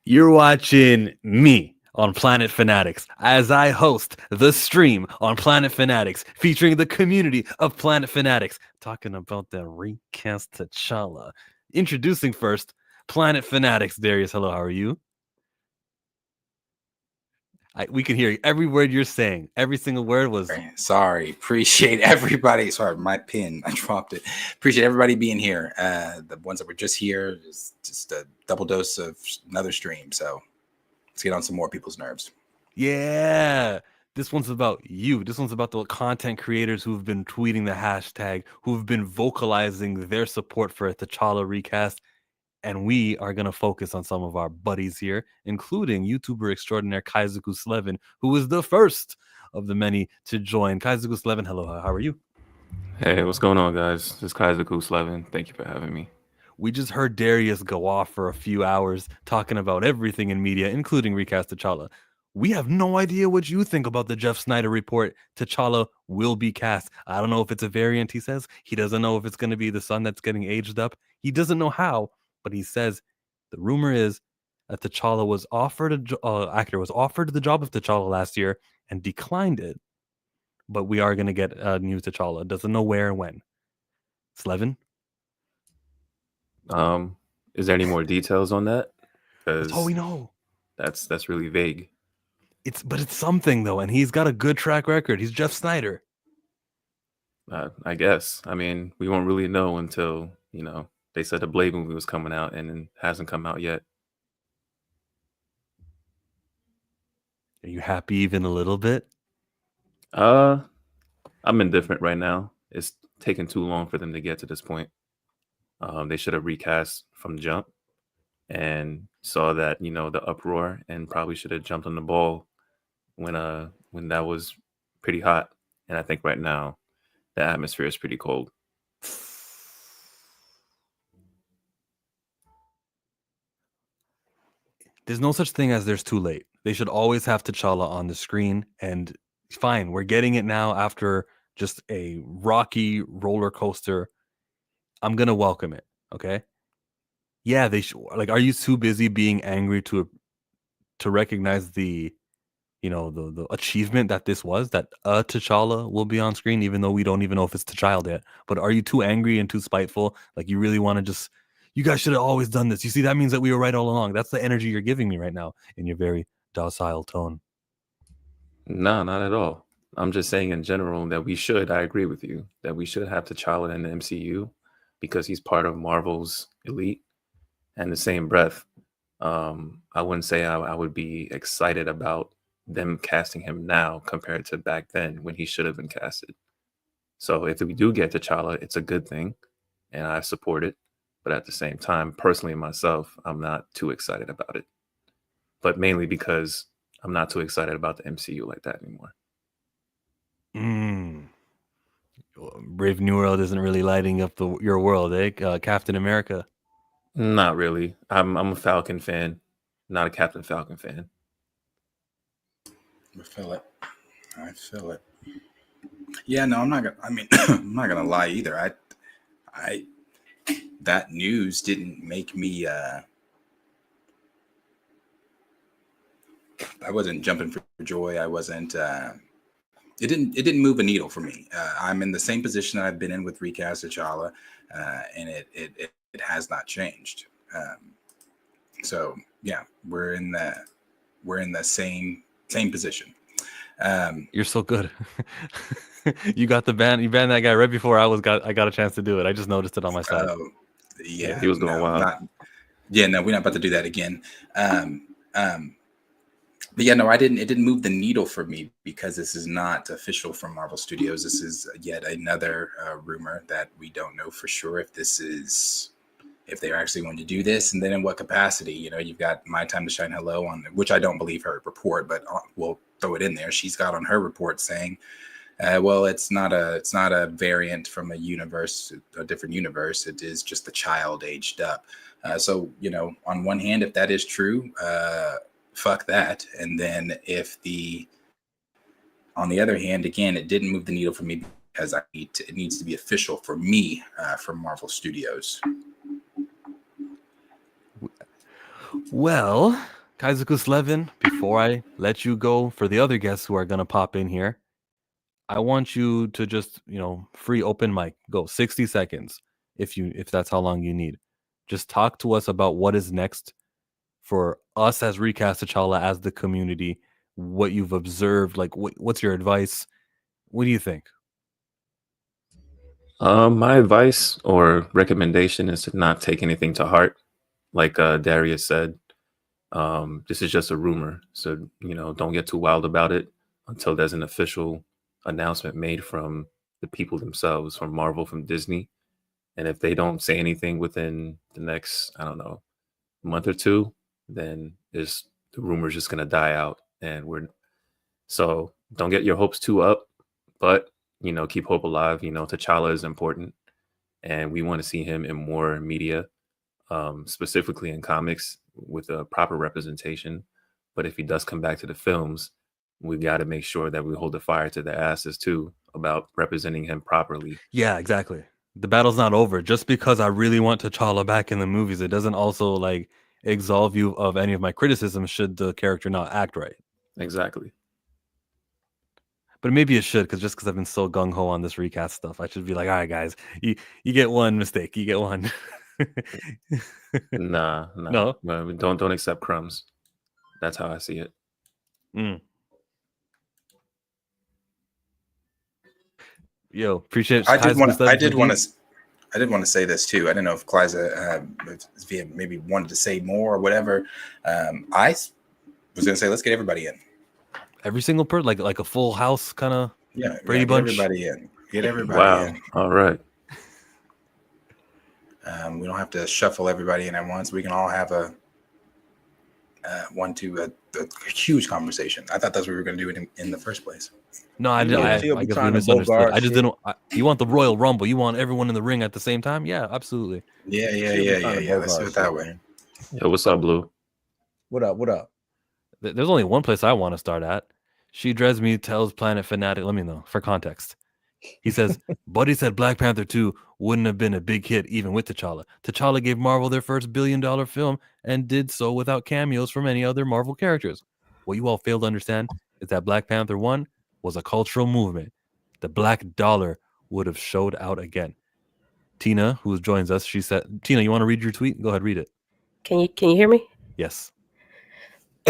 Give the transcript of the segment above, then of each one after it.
You're watching me on Planet Fanatics as I host the stream on Planet Fanatics featuring the community of Planet Fanatics talking about the recast T'Challa. Introducing first Planet Fanatics. Darius, hello, how are you? We can hear every word you're saying. Every single word was... Sorry. Appreciate everybody. Sorry, my pin. I dropped it. Appreciate everybody being here. The ones that were just here is just a double dose of another stream. So let's get on some more people's nerves. Yeah. This one's about you. This one's about the content creators who've been tweeting the hashtag, who've been vocalizing their support for a T'Challa recast. And we are going to focus on some of our buddies here, including YouTuber extraordinaire Kaizuku Slevin, who was the first of the many to join. Kaizuku Slevin, hello, how are you? Hey, what's going on, guys? This is Kaizuku Slevin. Thank you for having me. We just heard Darius go off for a few hours talking about everything in media, including recast T'Challa. We have no idea what you think about the Jeff Sneider report. T'Challa will be cast. I don't know if it's a variant, he says. He doesn't know if it's going to be the son that's getting aged up. He doesn't know how. But he says the rumor is that T'Challa was offered actor was offered the job of T'Challa last year and declined it. But we are going to get a new T'Challa. Doesn't know where and when. Slevin? Is there any more details on that? That's all we know. That's really vague. But it's something though, and he's got a good track record. He's Jeff Sneider. I guess. I mean, we won't really know until they said the Blade movie was coming out and it hasn't come out yet. Are you happy even a little bit? I'm indifferent right now. It's taken too long for them to get to this point. They should have recast from the jump and saw that, the uproar and probably should have jumped on the ball when that was pretty hot. And I think right now the atmosphere is pretty cold. There's no such thing as there's too late. They should always have T'Challa on the screen, and fine, we're getting it now after just a rocky roller coaster. I'm gonna welcome it, okay? Yeah, they should. Like, are you too busy being angry to recognize the achievement that this was, that T'Challa will be on screen, even though we don't even know if it's T'Challa yet? But are you too angry and too spiteful? Like, you really want to just... You guys should have always done this. You see, that means that we were right all along. That's the energy you're giving me right now in your very docile tone. No, not at all. I'm just saying in general that I agree with you, that we should have T'Challa in the MCU because he's part of Marvel's elite. And the same breath, I wouldn't say I would be excited about them casting him now compared to back then when he should have been casted. So if we do get T'Challa, it's a good thing, and I support it. But at the same time, personally myself, I'm not too excited about it. But mainly because I'm not too excited about the MCU like that anymore. Brave New World isn't really lighting up your world, eh? Captain America. Not really. I'm a Falcon fan, not a Captain Falcon fan. I feel it. Yeah, no, I'm not gonna. I mean, I'm not gonna lie either. That news didn't make me. I wasn't jumping for joy. I wasn't. It didn't move a needle for me. I'm in the same position that I've been in with recast T'Challa, and it has not changed. So yeah, we're in the same position. You're so good. You got the ban. You banned that guy right before I got a chance to do it. I just noticed it on my side. Yeah, he was going wild. We're not about to do that again. But yeah, no, it didn't move the needle for me because this is not official from Marvel Studios. This is yet another rumor that we don't know for sure if they're actually going to do this, and then in what capacity. You've got My Time to Shine Hello on, which I don't believe her report, but we'll throw it in there. She's got on her report saying, well, it's not a variant from a different universe. It is just the child aged up. So on one hand, if that is true, fuck that. And then on the other hand, again, it didn't move the needle for me because it needs to be official for me from Marvel Studios. Well, Kaizuku Slevin, before I let you go for the other guests who are gonna pop in here, I want you to just, free open mic, go 60 seconds if that's how long you need. Just talk to us about what is next for us as Recast T'Challa, as the community, what you've observed, like what's your advice? What do you think? My advice or recommendation is to not take anything to heart. Like Darius said, this is just a rumor. So, don't get too wild about it until there's an official announcement made from the people themselves, from Marvel, from Disney. And if they don't say anything within the next, I don't know, month or two, then the rumor's just gonna die out. So don't get your hopes too up, but keep hope alive. T'Challa is important, and we want to see him in more media, specifically in comics with a proper representation. But if he does come back to the films, we got to make sure that we hold the fire to their asses too about representing him properly. Yeah, exactly. The battle's not over. Just because I really want T'Challa back in the movies, it doesn't also like absolve you of any of my criticisms should the character not act right. Exactly. But maybe it should, because I've been so gung ho on this recast stuff, I should be like, all right, guys, you get one mistake, you get one. Nah. No? Well, don't accept crumbs. That's how I see it. Yo, appreciate it. I did want to say this too. I don't know if Kliza maybe wanted to say more or whatever. I was going to say, let's get everybody in. Every single person, like a full house kind of Brady Bunch. Bunch. Everybody in. Get everybody in. All right. We don't have to shuffle everybody in at once. We can all have a huge conversation. I thought that's what we were going to do it in the first place. No, I guess we misunderstood. I just didn't. You want the Royal Rumble? You want everyone in the ring at the same time? Yeah, absolutely. Yeah. Let's do it that way. Yo, what's up, Blue? What up? There's only one place I want to start at. She Dreads Me tells Planet Fanatic. Let me know for context. He says, Buddy said Black Panther 2 wouldn't have been a big hit even with T'Challa. T'Challa gave Marvel their first billion-dollar film and did so without cameos from any other Marvel characters. What you all fail to understand is that Black Panther 1 was a cultural movement. The black dollar would have showed out again. Tina, who joins us, she said, Tina, you want to read your tweet? Go ahead, read it. Can you hear me? Yes.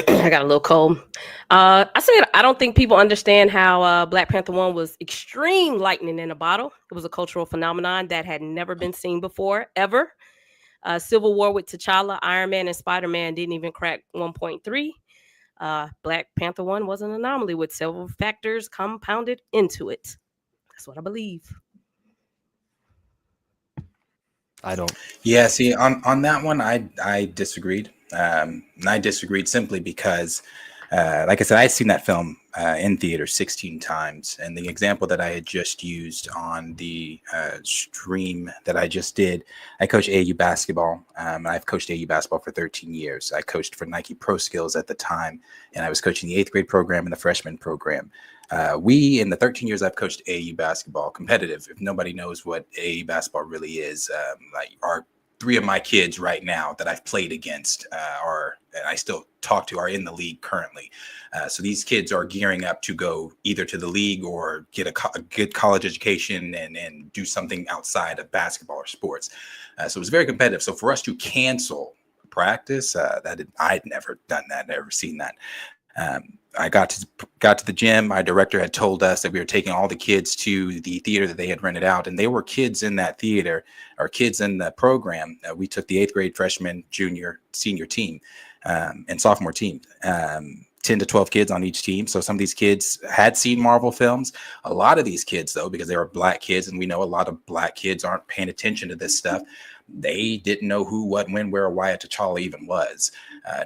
I got a little cold. I said I don't think people understand how Black Panther 1 was extreme lightning in a bottle. It was a cultural phenomenon that had never been seen before, ever. Civil War with T'Challa, Iron Man, and Spider-Man didn't even crack 1.3. Black Panther 1 was an anomaly with several factors compounded into it. That's what I believe. I don't. Yeah, see, on that one, I disagreed. And I disagreed simply because, like I said, I had seen that film in theater 16 times. And the example that I had just used on the stream that I just did, I coach AAU basketball. I've coached AAU basketball for 13 years. I coached for Nike Pro Skills at the time, and I was coaching the 8th grade program and the freshman program. We, in the 13 years I've coached AAU basketball, competitive, if nobody knows what AAU basketball really is, our 3 of my kids right now that I've played against and I still talk to are in the league currently. So these kids are gearing up to go either to the league or get a good college education and do something outside of basketball or sports. So it was very competitive. So for us to cancel practice, I'd never done that, never seen that. I got to the gym. My director had told us that we were taking all the kids to the theater that they had rented out, and they were kids in that theater, or kids in the program. We took the 8th grade freshman, junior, senior team, and sophomore team. 10 to 12 kids on each team. So some of these kids had seen Marvel films. A lot of these kids, though, because they were black kids, and we know a lot of black kids aren't paying attention to this stuff, they didn't know who, what, when, where, or why a T'Challa even was,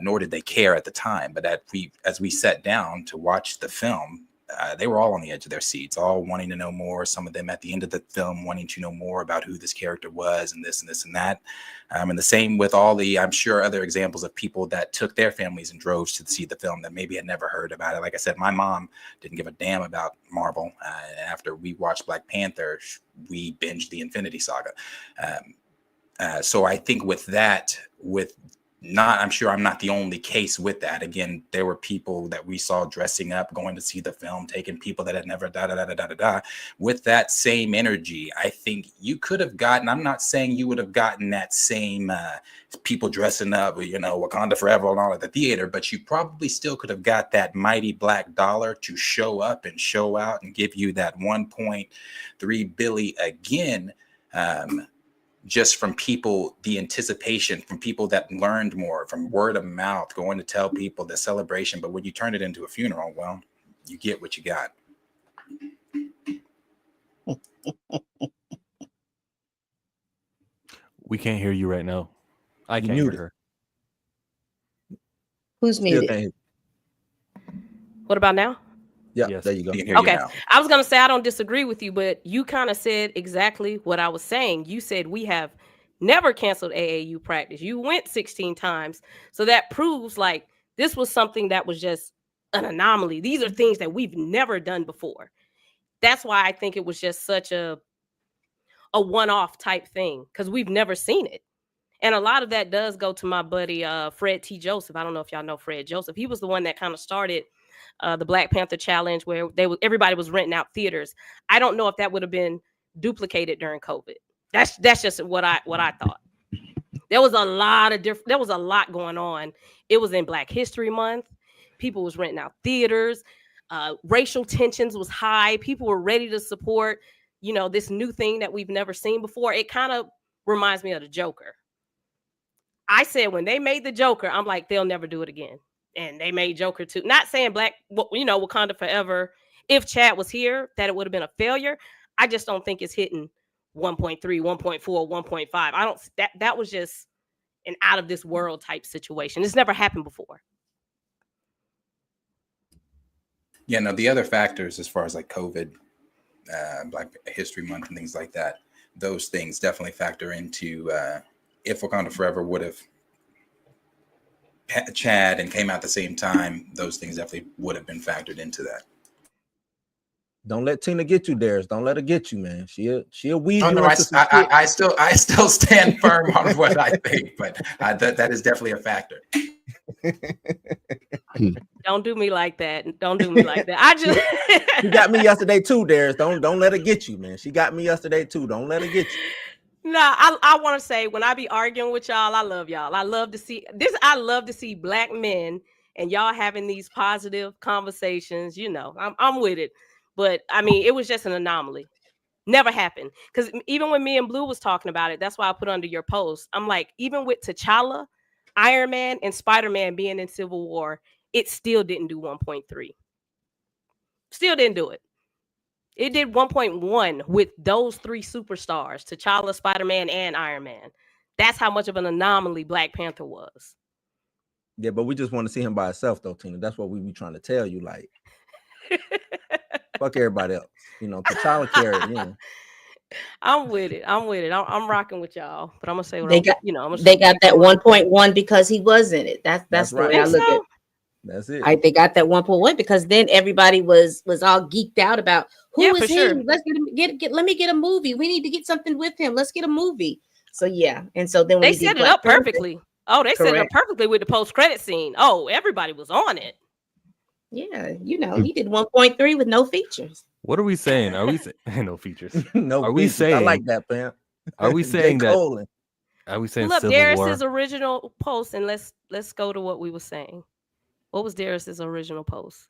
nor did they care at the time. But as we sat down to watch the film, they were all on the edge of their seats, all wanting to know more. Some of them at the end of the film wanting to know more about who this character was and this and this and that. And the same with all the, I'm sure, other examples of people that took their families and drove to see the film that maybe had never heard about it. Like I said, my mom didn't give a damn about Marvel. After we watched Black Panther, we binged the Infinity Saga. So I think with I'm sure I'm not the only case with that. Again, there were people that we saw dressing up, going to see the film, taking people that had never with that same energy. I think you could have gotten, I'm not saying you would have gotten that same people dressing up, Wakanda forever and all at the theater, but you probably still could have got that mighty black dollar to show up and show out and give you that 1.3 billion again. Just from people, the anticipation from people that learned more, from word of mouth, going to tell people the celebration. But when you turn it into a funeral, well, you get what you got. We can't hear you right now. I can't muted. hear her. Who's Still muted? can't hear. What about now? Yeah, Yes. there you go. You can hear Okay. you now. I was going to say, I don't disagree with you, but you kind of said exactly what I was saying. You said we have never canceled AAU practice. You went 16 times. So that proves like this was something that was just an anomaly. These are things that we've never done before. That's why I think it was just such a one-off type thing, because we've never seen it. And a lot of that does go to my buddy, Fred T. Joseph. I don't know if y'all know Fred Joseph. He was the one that kind of started the Black Panther challenge, where everybody was renting out theaters. I don't know if that would have been duplicated during COVID. That's just what I thought. There was a lot going on. It was in Black History Month. People was renting out theaters. Racial tensions was high. People were ready to support, this new thing that we've never seen before. It kind of reminds me of the Joker. I said when they made the Joker, I'm like, they'll never do it again. And they made Joker 2. Not saying Wakanda Forever, if Chad was here, that it would have been a failure. I just don't think it's hitting 1.3, 1.4, 1.5. That was just an out of this world type situation. It's never happened before. Yeah, no, the other factors as far as like COVID, Black History Month and things like that, those things definitely factor into if Wakanda Forever would have Chad and came out at the same time, those things definitely would have been factored into that. Don't let Tina get you, Darius. Don't let her get you, man. She'll weave Oh, you no, into some shit. I still stand firm on what I think, but that is definitely a factor. Don't do me like that. Don't do me like that. I just She got me yesterday too, Darius. Don't let her get you, man. She got me yesterday too. Don't let her get you. I want to say, when I be arguing with y'all, I love y'all. I love to see this. I love to see Black men and y'all having these positive conversations. I'm with it. But I mean, it was just an anomaly. Never happened. Because even when me and Blue was talking about it, that's why I put under your post. I'm like, even with T'Challa, Iron Man, and Spider-Man being in Civil War, it still didn't do 1.3. Still didn't do it. It did 1.1 with those three superstars, T'Challa, Spider-Man, and Iron Man. That's how much of an anomaly Black Panther was. Yeah, but we just want to see him by himself, though, Tina. That's what we be trying to tell you. Like, fuck everybody else. T'Challa carried. I'm with it. I'm rocking with y'all. But I'm gonna say what They got that 1.1 because he was in it. That's the way I look at it. That's it. They got that 1.1 because then everybody was all geeked out about who is he? Sure. Let's let me get a movie. We need to get something with him. Let's get a movie. So yeah, and so then they set it up perfectly. Oh, they set it up perfectly with the post-credit scene. Oh, everybody was on it. Yeah, he did 1.3 with no features. What are we saying? Are we saying no features? No, are we features. saying? I like that, man. Are we saying that? Are we saying Pull up Civil Darius's War? original post and let's go to what we were saying. What was Darius's original post?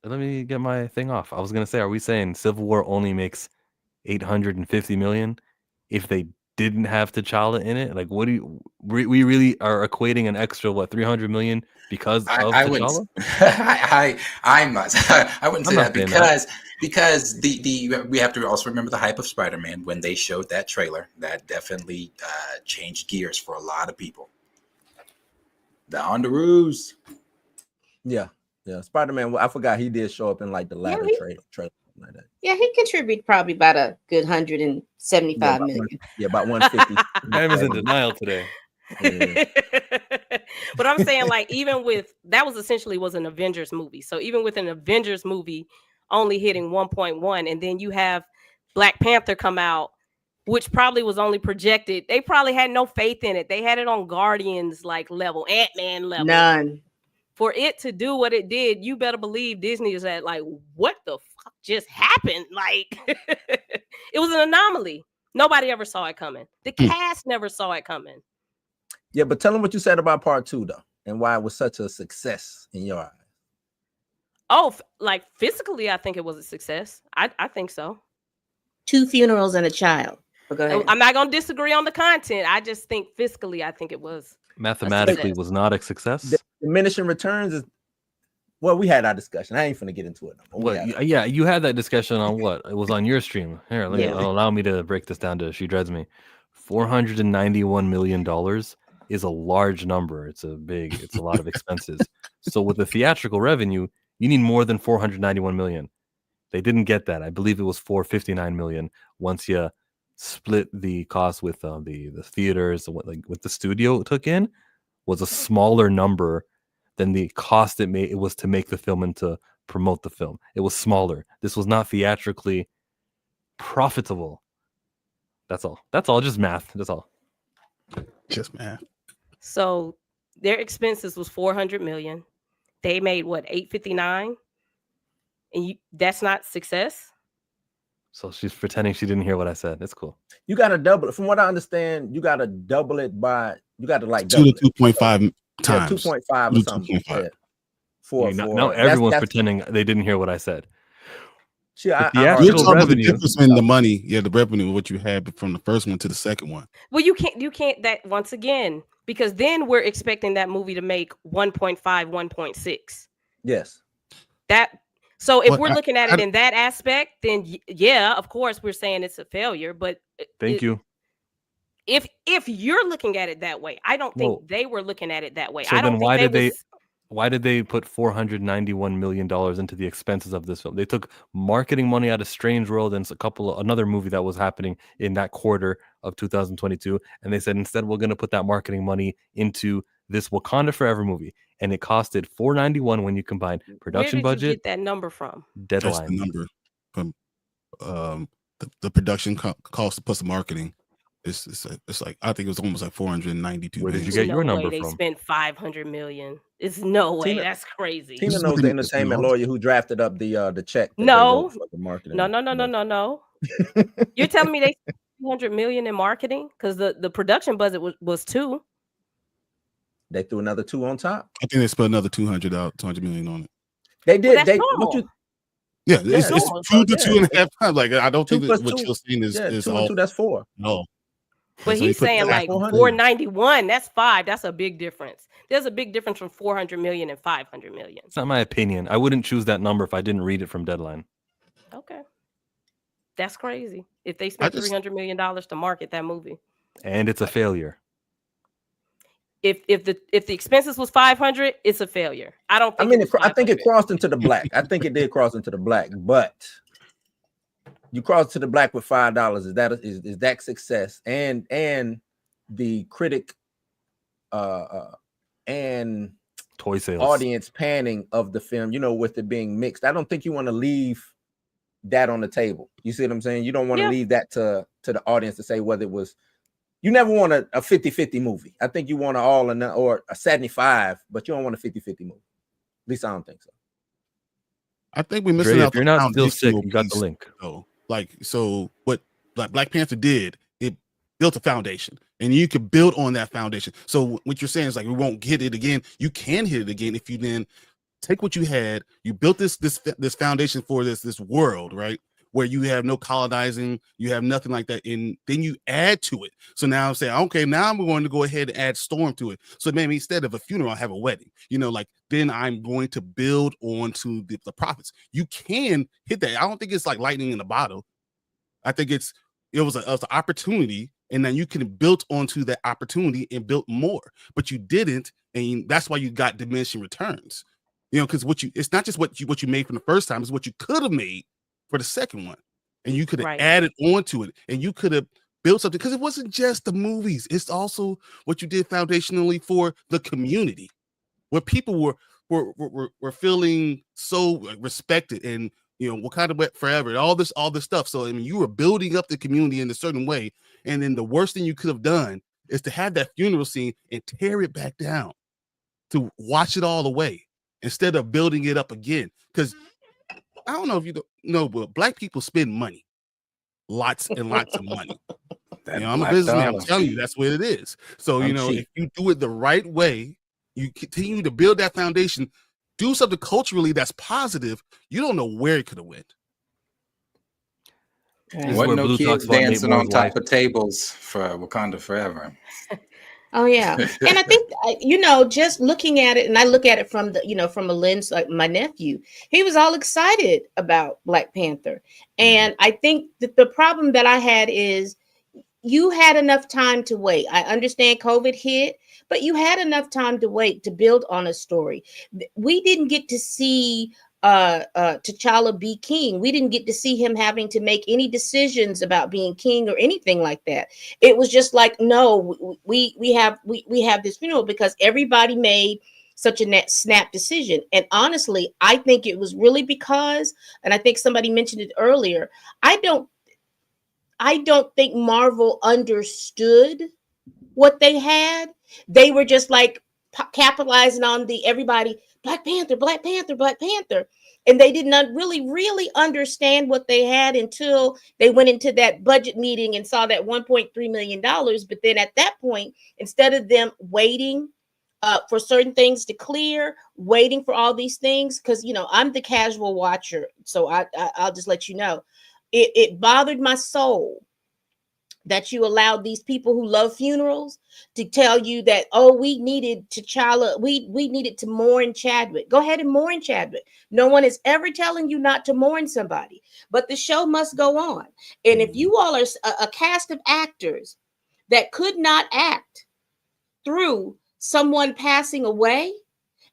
Let me get my thing off. I was gonna say, are we saying Civil War only makes 850 million if they didn't have T'Challa in it? Like, what do we really are equating an extra 300 million because of T'Challa? I wouldn't say that because we have to also remember the hype of Spider-Man when they showed that trailer. That definitely changed gears for a lot of people. The Underoos. Yeah. Spider-Man. I forgot he did show up in like the latter trailer. Like that. Yeah, he contributed probably about a good 175 million. About 150. Sam is in denial today. Yeah. But I'm saying, like, even with that was an Avengers movie. So even with an Avengers movie only hitting 1.1, and then you have Black Panther come out which probably was only projected. They probably had no faith in it. They had it on Guardians like level, Ant-Man level. None. For it to do what it did, you better believe Disney is at like, what the fuck just happened? Like, it was an anomaly. Nobody ever saw it coming. The cast never saw it coming. Yeah, but tell them what you said about part 2 though, and why it was such a success in your eyes. Oh, like physically, I think it was a success. I think so. 2 funerals and a child. But go ahead. I'm not gonna disagree on the content. I just think fiscally, I think it was Mathematically was not a success. The diminishing returns is, well, we had our discussion. I ain't finna get into it. Yeah, you had that discussion on what? It was on your stream. Here, allow me to break this down to She Dreads Me. $491 million is a large number. It's a lot of expenses. So with the theatrical revenue, you need more than 491 million. They didn't get that. I believe it was 459 million once you split the cost with the theaters, what the studio took in was a smaller number than the cost it was to make the film and to promote the film. It was smaller. This was not theatrically profitable. That's all. Just math. That's all. Just math. So their expenses was 400 million. They made what, 859? And that's not success? So she's pretending she didn't hear what I said. It's cool. You gotta double it. From what I understand, you gotta double it by, you gotta like 2 to 2.5 times. 2.5 or something. 2.5. Yeah. Now everyone's pretending they didn't hear what I said. You're talking about the difference in the money, the revenue, what you had from the first one to the second one. Well, you can't that once again, because then we're expecting that movie to make 1.5, 1.6. Yes. So if we're looking at it in that aspect, then yeah, of course we're saying it's a failure. But thank you. If you're looking at it that way, I don't think they were looking at it that way. So I don't think why did they put $491 million into the expenses of this film? They took marketing money out of Strange World and another movie that was happening in that quarter of 2022. And they said, instead, we're going to put that marketing money into this Wakanda Forever movie. And it costed $491 when you combine production budget. Where did you get that number from? Deadline. That's the number from the production cost plus the marketing. It's like, I think it was almost like 492. Where did you get your number from? They spent 500 million. It's no way. That's crazy. Tina knows the entertainment lawyer who drafted up the check. No. For the marketing. No. You're telling me they spent 200 million in marketing? Because the production budget was 2. They threw another 2 on top. I think they spent another 200 million on it. They did. Well, it's 2 to 2.5 times. Like, I don't think what you're saying is 2 and 2. That's 4. No. But he's saying like 491. That's 5. That's a big difference. There's a big difference from 400 million and 500 million. It's not my opinion. I wouldn't choose that number if I didn't read it from Deadline. Okay. That's crazy. If they spent $300 million to market that movie. And it's a failure. If the expenses was 500, it's a failure. I don't think. I mean, I think it crossed into the black. I think it did cross into the black, but you cross to the black with $5. Is that success? And the critic and toy sales audience panning of the film, with it being mixed. I don't think you want to leave that on the table. You see what I'm saying? You don't want to leave that to the audience to say whether it was. You never want a 50-50 movie. I think you want or a 75, but you don't want a 50-50 movie. At least I don't think so. I think we're missing out. If you're not still sick, you got the link. Though. So what Black Panther did, it built a foundation, and you could build on that foundation. So what you're saying is like, we won't hit it again. You can hit it again if you then take what you had, you built this foundation for this world, right? Where you have no colonizing, you have nothing like that, and then you add to it. So now I'm saying, okay, now I'm going to go ahead and add storm to it. So maybe instead of a funeral, I have a wedding. Then I'm going to build on to the profits. You can hit that. I don't think it's like lightning in a bottle. I think it was an opportunity, and then you can build onto that opportunity and build more. But you didn't, and that's why you got diminishing returns. Because it's not just what you made from the first time, it's what you could have made for the second one, and you could have added on to it, and you could have built something, because it wasn't just the movies, it's also what you did foundationally for the community, where people were feeling so respected and Wakanda forever, all this stuff. So I mean, you were building up the community in a certain way, and then the worst thing you could have done is to have that funeral scene and tear it back down to watch it all away instead of building it up again. Because I don't know if you know, but Black people spend money, lots and lots of money. I'm a businessman. I'm telling you, that's what it is. So if you do it the right way, you continue to build that foundation, do something culturally that's positive. You don't know where it could have went. Wasn't no kids dancing on top of tables for Wakanda Forever. Oh yeah, and I think just looking at it, and I look at it from the from a lens like my nephew. He was all excited about Black Panther, and I think that the problem that I had is you had enough time to wait. I understand COVID hit, but you had enough time to wait to build on a story. We didn't get to see T'Challa be king. We didn't get to see him having to make any decisions about being king or anything like that. It was just like, no, we have this funeral because everybody made such a snap decision. And honestly, I think it was really because, and I think somebody mentioned it earlier, I don't think Marvel understood what they had. They were just like capitalizing on everybody, Black Panther, Black Panther, Black Panther. And they did not really understand what they had until they went into that budget meeting and saw that $1.3 million. But then at that point, instead of them waiting for certain things to clear, waiting for all these things, because, I'm the casual watcher. So I'll just let you know, it bothered my soul that you allowed these people who love funerals to tell you that, we needed T'Challa, we needed to mourn Chadwick. Go ahead and mourn Chadwick. No one is ever telling you not to mourn somebody, but the show must go on. And if you all are a cast of actors that could not act through someone passing away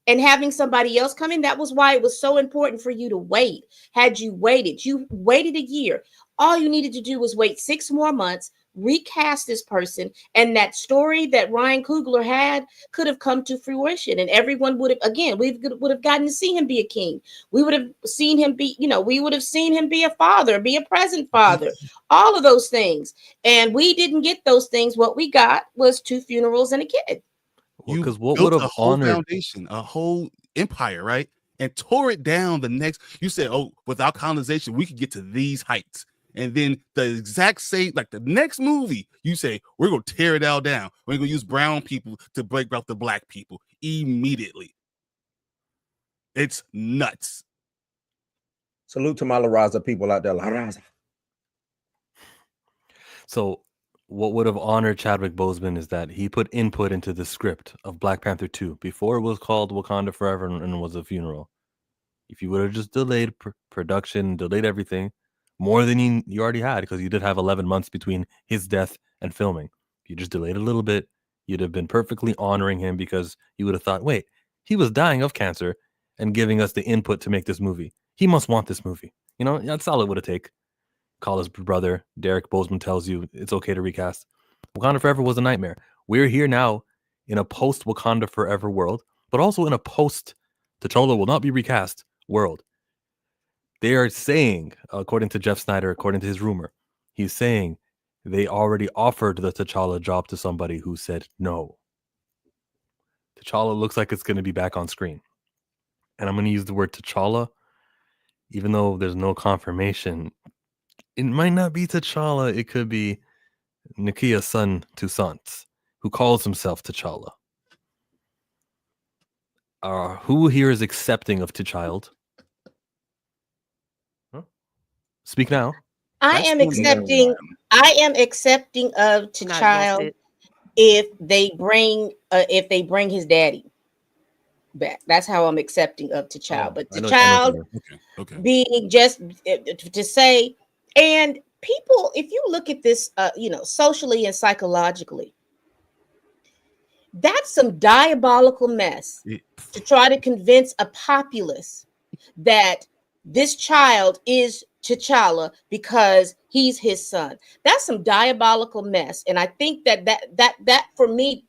and having somebody else come in, that was why it was so important for you to wait. Had you waited a year, all you needed to do was wait 6 more months, recast this person, and that story that Ryan Coogler had could have come to fruition, and everyone would have, we would have gotten to see him be a king. We would have seen him be, we would have seen him be a father, be a present father, all of those things. And we didn't get those things. What we got was 2 funerals and a kid. Because what would have honored foundation, a whole empire, right? And tore it down. You said, without colonization, we could get to these heights. And then the exact same, like the next movie, you say, we're going to tear it all down. We're going to use brown people to break out the Black people immediately. It's nuts. Salute to my La Raza people out there. La Raza. So what would have honored Chadwick Boseman is that he put input into the script of Black Panther 2 before it was called Wakanda Forever and was a funeral. If you would have just delayed production, delayed everything, more than you already had, because you did have 11 months between his death and filming. If you just delayed a little bit, you'd have been perfectly honoring him, because you would have thought, wait, he was dying of cancer and giving us the input to make this movie. He must want this movie. That's all it would have taken. Call his brother, Derek Boseman, tells you it's okay to recast. Wakanda Forever was a nightmare. We're here now in a post-Wakanda Forever world, but also in a post-T'Challa will not be recast world. They are saying, according to Jeff Sneider, according to his rumor, he's saying they already offered the T'Challa job to somebody who said no. T'Challa looks like it's going to be back on screen. And I'm going to use the word T'Challa, even though there's no confirmation. It might not be T'Challa. It could be Nakia's son Toussaint, who calls himself T'Challa. Who here is accepting of T'Child? Speak now. I am accepting of T'Child if they bring his daddy back. That's how I'm accepting of T'Child. But T'Child being just to say, and people, if you look at this, socially and psychologically, that's some diabolical mess to try to convince a populace that this child is T'Challa because he's his son. That's some diabolical mess, and I think that for me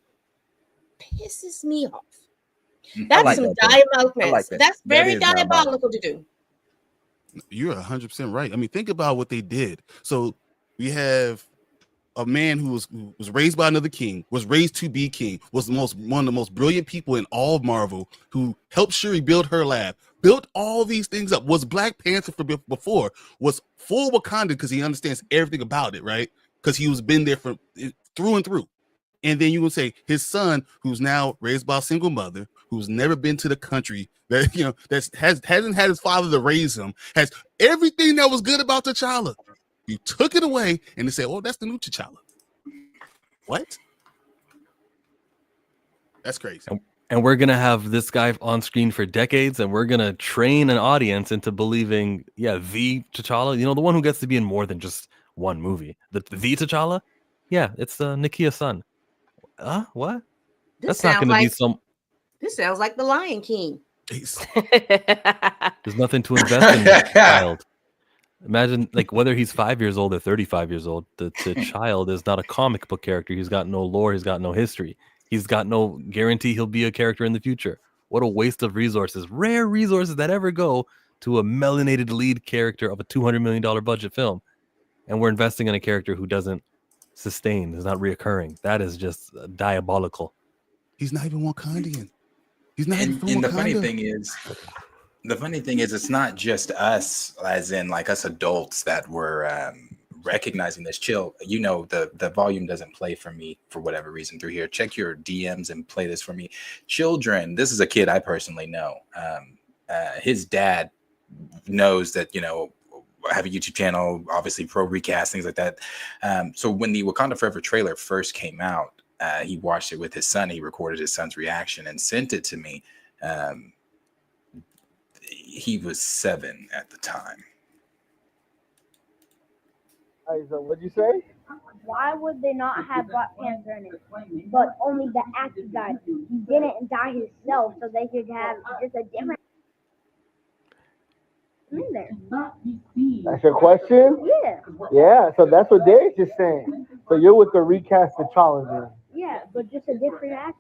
pisses me off. That's some diabolical mess. That's very diabolical to do. You're 100% right. I mean, think about what they did. So we have a man who was raised by another king, was raised to be king, was one of the most brilliant people in all of Marvel, who helped Shuri build her lab, built all these things up, was Black Panther before, was full Wakanda because he understands everything about it, right? Because he was been there for through and through. And then you would say his son, who's now raised by a single mother, who's never been to the country, that hasn't had his father to raise him, has everything that was good about T'Challa. You took it away and they said, "Oh, that's the new T'Challa." What? That's crazy. And we're gonna have this guy on screen for decades, and we're gonna train an audience into believing, the T'Challa, the one who gets to be in more than just one movie. The T'Challa, it's Nakia's son. What? That's not gonna be some. This sounds like the Lion King. There's nothing to invest in this child. Imagine, whether he's 5 years old or 35 years old, the child is not a comic book character. He's got no lore. He's got no history. He's got no guarantee he'll be a character in the future. What a waste of resources. Rare resources that ever go to a melanated lead character of a $200 million budget film. And we're investing in a character who doesn't sustain, is not reoccurring. That is just diabolical. He's not even Wakandian. He's not even from and Wakanda. The funny thing is, it's not just us, as in us adults, that were recognizing this. Chill, the volume doesn't play for me for whatever reason through here. Check your DMs and play this for me. Children, this is a kid I personally know. His dad knows that, I have a YouTube channel, obviously pro recast, things like that. So when the Wakanda Forever trailer first came out, he watched it with his son. He recorded his son's reaction and sent it to me. He was 7 at the time. So what'd you say? Why would they not have Black Panther in it, but only the actor died? He didn't die himself, so they could have just a different in there. That's your question? Yeah. Yeah, so that's what Dave's just saying. So you're with the recast T'Challa. Yeah, but just a different actor.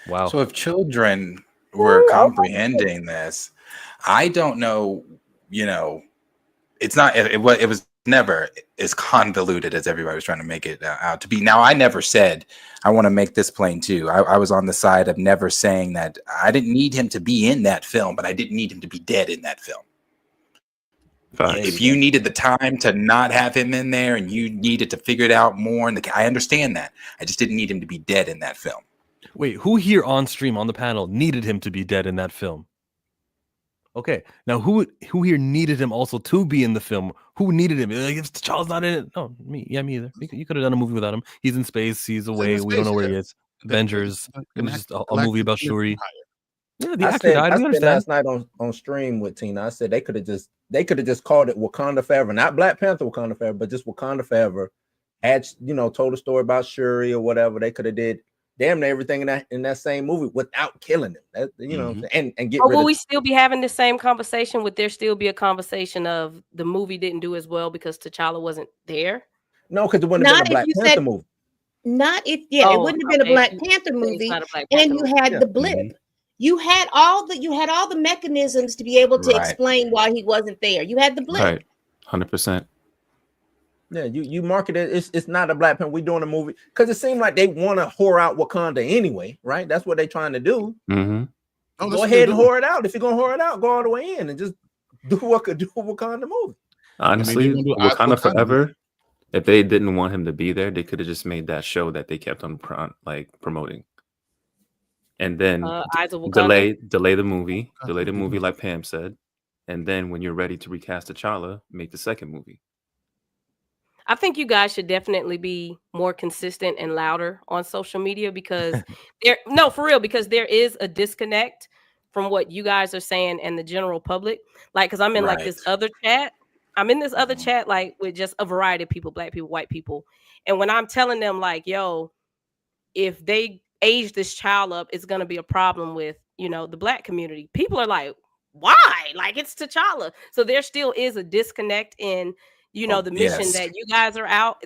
Wow. So if children were comprehending this, I don't know, it's not, it was never as convoluted as everybody was trying to make it out to be. Now, I never said, I want to make this plain too. I was on the side of never saying that I didn't need him to be in that film, but I didn't need him to be dead in that film. If you needed the time to not have him in there and you needed to figure it out more, I understand that. I just didn't need him to be dead in that film. Wait, who here on stream on the panel needed him to be dead in that film? Okay, now who here needed him also to be in the film? Who needed him? If T'Challa's not in it, no, me. Yeah, me either. You could have done a movie without him. He's in space. He's away. We don't know where he is. Avengers. It was just a movie about Shuri. Yeah, the actor died. We understand. Last night on stream with Tina, I said they could have just called it Wakanda Forever, not Black Panther Wakanda Forever, but just Wakanda Forever. Had told a story about Shuri or whatever. They could have did damn near everything in that same movie without killing him. And get rid will of we still be having the same conversation? Would there still be a conversation of the movie didn't do as well because T'Challa wasn't there? No, because it wouldn't have been a Black Panther movie. Not if it wouldn't have been a Black Panther movie, and you had the blip. Mm-hmm. You had all the mechanisms to be able to explain why he wasn't there. You had the blip. Right, 100%. Yeah, you market it. It's not a Black Panther. We're doing a movie because it seemed like they want to whore out Wakanda anyway, right? That's what they're trying to do. Mm-hmm. Go ahead and whore it out. If you're gonna whore it out, go all the way in and just do a Wakanda movie. Honestly, Wakanda Forever. If they didn't want him to be there, they could have just made that show that they kept on promoting, and then delay the movie, like Pam said, and then when you're ready to recast T'Challa, make the second movie. I think you guys should definitely be more consistent and louder on social media because because there is a disconnect from what you guys are saying and the general public. Because I'm in this other chat. I'm in this other chat with just a variety of people, Black people, white people. And when I'm telling them if they age this child up, it's going to be a problem with, the Black community. People are like, why? It's T'Challa. So there still is a disconnect in the mission that you guys are out.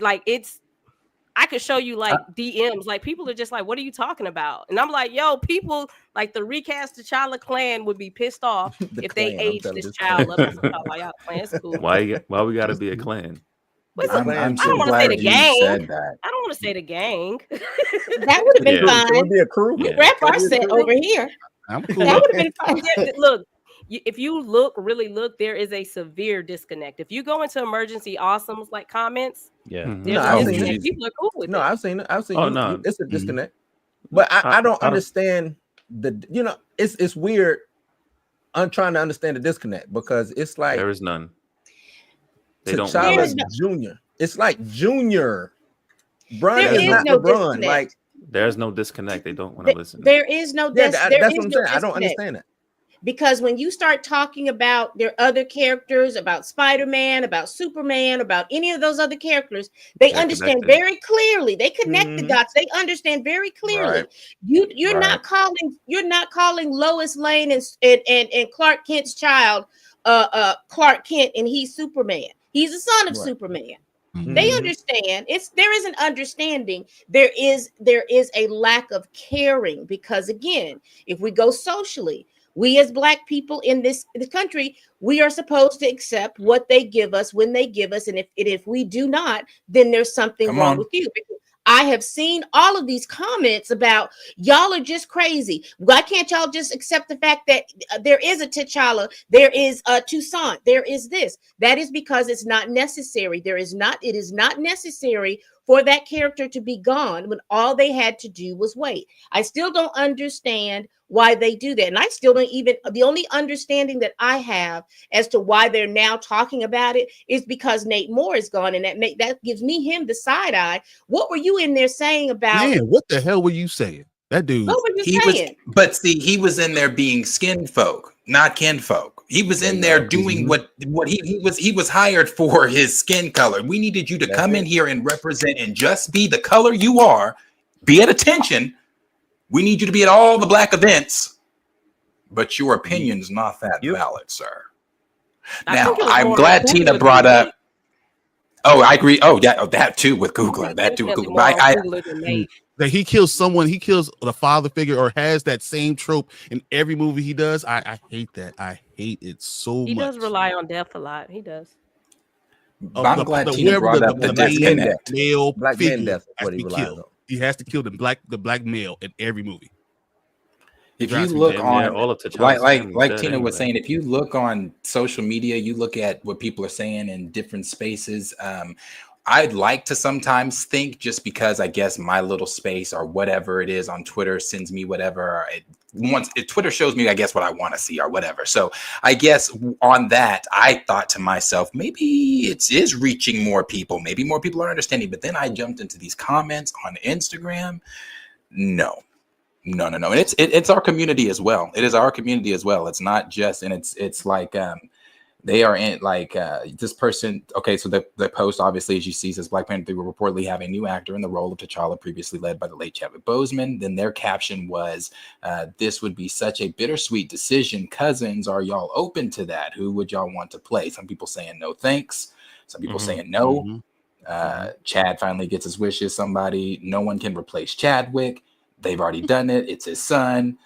I could show you like DMs. Like people are just like, what are you talking about? And I'm like, yo, people like the recast T'Challa clan would be pissed off if they aged this child up. Like, y'all clan is cool. Why we gotta be a clan? I'm I so don't want to say the glad you gang. said that. I don't want to say the gang. That would have been Yeah. fine. It would be a crew. We Yeah. wrap our set over here. I'm cool. That would have been fine. Look, if you really look, there is a severe disconnect. If you go into emergency awesomes like comments, Yeah. Mhm. there's No, a I've seen disconnect. it. People are cool with No, it. I've seen it. I've seen Oh, it. no. It's a disconnect. But I don't I- understand it's weird. I'm trying to understand the disconnect because it's like There is none. They don't wanna There is T'Challa no- Junior. It's like Junior. Bron There is is not no LeBron. disconnect. Like There's no disconnect. They don't want to listen. There is no yeah, dis- that's there what is I'm no saying. I don't disconnect. understand that. Because when you start talking about their other characters, about Spider-Man, about Superman, about any of those other characters, they They're understand connected. very clearly. They connect the Mhm. dots. They understand very clearly. Right. You're Right. not calling Lois Lane and Clark Kent's child Clark Kent, and he's Superman. He's the son of Right. Superman. Mhm. They Mhm. understand. There is an understanding. There is a lack of caring because again, if we go socially, we as Black people in this country, we are supposed to accept what they give us when they give us, and if we do not, then there's something Come wrong on. with you. Because I have seen all of these comments about y'all are just crazy. Why can't y'all just accept the fact that there is a T'Challa, there is a Toussaint, there is this? That is because it's not necessary. It is not necessary for that character to be gone when all they had to do was wait. I still don't understand why they do that. And I still don't even, the only understanding that I have as to why they're now talking about it is because Nate Moore is gone. And that gives him the side eye. What were you in there saying about? Man, what the hell were you saying? That dude. What were you He saying? but see, he was in there being skin folk, not kinfolk. He was in there doing what he was hired for his skin color. We needed you to come in here and represent and just be the color you are. Be at attention. We need you to be at all the Black events, but your opinion's not that valid, sir. Now, I'm glad Tina brought up. Oh, I agree. Oh, yeah, that too with Coogler. That too with Coogler. But that he kills someone, he kills the father figure or has that same trope in every movie he does. I hate that. I hate it so much. He does rely on death a lot. He does. I'm glad Tina brought up the disconnect. Male Black figure men, that's has what to he be relies killed. on. He has to kill the black male in every movie. If you look on, all of T'Challa's like dead Tina was anyway. saying, if you look on social media, you look at what people are saying in different spaces. I'd like to sometimes think, just because I guess my little space or whatever it is on Twitter sends me whatever. Twitter shows me, I guess, what I want to see or whatever. So I guess on that, I thought to myself, maybe it is reaching more people. Maybe more people are understanding. But then I jumped into these comments on Instagram. No. And it's our community as well. It is our community as well. It's not just, and it's like they are in like this person. Okay, so the post obviously, as you see, says Black Panther will reportedly have a new actor in the role of T'Challa, previously led by the late Chadwick Boseman. Then their caption was, "This would be such a bittersweet decision. Cousins, are y'all open to that? Who would y'all want to play?" Some people saying no, thanks. Some people saying no. Chad finally gets his wishes. No one can replace Chadwick. They've already done it. It's his son.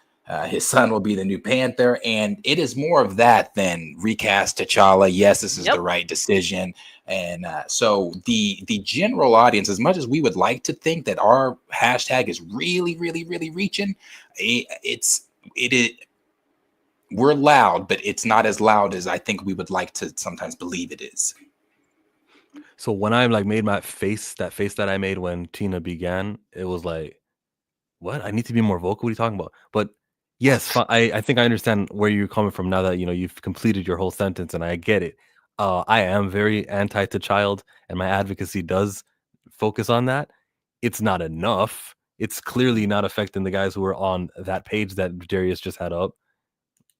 His son will be the new Panther. And it is more of that than recast T'Challa. Yes, this is the right decision. And so the general audience, as much as we would like to think that our hashtag is really, really, really reaching, we're loud, but it's not as loud as I think we would like to sometimes believe it is. So when I made that face that I made when Tina began, it was like, what? I need to be more vocal. What are you talking about? But yes, I think I understand where you're coming from now that you've completed your whole sentence, and I get it. I am very anti to child, and my advocacy does focus on that. It's not enough. It's clearly not affecting the guys who are on that page that Darius just had up.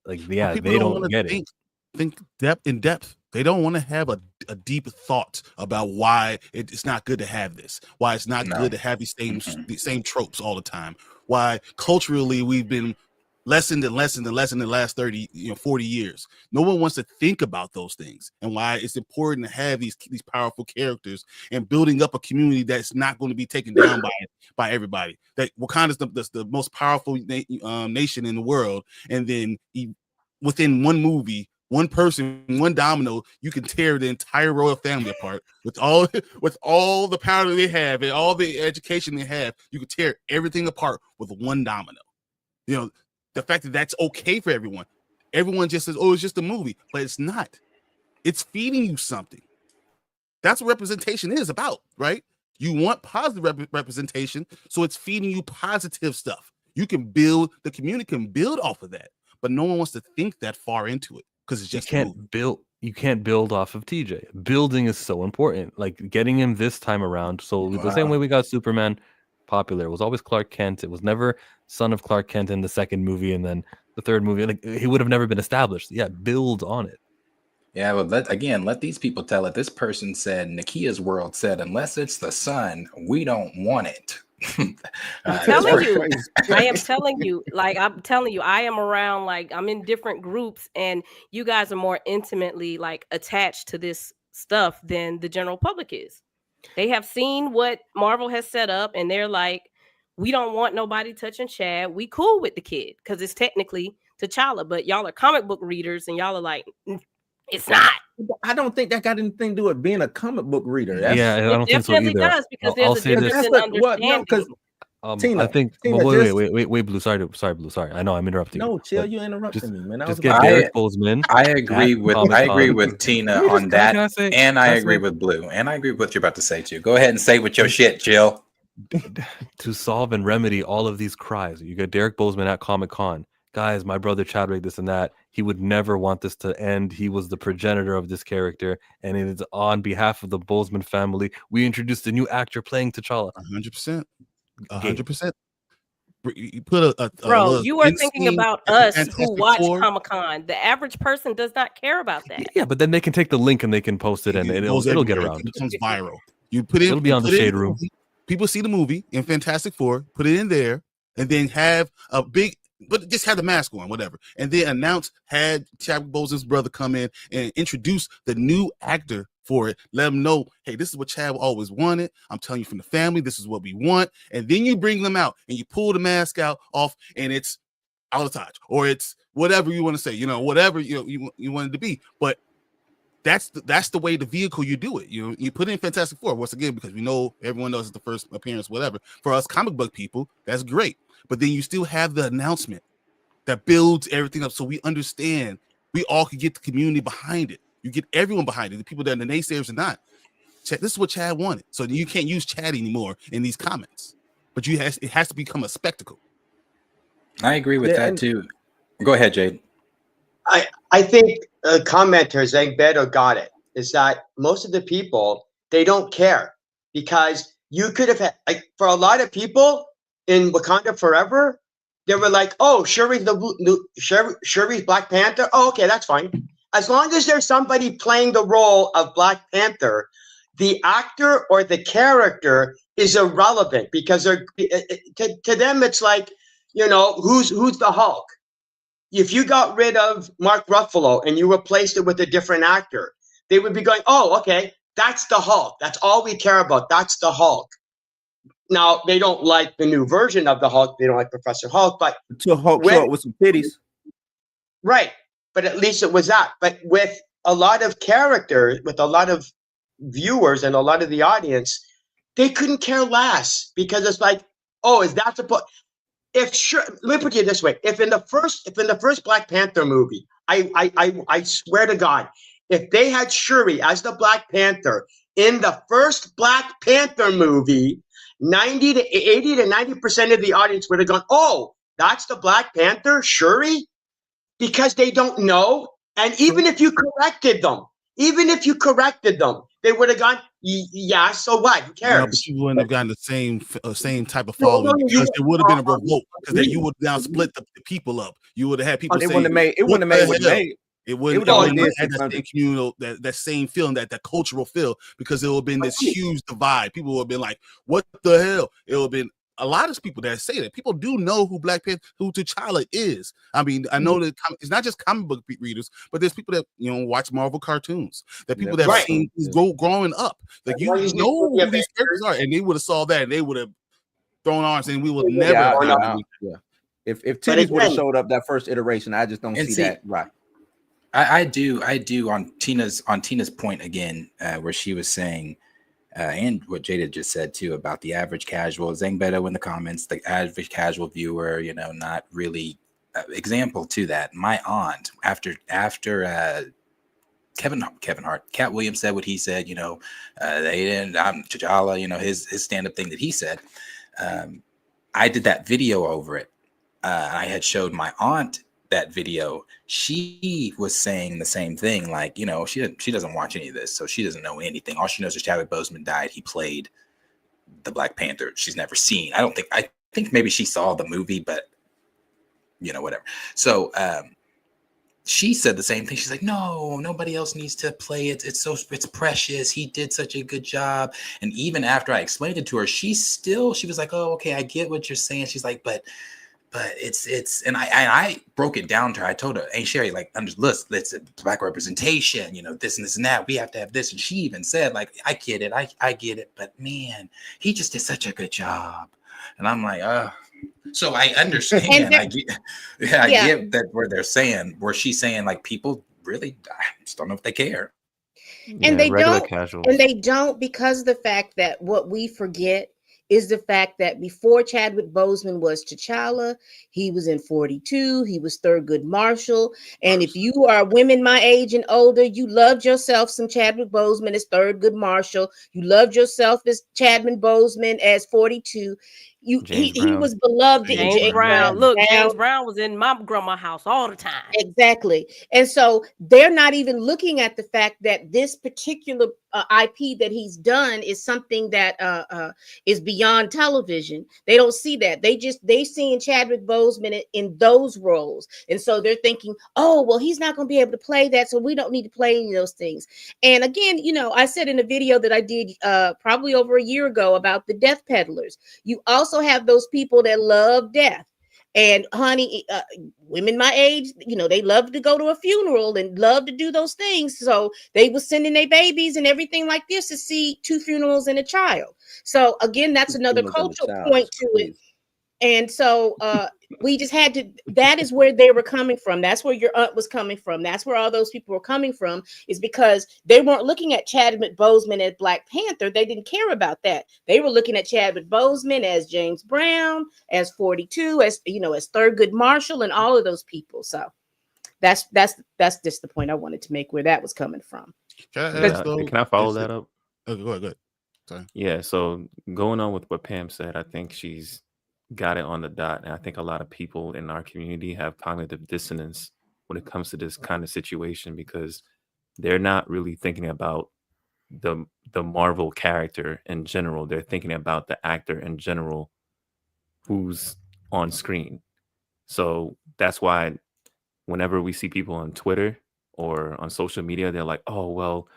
Like, yeah, they don't get it. Think in depth. They don't want to have a deep thought about why it's not good to have this, why it's not good to have these same tropes all the time, why culturally we've been lessened in the last 30, 40 years. No one wants to think about those things and why it's important to have these powerful characters and building up a community that's not going to be taken down by everybody. That Wakanda's the most powerful nation in the world, and then within one movie, one person, one domino, you can tear the entire royal family apart with all the power that they have and all the education they have. You can tear everything apart with one domino. The fact that that's okay for everyone. Everyone just says, "Oh, it's just a movie," but it's not. It's feeding you something. That's what representation is about, right? You want positive representation, so it's feeding you positive stuff. The community can build off of that, but no one wants to think that far into it. Because it's just you can't build off of TJ. Building is so important. Like getting him this time around. So the same way we got Superman popular, it was always Clark Kent. It was never son of Clark Kent in the second movie, and then the third movie. Like he would have never been established. Yeah, build on it. Yeah, well, let these people tell it. This person said, Nakia's world said, unless it's the sun, we don't want it. I'm telling you, I am telling you, I am around, like I'm in different groups, and you guys are more intimately like attached to this stuff than the general public is. They have seen what Marvel has set up, and they're like, we don't want nobody touching Chad. We cool with the kid because it's technically T'Challa, but y'all are comic book readers, and y'all are like, it's not. I don't think that got anything to do with being a comic book reader. I don't think so either. Does, because there's a difference in understanding. Tina, I think. Wait, Blue. Sorry, Blue. Sorry, I know I'm interrupting. No, chill. You interrupting me, man. Just get Derek Boseman. I agree with Tina on that, and I agree with Blue, and I agree with what you're about to say too. Go ahead and say with your shit, Jill. To solve and remedy all of these cries, you got Derek Boseman at Comic-Con. Guys, my brother Chadwick, this and that. He would never want this to end. He was the progenitor of this character, and it is on behalf of the Boseman family. We introduced a new actor playing T'Challa. 100%. 100%. You put bro. You are thinking about us who watch Comic-Con. The average person does not care about that. Yeah, but then they can take the link and they can post it, and it'll get around. It becomes viral. You put it. It'll be on the Shade Room. People see the movie in Fantastic Four. Put it in there, and then have a big. But just had the mask on, whatever. And then had Chadwick Boseman's brother come in and introduce the new actor for it. Let them know, hey, this is what Chad always wanted. I'm telling you from the family, this is what we want. And then you bring them out and you pull the mask off, and it's out of touch, or it's whatever you want to say, whatever you want it to be. But that's the way, the vehicle you do it. You put it in Fantastic Four once again, because we know everyone knows it's the first appearance, whatever. For us comic book people, that's great. But then you still have the announcement that builds everything up, so we understand. We all can get the community behind it. You get everyone behind it, the people that are the naysayers or not. This is what Chad wanted. So you can't use Chad anymore in these comments. But it has to become a spectacle. I agree with that too. Go ahead, Jade. I think commenters, I think Beto got it, is that most of the people, they don't care, because you could have had, like, for a lot of people in Wakanda Forever, they were like, oh, Shuri's Black Panther. Oh, okay, that's fine. As long as there's somebody playing the role of Black Panther, the actor or the character is irrelevant, because to them it's like, who's the Hulk? If you got rid of Mark Ruffalo and you replaced it with a different actor, they would be going, oh, okay, that's the Hulk. That's all we care about. That's the Hulk. Now, they don't like the new version of the Hulk. They don't like Professor Hulk, but to Hulk short with some titties. Right. But at least it was that. But with a lot of characters, with a lot of viewers and a lot of the audience, they couldn't care less, because it's like, oh, is that supposed? Let me put it this way: if in the first Black Panther movie, I swear to God, if they had Shuri as the Black Panther in the first Black Panther movie, 80 to 90% of the audience would have gone, oh, that's the Black Panther, Shuri? Because they don't know. And even if you corrected them, they would have gone, yeah, so what? Who cares? No, but you wouldn't have gotten the same type of following, because there would have been a revolt, because then you would now split the people up. You would have had people say, it wouldn't have made what it made. It wouldn't have had that same communal, that same feeling, that cultural feel, because it would have been this huge divide. People would have been like, what the hell? It would have been a lot of people that say that. People do know who who T'Challa is. I mean, I know that it's not just comic book readers, but there's people that watch Marvel cartoons. That people that have Right. seen these growing up. Like you know who these characters are, and they would have saw that, and they would have thrown arms, and we will never. Yeah. If titties would have showed up that first iteration, I just don't see that right. I do on Tina's point again, where she was saying, and what Jada just said too about the average casual. Zangbeto in the comments, the average casual viewer, not really. Example to that, my aunt after Kevin Hart, Cat Williams said what he said. They didn't. T'Challa, his stand-up thing that he said. I did that video over it. I had showed my aunt that video. She was saying the same thing, like, she doesn't watch any of this, so she doesn't know anything. All she knows is Chadwick Boseman died. He played the Black Panther. She's never seen. I think maybe she saw the movie, but whatever. So she said the same thing. She's like, no, nobody else needs to play it. It's precious. He did such a good job. And even after I explained it to her, she was like, oh, okay, I get what you're saying. She's like, but it's and I broke it down to her. I told her, hey Sherry, like, look, it's Black representation, this and this and that. We have to have this. And she even said, like, I get it, I get it, but man, he just did such a good job. And I'm like, so I understand. I get that where she's saying, like, people really, I just don't know if they care. And they don't, because of the fact that what we forget is the fact that before Chadwick Boseman was T'Challa, he was in 42, he was Thurgood Marshall. And if you are women my age and older, you loved yourself some Chadwick Boseman as Thurgood Marshall. You loved yourself as Chadwick Boseman as 42. He was beloved. James Brown. Look, James Brown was in my grandma's house all the time. Exactly. And so they're not even looking at the fact that this particular IP that he's done is something that is beyond television. They don't see that. They seeing Chadwick Boseman in those roles. And so they're thinking, oh, well, he's not going to be able to play that, so we don't need to play any of those things. And again, I said in a video that I did probably over a year ago about the death peddlers. You also have those people that love death. And honey, women my age, they love to go to a funeral and love to do those things. So they were sending their babies and everything like this to see 2 funerals and a child. So again, that's another cultural point to it. And so we just had to, that is where they were coming from. That's where your aunt was coming from. That's where all those people were coming from, is because they weren't looking at Chadwick Boseman as Black Panther. They didn't care about that. They were looking at Chadwick Boseman as James Brown, as 42, as Thurgood Marshall, and all of those people. So that's just the point I wanted to make, where that was coming from. Can I follow that up? Okay, go ahead. Sorry. Yeah, so going on with what Pam said, I think she's got it on the dot. And I think a lot of people in our community have cognitive dissonance when it comes to this kind of situation, because they're not really thinking about the Marvel character in general. They're thinking about the actor in general who's on screen. So that's why whenever we see people on Twitter or on social media, they're like, oh, well,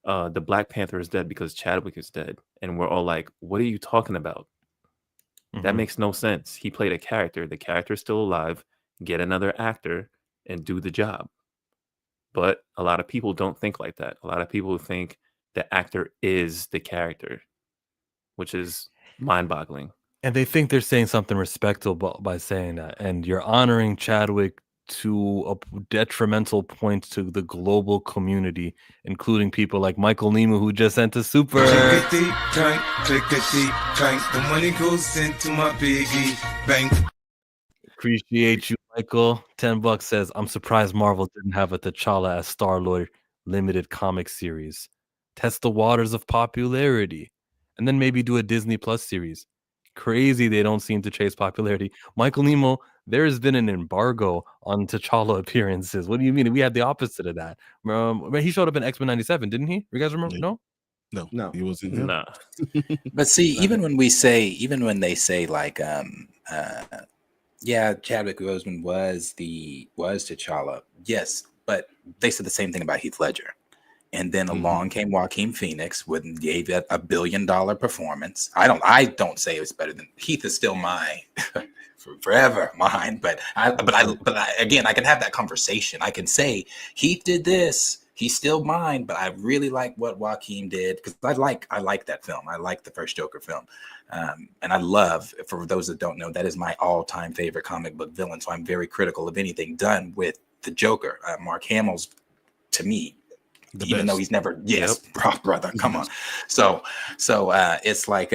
the Black Panther is dead because Chadwick is dead. And we're all like, what are you talking about? That makes no sense. He played a character. The character is still alive. Get another actor and do the job. But a lot of people don't think like that. A lot of people think the actor is the character, which is mind-boggling. And they think they're saying something respectable by saying that. And you're honoring Chadwick to a detrimental point to the global community, including people like Michael Nima, who just sent a super. Clickety, clank, the money goes into my piggy bank. Appreciate you, Michael. $10 says, I'm surprised Marvel didn't have a T'Challa as Star-Lord limited comic series. Test the waters of popularity. And then maybe do a Disney Plus series. Crazy they don't seem to chase popularity. Michael Nemo, there has been an embargo on T'Challa appearances. What do you mean? We had the opposite of that. He showed up in X-Men 97, didn't he? You guys remember? No, he wasn't here. Nah. But see, even when they say like, yeah, Chadwick Boseman was T'Challa. Yes, but they said the same thing about Heath Ledger. And then along came Joaquin Phoenix gave it $1 billion performance. I don't say it was better than Heath is still my forever mine, but I again, I can have that conversation. I can say Heath did this. He's still mine, but I really like what Joaquin did because I like that film. I like the first Joker film. And I love, for those that don't know, that is my all-time favorite comic book villain. So I'm very critical of anything done with the Joker. Mark Hamill's, to me, even though he's never, brother, come on. So it's like,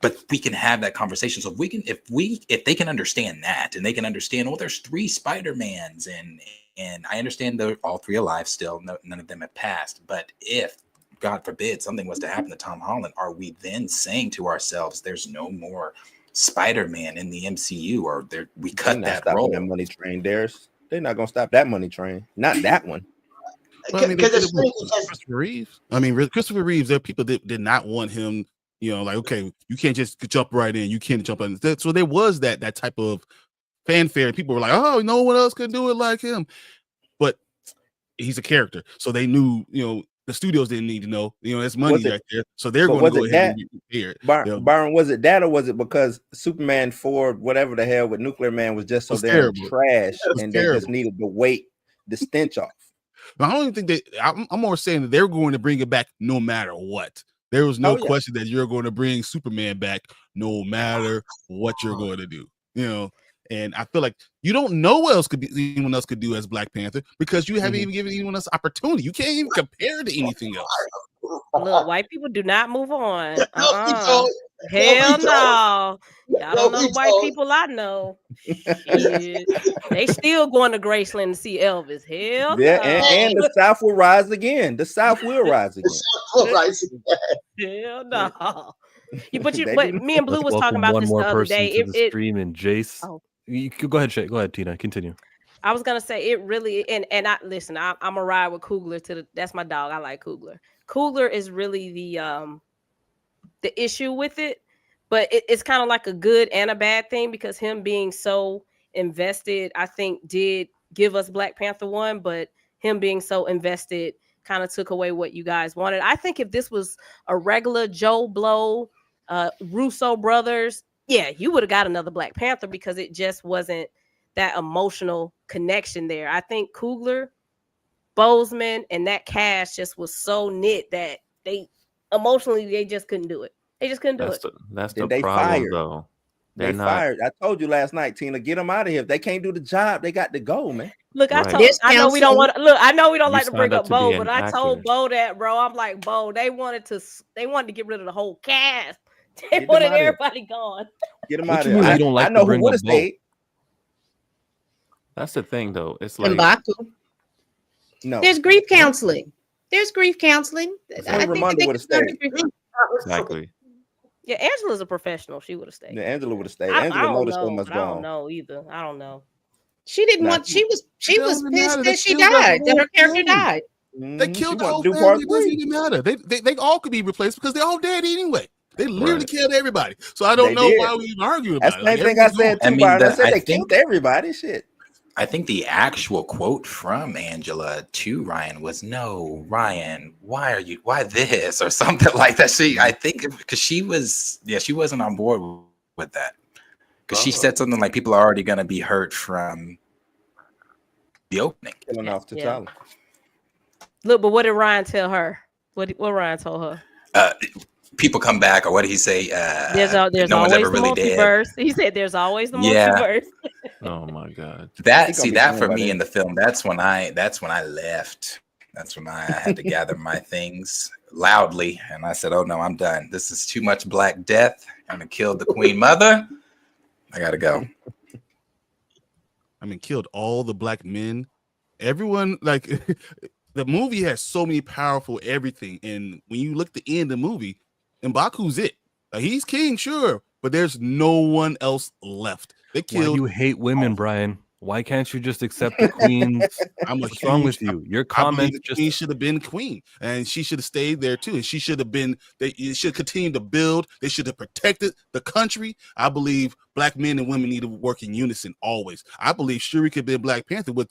but we can have that conversation. So if they can understand that, and they can understand, well, there's 3 Spider-Mans, and I understand they're all 3 alive still. None of them have passed. But if, God forbid, something was to happen to Tom Holland, are we then saying to ourselves, there's no more Spider-Man in the MCU, or we cut that role? That money train, they're not gonna stop that money train. Not that one. Well, I mean, Christopher Reeves. I mean, Christopher Reeves. There are people that did not want him. Like, okay, you can't just jump right in. You can't jump in. So there was that type of fanfare. People were like, oh, no one else could do it like him. But he's a character, so they knew. The studios didn't need to know. It's money right there, so they're going to go ahead and get prepared. Byron, was it that, or was it because Superman 4, whatever the hell, with Nuclear Man was just so damn trash, and they just needed to wait the stench off? I don't even think I'm more saying that they're going to bring it back no matter what. There was no question that you're going to bring Superman back no matter what you're going to do. And I feel like you don't know what else anyone else could do as Black Panther because you haven't even given anyone else opportunity. You can't even compare to anything else. Look, white people do not move on. Hell no. Y'all don't know the white people I know. Shit. They still going to Graceland to see Elvis. Hell yeah, no. and the South will rise again. The South will rise again. Hell no. But me and Blue was talking about this the other day. The stream and Jace. Oh. You could go ahead, Shay. Go ahead, Tina. Continue. I was gonna say it really, and I listen. I'm a ride with Coogler that's my dog. I like Coogler. Coogler is really the issue with it, but it's kind of like a good and a bad thing because him being so invested, I think, did give us Black Panther 1, but him being so invested kind of took away what you guys wanted. I think if this was a regular Joe Blow, Russo brothers, yeah, you would have got another Black Panther because it just wasn't that emotional connection there. I think Coogler, Boseman, and that cast just was so knit that they just couldn't do it. They just couldn't do it. That's the problem, though. They fired. I told you last night, Tina, get them out of here. If they can't do the job, they got to go, man. Look, I know we don't like to bring up Bo, but I told Bo that, bro. I'm like, Bo, they wanted to get rid of the whole cast. They wanted everybody gone. Get them out of here. I know who would have stayed. That's the thing, though. It's like Mbaku. No, there's grief counseling. I think Ramonda would have stayed. Exactly. Yeah, Angela's a professional. She would have stayed. Yeah, Angela would have stayed. Angela noticed so much I don't know either. I don't know. She didn't want. She was pissed that she died. That her character died. They killed the whole family. It doesn't even matter. They all could be replaced because they're all dead anyway. They literally killed everybody. So I don't know why we even argue about it. That's the same thing I said too, Byron. I said they killed everybody. Shit. I think the actual quote from Angela to Ryan was, "No, Ryan, why this?" or something like that. I think because she wasn't on board with that. Because she said something like, people are already going to be hurt from the opening. Killing off T'Challa. Look, but what did Ryan tell her? What Ryan told her? People come back, or what did he say? There's no always ever really multiverse. Dead. He said there's always the multiverse. Oh my God. That for me in the film, that's when I left. That's when I had to gather my things loudly, and I said, "Oh no, I'm done. This is too much Black Death. I'm gonna kill the Queen Mother. I gotta go." I mean, killed all the black men. Everyone, like the movie has so many powerful everything, and when you look at the end of the movie, M'Baku's it. Like, he's king, sure, but there's no one else left. They killed. Why you hate women, Brian? Why can't you just accept the queen's? What's wrong with you? Your I believe comments the just queen should have been queen, and she should have stayed there too. And she should have been. They should continue to build. They should have protected the country. I believe black men and women need to work in unison always. I believe Shuri could be Black Panther with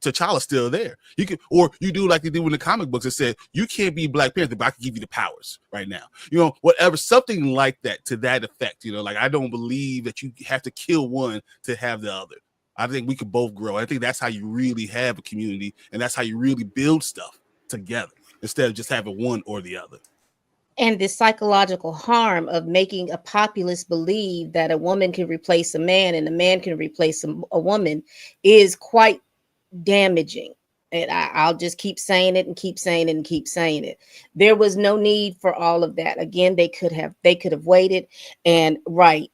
T'Challa still there. You could, or you do like they do in the comic books. It said you can't be Black Panther, but I can give you the powers right now. You know, whatever, something like that to that effect. You know, like I don't believe that you have to kill one to have the other. I think we could both grow. I think that's how you really have a community, and that's how you really build stuff together instead of just having one or the other. And the psychological harm of making a populace believe that a woman can replace a man and a man can replace a woman is quite damaging. And I'll just keep saying it and keep saying it and keep saying it. There was no need for all of that. Again, they could have waited. And white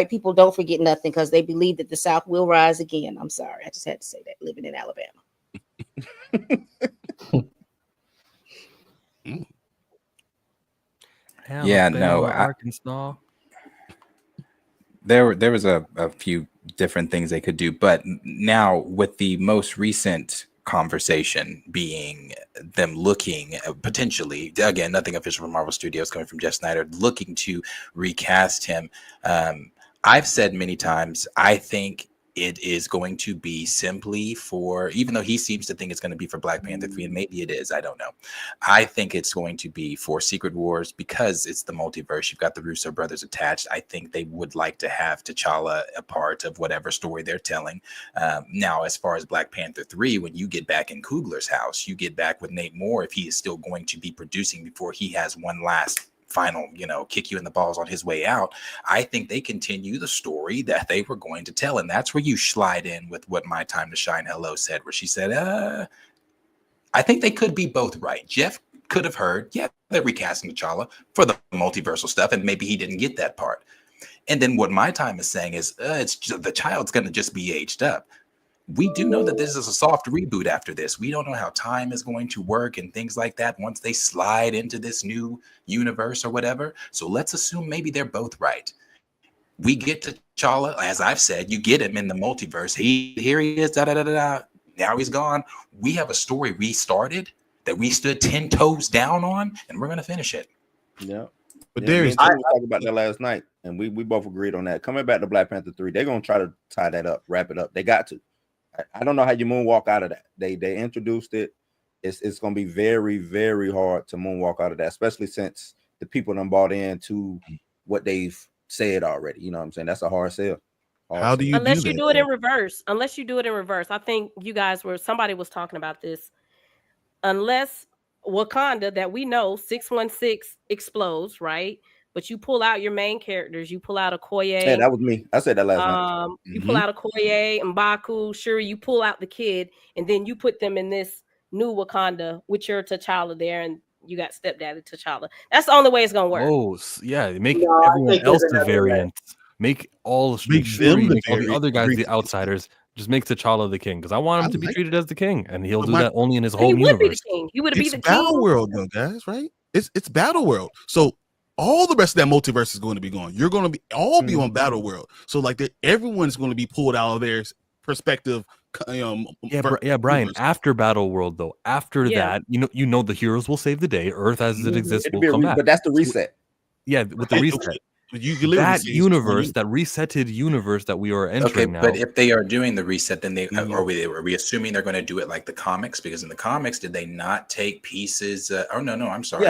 people don't forget nothing because they believe that the South will rise again. I'm sorry, I just had to say that. Living in Alabama. Yeah, no, Arkansas. There was a few different things they could do, but now with the most recent conversation being them looking potentially, again, nothing official from Marvel Studios coming from Jeff Sneider, looking to recast him. I've said many times, I think it is going to be simply for, even though he seems to think it's going to be for Black Panther 3, and maybe it is, I don't know. I think it's going to be for Secret Wars because it's the multiverse. You've got the Russo brothers attached. I think they would like to have T'Challa a part of whatever story they're telling. Now, as far as Black Panther 3, when you get back in Coogler's house, you get back with Nate Moore if he is still going to be producing before he has one last final, kick you in the balls on his way out. I think they continue the story that they were going to tell. And that's where you slide in with what My Time to Shine Hello said, where she said, I think they could be both right. Jeff could have heard, yeah, they're recasting T'Challa for the multiversal stuff, and maybe he didn't get that part. And then what My Time is saying is, it's just, the child's going to just be aged up. We do know that this is a soft reboot after this. We don't know how time is going to work and things like that once they slide into this new universe or whatever. So let's assume maybe they're both right. We get to T'Challa, as I've said, you get him in the multiverse. Here he is, now he's gone. We have a story we started that we stood 10 toes down on, and we're going to finish it. Yeah. But Darius, I was talking about that last night, and we both agreed on that. Coming back to Black Panther 3, they're going to try to tie that up, wrap it up. They got to. I don't know how you moonwalk out of that. They introduced it. It's going to be very, very hard to moonwalk out of that, especially since the people done bought into what they've said already. You know what I'm saying? That's a hard sell. How do you unless you do it in reverse? Unless you do it in reverse. I think you guys somebody was talking about this. Unless Wakanda, that we know 616 explodes, right? But you pull out your main characters. You pull out Okoye. Yeah, that was me. I said that last night. You pull out Okoye, M'Baku, Shuri. You pull out the kid, and then you put them in this new Wakanda with your T'Challa there, and you got stepdaddy T'Challa. That's the only way it's gonna work. Oh, yeah. Make everyone else the variant. Make all Shuri, make all the other guys the outsiders. Just make T'Challa the king, because I want him to be treated as the king, and he'll do that only in his home universe. Be the king. He would be the king. Battle World, though, guys, right? It's Battle World. So all the rest of that multiverse is going to be gone. You're going to be on Battle World. So like everyone's going to be pulled out of their perspective. Brian. After Battle World, though, that, you know, the heroes will save the day. Earth as it exists will come back. But that's the reset. Yeah, with the reset. That universe, that resetted universe that we are entering now. But if they are doing the reset, then are we assuming they're going to do it like the comics? Because in the comics, did they not take pieces? I'm sorry.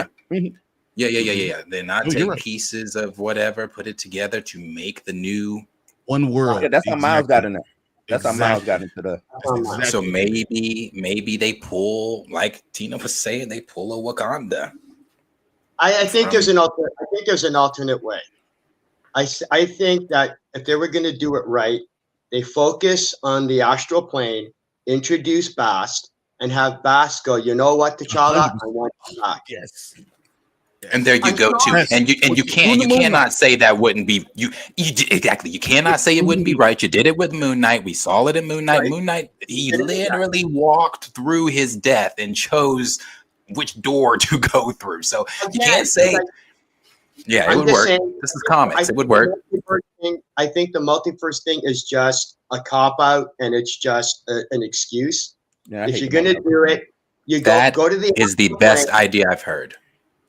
Yeah. They not take pieces of whatever, put it together to make the new one world. Yeah, that's how Miles got in there. That's how Miles got into the. So maybe they pull, like Tina was saying, they pull a Wakanda. I think there's an alternate way. I think that if they were going to do it right, they focus on the astral plane, introduce Bast, and have Bast go, you know what, T'Challa, I want you back. Yes. And there you go too. And you cannot say that wouldn't be exactly. You cannot say it wouldn't be right. You did it with Moon Knight. We saw it in Moon Knight. Right. Moon Knight, he literally walked through his death and chose which door to go through. So you can't say Yeah, it I'm would just work. saying, This is comics. It would work. I think the multiverse thing is just a cop out, and it's just an excuse. Yeah, I If hate you're the gonna do it, you That go to the is the best idea I've heard.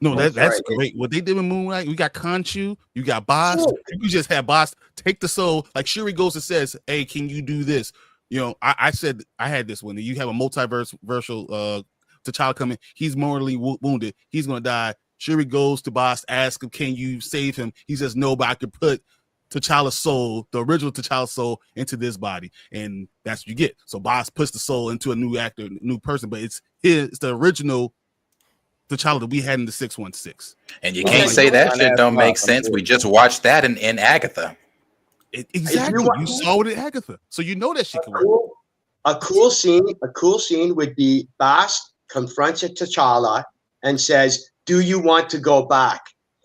No, that's sorry. great. What they did with Moon Knight, we got Khonshu, you got Boss. You just have Boss take the soul. Like Shuri goes and says, "Hey, can you do this?" You know, I said I had this one. You have a multiversal T'Challa coming. He's mortally wounded. He's gonna die. Shuri goes to Boss, asks him, "Can you save him?" He says, "No, but I could put T'Challa's soul, the original T'Challa soul, into this body," and that's what you get. So Boss puts the soul into a new actor, new person, but it's the original T'Challa that we had in the 616. And you can't say that shit don't make sense. We just watched that in Agatha. Exactly. You saw it in Agatha, so you know that shit can work. A cool scene would be Boss confronts T'Challa and says, "Do you want to go back?"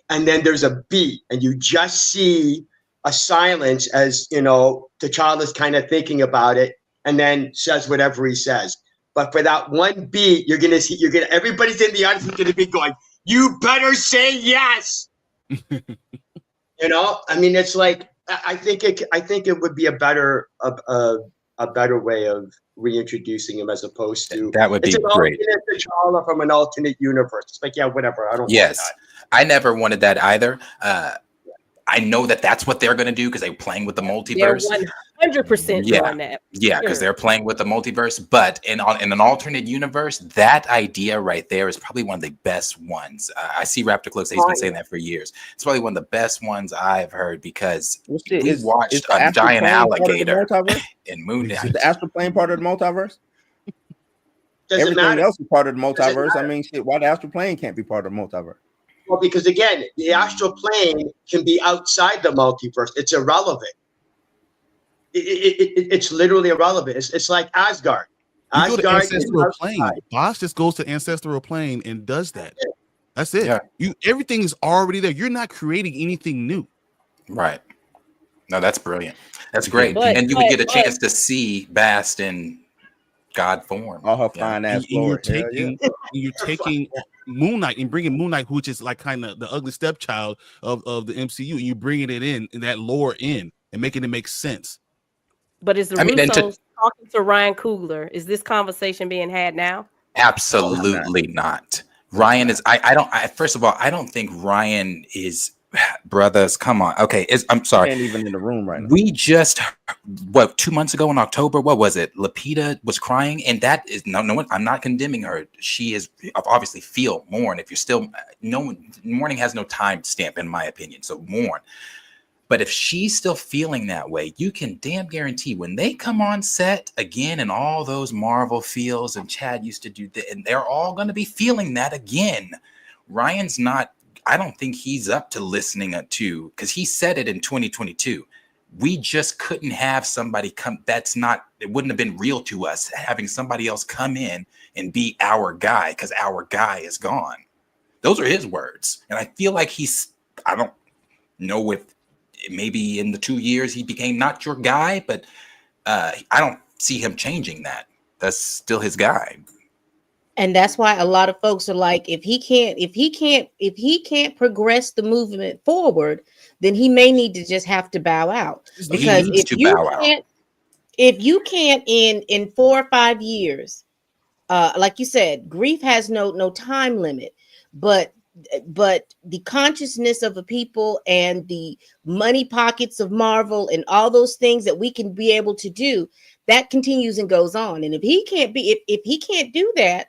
And then there's a beat, and you just see a silence as T'Challa's kind of thinking about it, and then says whatever he says. But for that one beat, everybody's in the audience is gonna be going, "You better say yes." I mean, it's like I think it would be a better way of reintroducing him as opposed to that would be great. T'Challa from an alternate universe. It's like, yeah, whatever. I don't. Yes, want that. I never wanted that either. I know that's what they're going to do because they're playing with the multiverse. They're 100% doing that. Yeah, because they're playing with the multiverse. But in an alternate universe, that idea right there is probably one of the best ones. I see Raptor Cloak say he's been saying that for years. It's probably one of the best ones I've heard because we watched a giant alligator in Moon Knight. Is the astral plane part of the multiverse? Everything matter. Else is part of the multiverse. I mean, shit, why the astral plane can't be part of the multiverse? Well, because again, the astral plane can be outside the multiverse. It's irrelevant. It's literally irrelevant. It's like Asgard. You go to ancestral plane. Boss just goes to ancestral plane and does that. That's it. Yeah. Everything is already there. You're not creating anything new. Right. No, that's brilliant. That's great. And you would get a chance to see Bast in God form. All her fine ass glory. You're taking Moon Knight and bringing Moon Knight, which is like kind of the ugly stepchild of the MCU, and you're bringing it in that lore in and making it make sense. But is the Russos talking to Ryan Coogler? Is this conversation being had now? Absolutely not. Ryan is. First of all, I don't think Ryan is. Brothers, come on. Okay, I'm sorry. Can't even in the room right now. We just 2 months ago in October, what was it? Lapita was crying, and that is no one. I'm not condemning her. She is obviously mourn. If you're still mourning has no time stamp in my opinion. So mourn. But if she's still feeling that way, you can damn guarantee when they come on set again and all those Marvel feels and Chad used to do that, and they're all going to be feeling that again. Ryan's not. I don't think he's up to listening to, because he said it in 2022. We just couldn't have somebody come. It wouldn't have been real to us having somebody else come in and be our guy because our guy is gone. Those are his words. And I feel like I don't know if maybe in the 2 years he became not your guy, but I don't see him changing that. That's still his guy. And that's why a lot of folks are like, if he can't progress the movement forward, then he may need to just have to bow out. Because if you can't in 4 or 5 years, like you said, grief has no time limit, but the consciousness of the people and the money pockets of Marvel and all those things that we can be able to do, that continues and goes on. And if he can't do that,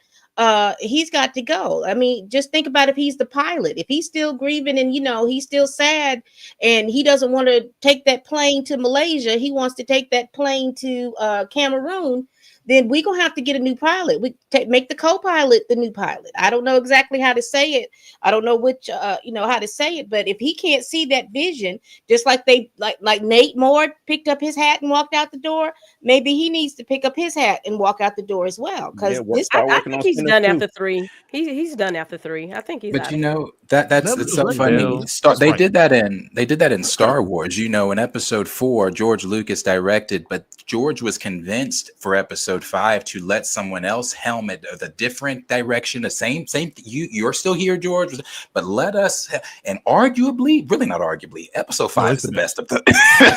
he's got to go. I mean, just think about if he's the pilot, if he's still grieving and he's still sad and he doesn't want to take that plane to Malaysia, he wants to take that plane to Cameroon, then we're gonna have to get a new pilot. Make the co-pilot the new pilot. I don't know exactly how to say it. I don't know which how to say it, but if he can't see that vision, just like like Nate Moore picked up his hat and walked out the door, maybe he needs to pick up his hat and walk out the door as well. Because I think he's done two. after 3. He's done after 3. I think he's But out you of here. know that's Never it's so was funny. Bill. That's They right. did that in Star Wars. You know, in Episode 4, George Lucas directed, but George was convinced for Episode 5 to let someone else helm it the different direction. The same. You're still here, George, but let us. And arguably, really not arguably, Episode 5 it's is the the best of the.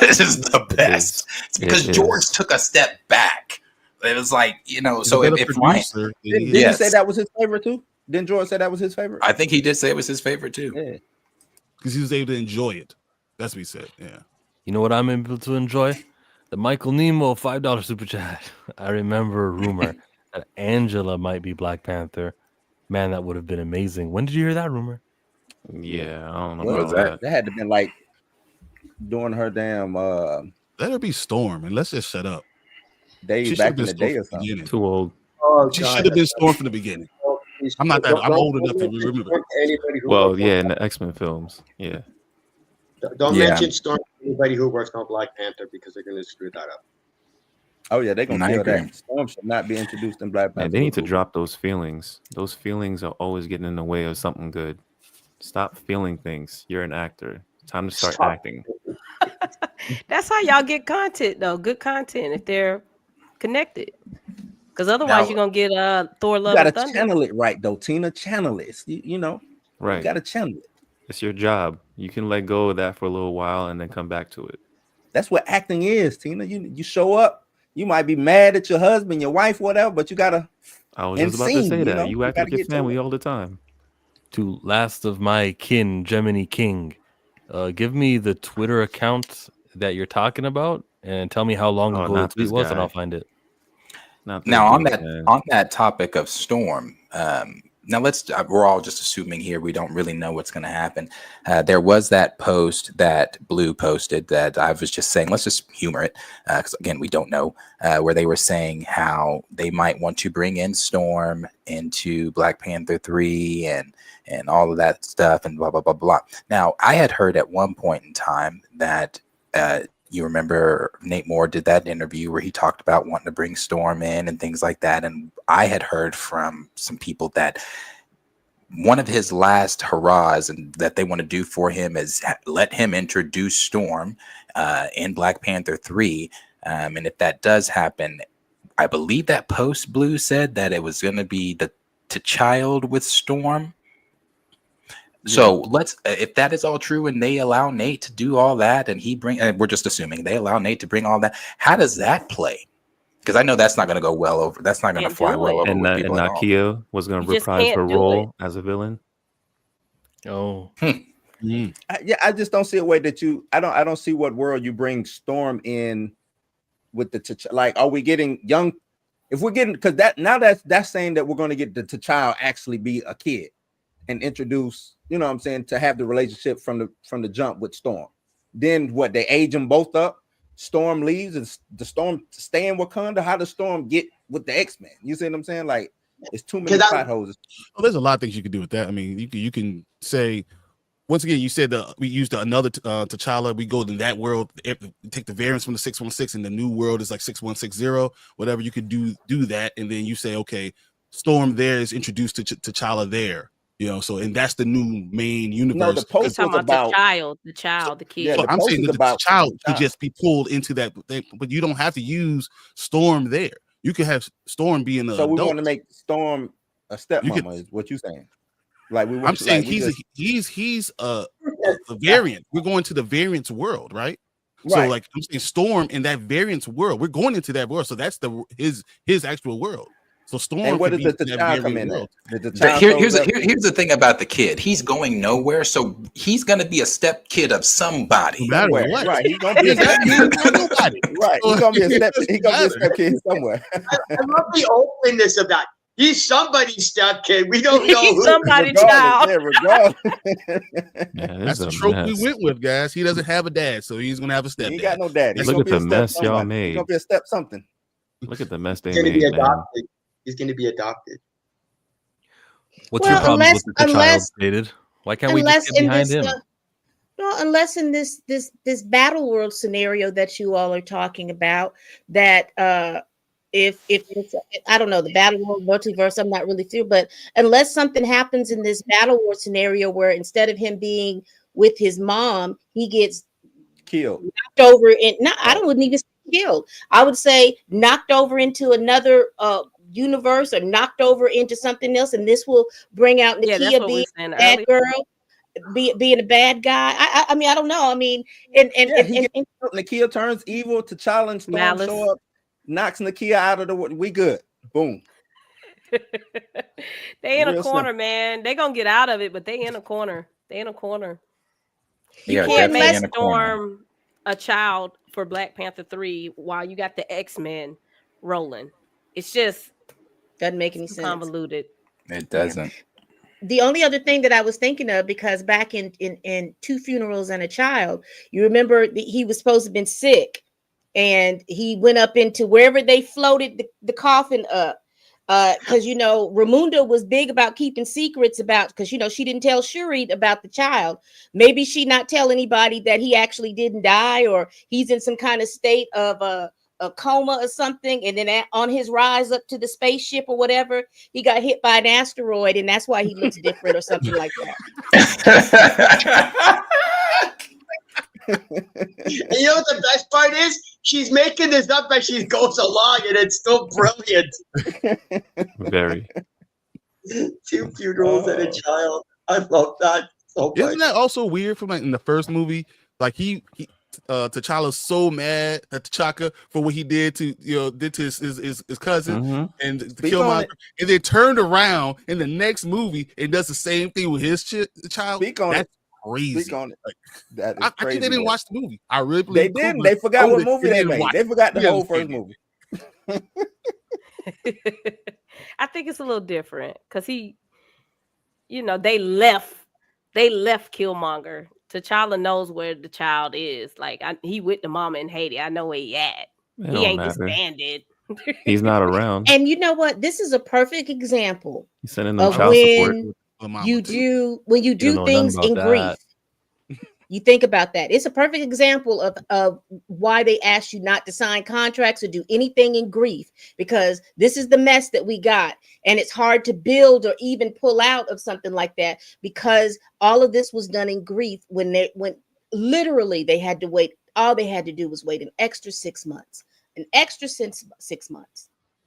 This is the It best. is. It's because It George is. took a step back. It was like, you know, He's so a better if Ryan, producer than Didn't he he is. say yes, that was his favorite too? Didn't George say that was his favorite? I think he did say it was his favorite too. Yeah. Because he was able to enjoy it. That's what he said. Yeah. You know what I'm able to enjoy? The Michael Nemo $5 super chat. I remember a rumor that Angela might be Black Panther. Man, that would have been amazing. When did you hear that rumor? Yeah, I don't know What was about that? that. That had to been like doing her damn Let her be Storm and let's just shut up. She days should back have in been the Storm day or from the something. beginning. Too old. Oh She God, should have been Storm from the beginning. I'm not that. I'm old enough to remember. Anybody who Well, works yeah, on in the X-Men films. Yeah. don't Yeah. mention Storm to anybody who works on Black Panther because they're going to screw that up. Oh yeah, they're And gonna I kill agree. that. Storm should not be introduced in Black Panther. Man, they need to movie. drop those feelings. Those feelings are always getting in the way of something good. Stop feeling things. You're an actor. Time to start Stop. acting. That's how y'all get content, though. Good content if they're connected. Because otherwise, Now, you're gonna get Thor: You Love gotta and Thunder. channel it right though, Tina. Channel it. You know, you Right. gotta channel it. It's your job. You can let go of that for a little while and then come back to it. That's what acting is, Tina. You show up. You might be mad at your husband, your wife, whatever, but you gotta I was and just about to sing. say You that. know, You you act gotta like your get to family it. all the time. To last of my kin, Gemini King. Give me the Twitter account that you're talking about and tell me how long Oh, ago the not tweet this was, and I'll guy. find it. Not now that on dude, that man. on that topic of Storm, now we're all just assuming here. We don't really know what's going to happen. There was that post that Blue posted that I was just saying, let's just humor it. Because again, we don't know, where they were saying how they might want to bring in Storm into Black Panther 3 and all of that stuff and blah, blah, blah, blah. Now, I had heard at one point in time that you remember Nate Moore did that interview where he talked about wanting to bring Storm in and things like that. And I had heard from some people that one of his last hurrahs and that they want to do for him is let him introduce Storm in Black Panther 3. And if that does happen, I believe that post Blue said that it was going to be the T'Challa with Storm. So let's, if that is all true and they allow Nate to do all that and we're just assuming they allow Nate to bring all that, how does that play? Because I know that's not going to go well over. That's not going to Can't fly do well it. over And with people at all. Nakia was going You to just reprise can't her do it. role as a villain. Oh, I just don't see a way that I don't see what world you bring Storm in with the like. Are we getting young? If we're getting because that's saying that we're going to get the T'Challa actually be a kid and introduce, you know what I'm saying, to have the relationship from the jump with Storm. Then what, they age them both up. Storm leaves and the Storm stay in Wakanda. How does Storm get with the X-Men? You see what I'm saying? Like, it's too many plot holes. Well, there's a lot of things you can do with that. I mean, you can say, once again, you said we used another T'Challa. We go to that world, take the variants from the 616, and the new world is like 6160. Whatever, you could do that, and then you say, okay, Storm there is introduced to T'Challa there. You know, so and that's the new main universe. No, the post Talking was about about the child, the kid. Yeah, So the I'm post saying is that the about child the could just be pulled into that thing, but you don't have to use Storm there. You could have Storm being an So we adult. want to make Storm a stepmama, is what you saying? Like we want. I'm saying like he's a variant. We're going to the variants world, right? So Right. like I'm saying, Storm in that variants world. We're going into that world. So that's his actual world. So Storm. And what could does be the in that child come variant in world. there? Here's the thing about the kid. He's going nowhere, so he's going to be a step kid of somebody. No matter Somewhere. what. Right, he's gonna be a step Nobody. right. He's gonna be a step. He's gonna be a step kid somewhere. I love the openness of that. He's somebody's step kid. We don't know He's who. somebody's Regardless, child. yeah, regardless. Man, That's this the is a trope mess. we went with, guys. He doesn't have a dad, so he's gonna have a He stepdad. ain't got no daddy. He's Look gonna at be a the step mess y'all somebody. made. He's gonna be a step something. Look at the mess they He's going to be made, man. adopted. He's going to be adopted. what's your Well, problem unless with the child, David? Why can't we just get in behind this him? unless in this battle world scenario that you all are talking about, that if it's, I don't know, the battle war multiverse, I'm not really sure, but unless something happens in this battle war scenario where instead of him being with his mom, he gets killed, knocked over in, no, I wouldn't even say killed. I would say knocked over into another universe or knocked over into something else, and this will bring out Nakia being a bad girl, being a bad guy. I mean, I don't know. I mean, and Nakia turns evil, T'Challa and Storm show up, knocks Nakia out of the way. We good. Boom. They in a corner, man. They gonna get out of it, but they in a corner. They in a corner. You can't make Storm a child for Black Panther 3 while you got the X-Men rolling. It's just doesn't make any sense. Convoluted. It doesn't. The only other thing that I was thinking of, because back in Two Funerals and a Child, you remember he was supposed to have been sick, and he went up into wherever they floated the coffin up. Because Ramunda was big about keeping secrets about, because she didn't tell Shuri about the child. Maybe she not tell anybody that he actually didn't die, or he's in some kind of state of a coma or something, and then on his rise up to the spaceship or whatever, he got hit by an asteroid, and that's why he looks different or something like that. And you know what the best part is? She's making this up as she goes along, and it's still brilliant. Very. Two Funerals and a Child. I love that so much. Isn't that also weird from like in the first movie? Like T'Challa's so mad at T'Chaka for what he did to his cousin and to Killmonger, and then turned around in the next movie and does the same thing with his child. That's crazy. Speak on it. Like, that is I crazy, think they didn't watch the movie. I really they didn't. They forgot what movie they made. They forgot the whole first movie. I think it's a little different because they left Killmonger. T'Challa knows where the child is. Like he with the mama in Haiti. I know where he at. He ain't disbanded. He's not around. And you know what? This is a perfect example He's sending them child support. When you do things in grief. You think about that. It's a perfect example of why they asked you not to sign contracts or do anything in grief, because this is the mess that we got. And it's hard to build or even pull out of something like that, because all of this was done in grief when literally they had to wait. All they had to do was wait an extra 6 months,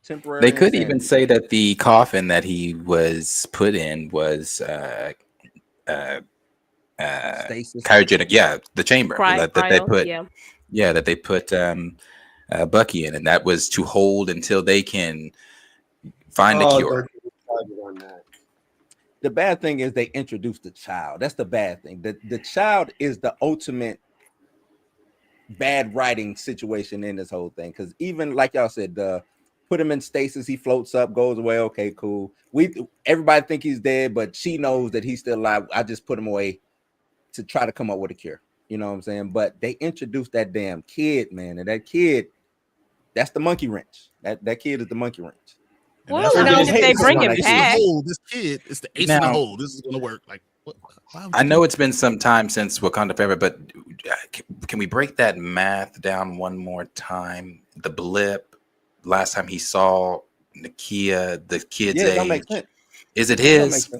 Temporary. They could even say that the coffin that he was put in was cryogenic, the chamber that they put Bucky in, and that was to hold until they can find a cure. The bad thing is they introduced the child. That's the bad thing. The child is the ultimate bad writing situation in this whole thing, because even like y'all said, put him in stasis, he floats up, goes away. Okay, cool. Everybody think he's dead, but she knows that he's still alive. I just put him away to try to come up with a cure. You know what I'm saying? But they introduced that damn kid, man, and that kid, that's the monkey wrench. That kid is the monkey wrench. Well, if they bring him back, this kid is the ace in the hole. This is gonna work. Like, I know it's been some time since Wakanda Forever, but can we break that math down one more time? The blip, last time he saw Nakia, the kid's age. Is it his?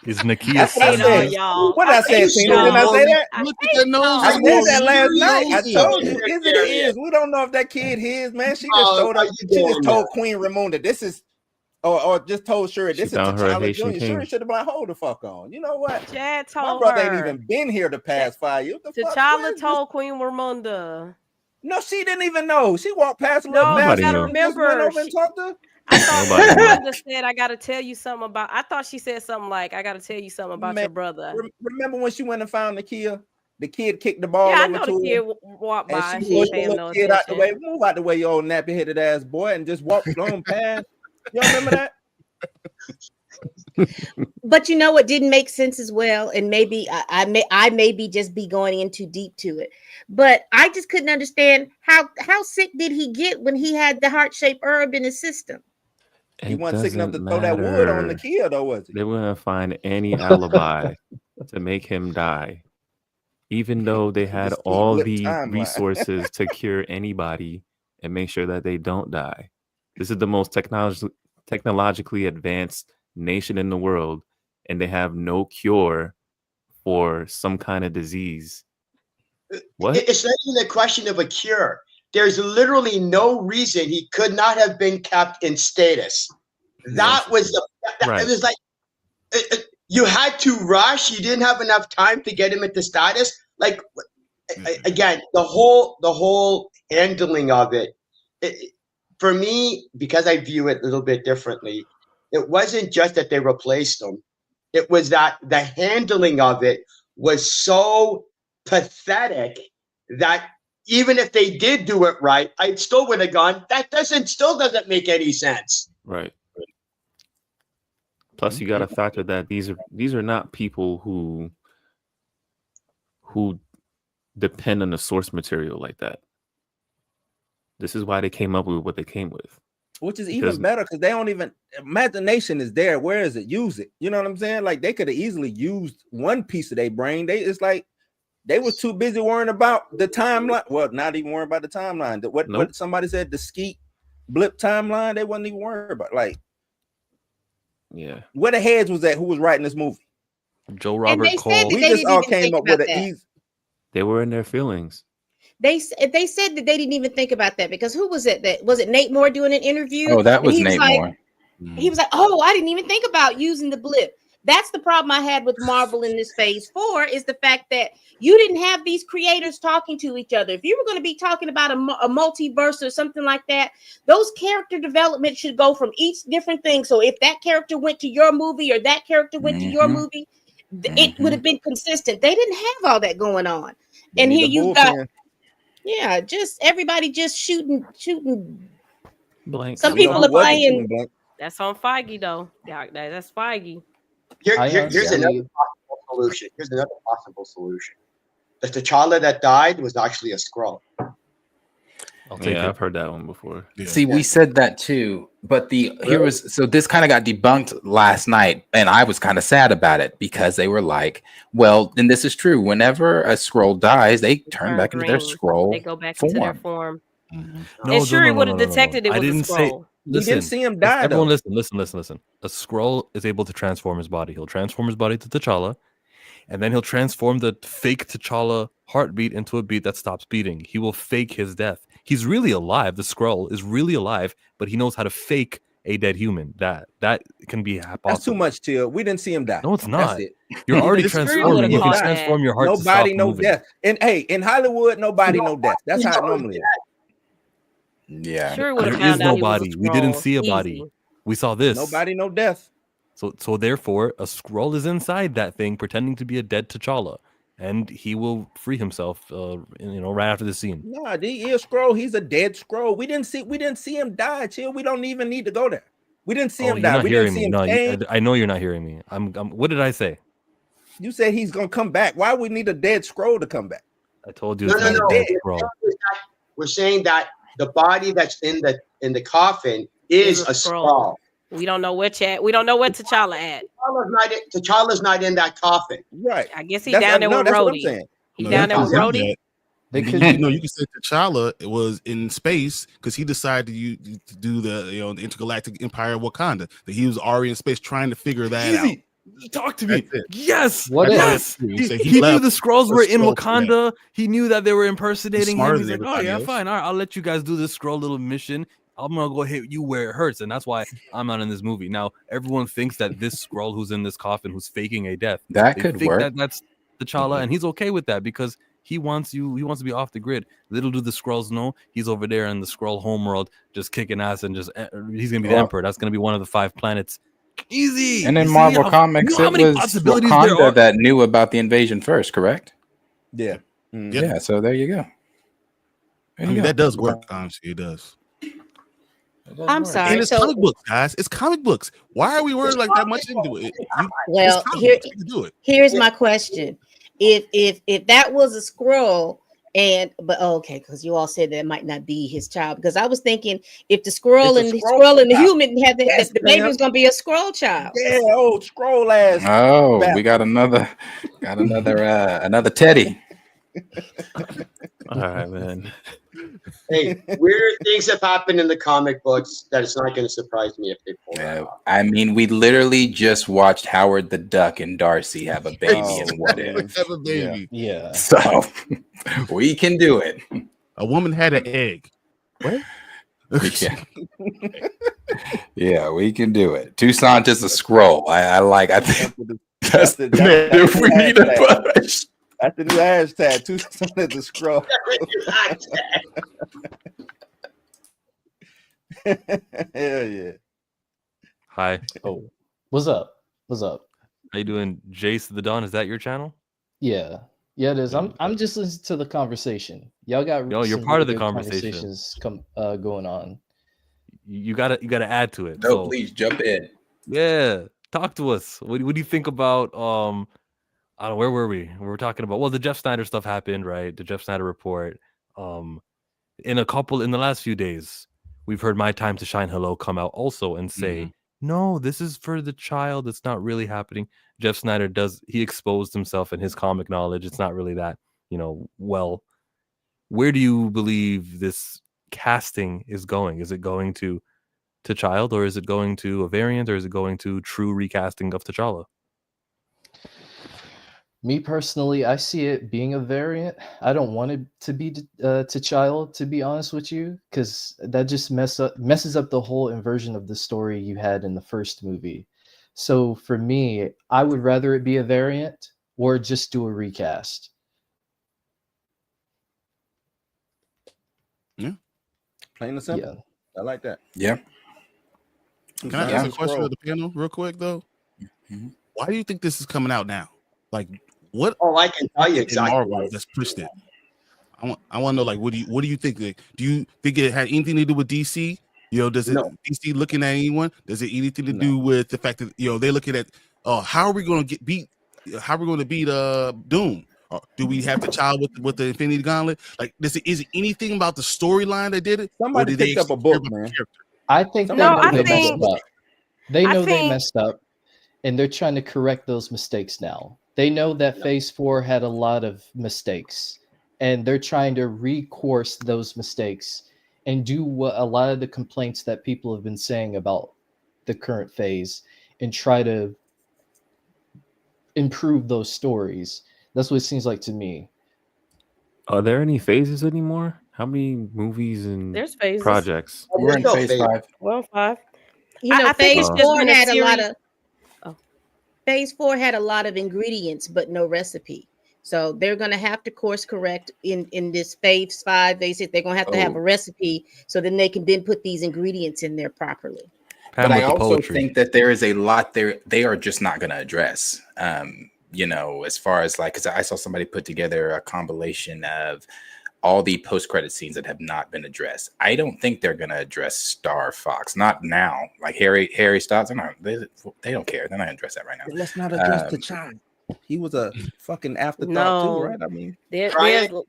Is Nakia son? What did I say, Tina? Didn't I say that? Look at that nose. I said that last night. I told you. Is it his? We don't know if that kid his, man. She just showed up. She just told Queen Ramunda, this is, or just told Shuri, this is T'Challa Jr. Shuri should have been like, hold the fuck on. You know what? Chad told my brother her. ain't even been here the past 5 years. T'Challa told Queen Ramunda. No, she didn't even know. She walked past a little. No, you gotta remember. Over and talked to her. I thought Ramunda said, I gotta tell you something about. I thought she said something like, I gotta tell you something about your brother. Remember when she went and found Nakia? The kid kicked the ball. Yeah, I over know to the kid her, walked by. And she pushed the little kid out the way. Move out the way, you old nappy headed ass boy, and just walked on past. You remember that? But you know what didn't make sense as well, and maybe I may just be going in too deep to it, but I just couldn't understand how sick did he get when he had the heart-shaped herb in his system. He wasn't sick enough to throw that wood on the kid, though, was he? They wouldn't find any alibi to make him die, even though they had all the resources to cure anybody and make sure that they don't die. This is the most technologically advanced nation in the world, and they have no cure for some kind of disease. What? It's not even a question of a cure. There's literally no reason he could not have been kept in status. That was Right. It was like you had to rush. You didn't have enough time to get him into status. Like again, the whole handling of it, for me, because I view it a little bit differently, it wasn't just that they replaced him. It was that the handling of it was so pathetic that even if they did do it right, I still would have gone, that still doesn't make any sense. Right. Plus, you got to factor that these are not people who depend on the source material like that. This is why they came up with what they came with. Which is even better because they don't even imagination is there. Where is it? Use it. You know what I'm saying? Like they could have easily used one piece of their brain. It's like they were too busy worrying about the timeline. Well, not even worrying about the timeline. What somebody said, the skeet blip timeline, they wasn't even worried about. Like, yeah, where the heads was at? Who was writing this movie? Joe Robert Cole. We just all came up with it. They were in their feelings. They said that they didn't even think about that because who was it? That was it Nate Moore doing an interview? Oh, that was Nate Moore. He was like, "Oh, I didn't even think about using the blip." That's the problem I had with Marvel in this phase 4 is the fact that you didn't have these creators talking to each other. If you were going to be talking about a multiverse or something like that, those character development should go from each different thing. So if that character went to your movie or that character went to your movie, it would have been consistent. They didn't have all that going on. And here you got, just everybody just shooting. Blank. Some people are playing. That's on Feige though. Yeah, that's Feige. Here's another possible solution. The T'Challa that died was actually a Skrull. I've heard that one before. Yeah. See, we said that too, but this kind of got debunked last night, and I was kind of sad about it because they were like, "Well, then this is true. Whenever a Skrull dies, they turn back into their Skrull. They go back into their form." Mm-hmm. And Shuri would have detected it was a Skrull. We didn't see him die. Everyone, listen. A Skrull is able to transform his body. He'll transform his body to T'Challa, and then he'll transform the fake T'Challa heartbeat into a beat that stops beating. He will fake his death. He's really alive. The Skrull is really alive, but he knows how to fake a dead human. That can be possible. That's too much, Till. We didn't see him die. No, it's not. That's it. You're already transforming. You can transform your heart. Nobody no death. And hey, in Hollywood, nobody no death. That's how it normally is. Yeah, there is no body. We didn't see a body. We saw this. Nobody, no death. So therefore, a Skrull is inside that thing, pretending to be a dead T'Challa, and he will free himself. Right after the scene. Nah, he is Skrull. He's a dead Skrull. We didn't see him die. Chill. We don't even need to go there. We didn't see him die. We didn't see him. I know you're not hearing me. What did I say? You said he's gonna come back. Why we need a dead Skrull to come back? I told you. No. Dead Skrull. We're saying that the body that's in the coffin is a Skrull. We don't know where T'Challa at. T'Challa's not in that coffin. Right. I guess he's down there with Rhodey. He's down there with Rhodey. You can say T'Challa was in space because he decided to do the intergalactic empire of Wakanda. That he was already in space trying to figure that out. Talk to me. Yes. Yes. He knew the Skrulls were in Wakanda. He knew that they were impersonating him. He's like, oh yeah, fine. All right, I'll let you guys do this Skrull little mission. I'm gonna go hit you where it hurts, and that's why I'm not in this movie. Now everyone thinks that this Skrull who's in this coffin, who's faking a death, could work. That's T'Challa, and he's okay with that because he wants to be off the grid. Little do the Skrulls know he's over there in the Skrull homeworld, just kicking ass and he's gonna be the emperor. That's gonna be one of the 5 planets. Easy. And in Marvel Comics, it was Wakanda that knew about the invasion first, correct? Yeah. Yeah. So there you go. That does work. Honestly, it does. I'm sorry. And it's comic books, guys. It's comic books. Why are we worried like that much into it? Here's my question: If that was a Skrull, because you all said that it might not be his child, because I was thinking if the Skrull and the human had the baby was gonna be a Skrull child. Yeah, old Skrull ass. Oh, we got another Teddy. All right, man. Hey, weirder things have happened in the comic books that it's not going to surprise me if they pull that off. I mean, we literally just watched Howard the Duck and Darcy have a baby in What If. Have a baby. Yeah. So we can do it. A woman had an egg. What? Yeah. Yeah, we can do it. Two scientists, a scroll. I think that's the narrative we need to push. That's the new hashtag. Two scientists, a scroll. Hell yeah. Hi. Oh, what's up? What's up? How you doing, Jace the Dawn? Is that your channel? Yeah. Yeah, it is. I'm just listening to the conversation. Y'all got No, you're some part of really the good conversation. conversations going on. You gotta add to it. No, So, please jump in. yeah, talk to us. What do you think about I don't know, where were we? We were talking about, well, the Jeff Sneider stuff happened, right? The Jeff Sneider report. In the last few days, we've heard My Time to Shine Hello come out also and say, no, this is for the child. It's not really happening. Jeff Sneider he exposed himself in his comic knowledge. It's not really that, well. Where do you believe this casting is going? Is it going to child, or is it going to a variant, or is it going to true recasting of T'Challa? Me personally, I see it being a variant. I don't want it to be to child, to be honest with you, because that just messes up the whole inversion of the story you had in the first movie. So for me, I would rather it be a variant or just do a recast. Yeah. Plain and simple. Yeah. I like that. Yeah. Can I ask a question of the panel real quick though? Why do you think this is coming out now? Like, what? Oh, I can tell you exactly. Marvel that's pushed it. I want to know, like, what do you think? Like, do you think it had anything to do with DC? Does it DC looking at anyone? Does it anything to do with the fact that they're looking at how are we going to beat Doom? Or do we have the child with the Infinity Gauntlet? Like, is it anything about the storyline that did it? Somebody picked up a book, man. I think they messed up. They know they messed up, and they're trying to correct those mistakes now. They know that Phase 4 had a lot of mistakes, and they're trying to recourse those mistakes and do what a lot of the complaints that people have been saying about the current phase and try to improve those stories. That's what it seems like to me. Are there any phases anymore? How many movies and There's phases. projects? We're in phase 5. Well, 5. Phase 4 had a lot of. Oh. Phase 4 had a lot of ingredients, but no recipe. So they're going to have to course correct in this phase 5. They said they're going to have a recipe, so then they can then put these ingredients in there properly. But I also think that there is a lot there they are just not going to address. As far as because I saw somebody put together a compilation of all the post-credit scenes that have not been addressed. I don't think they're going to address Star Fox, not now. Like Harry Styles, they don't care. They're not going to address that right now. Let's not address the child. He was a fucking afterthought too, right? I mean, Brian,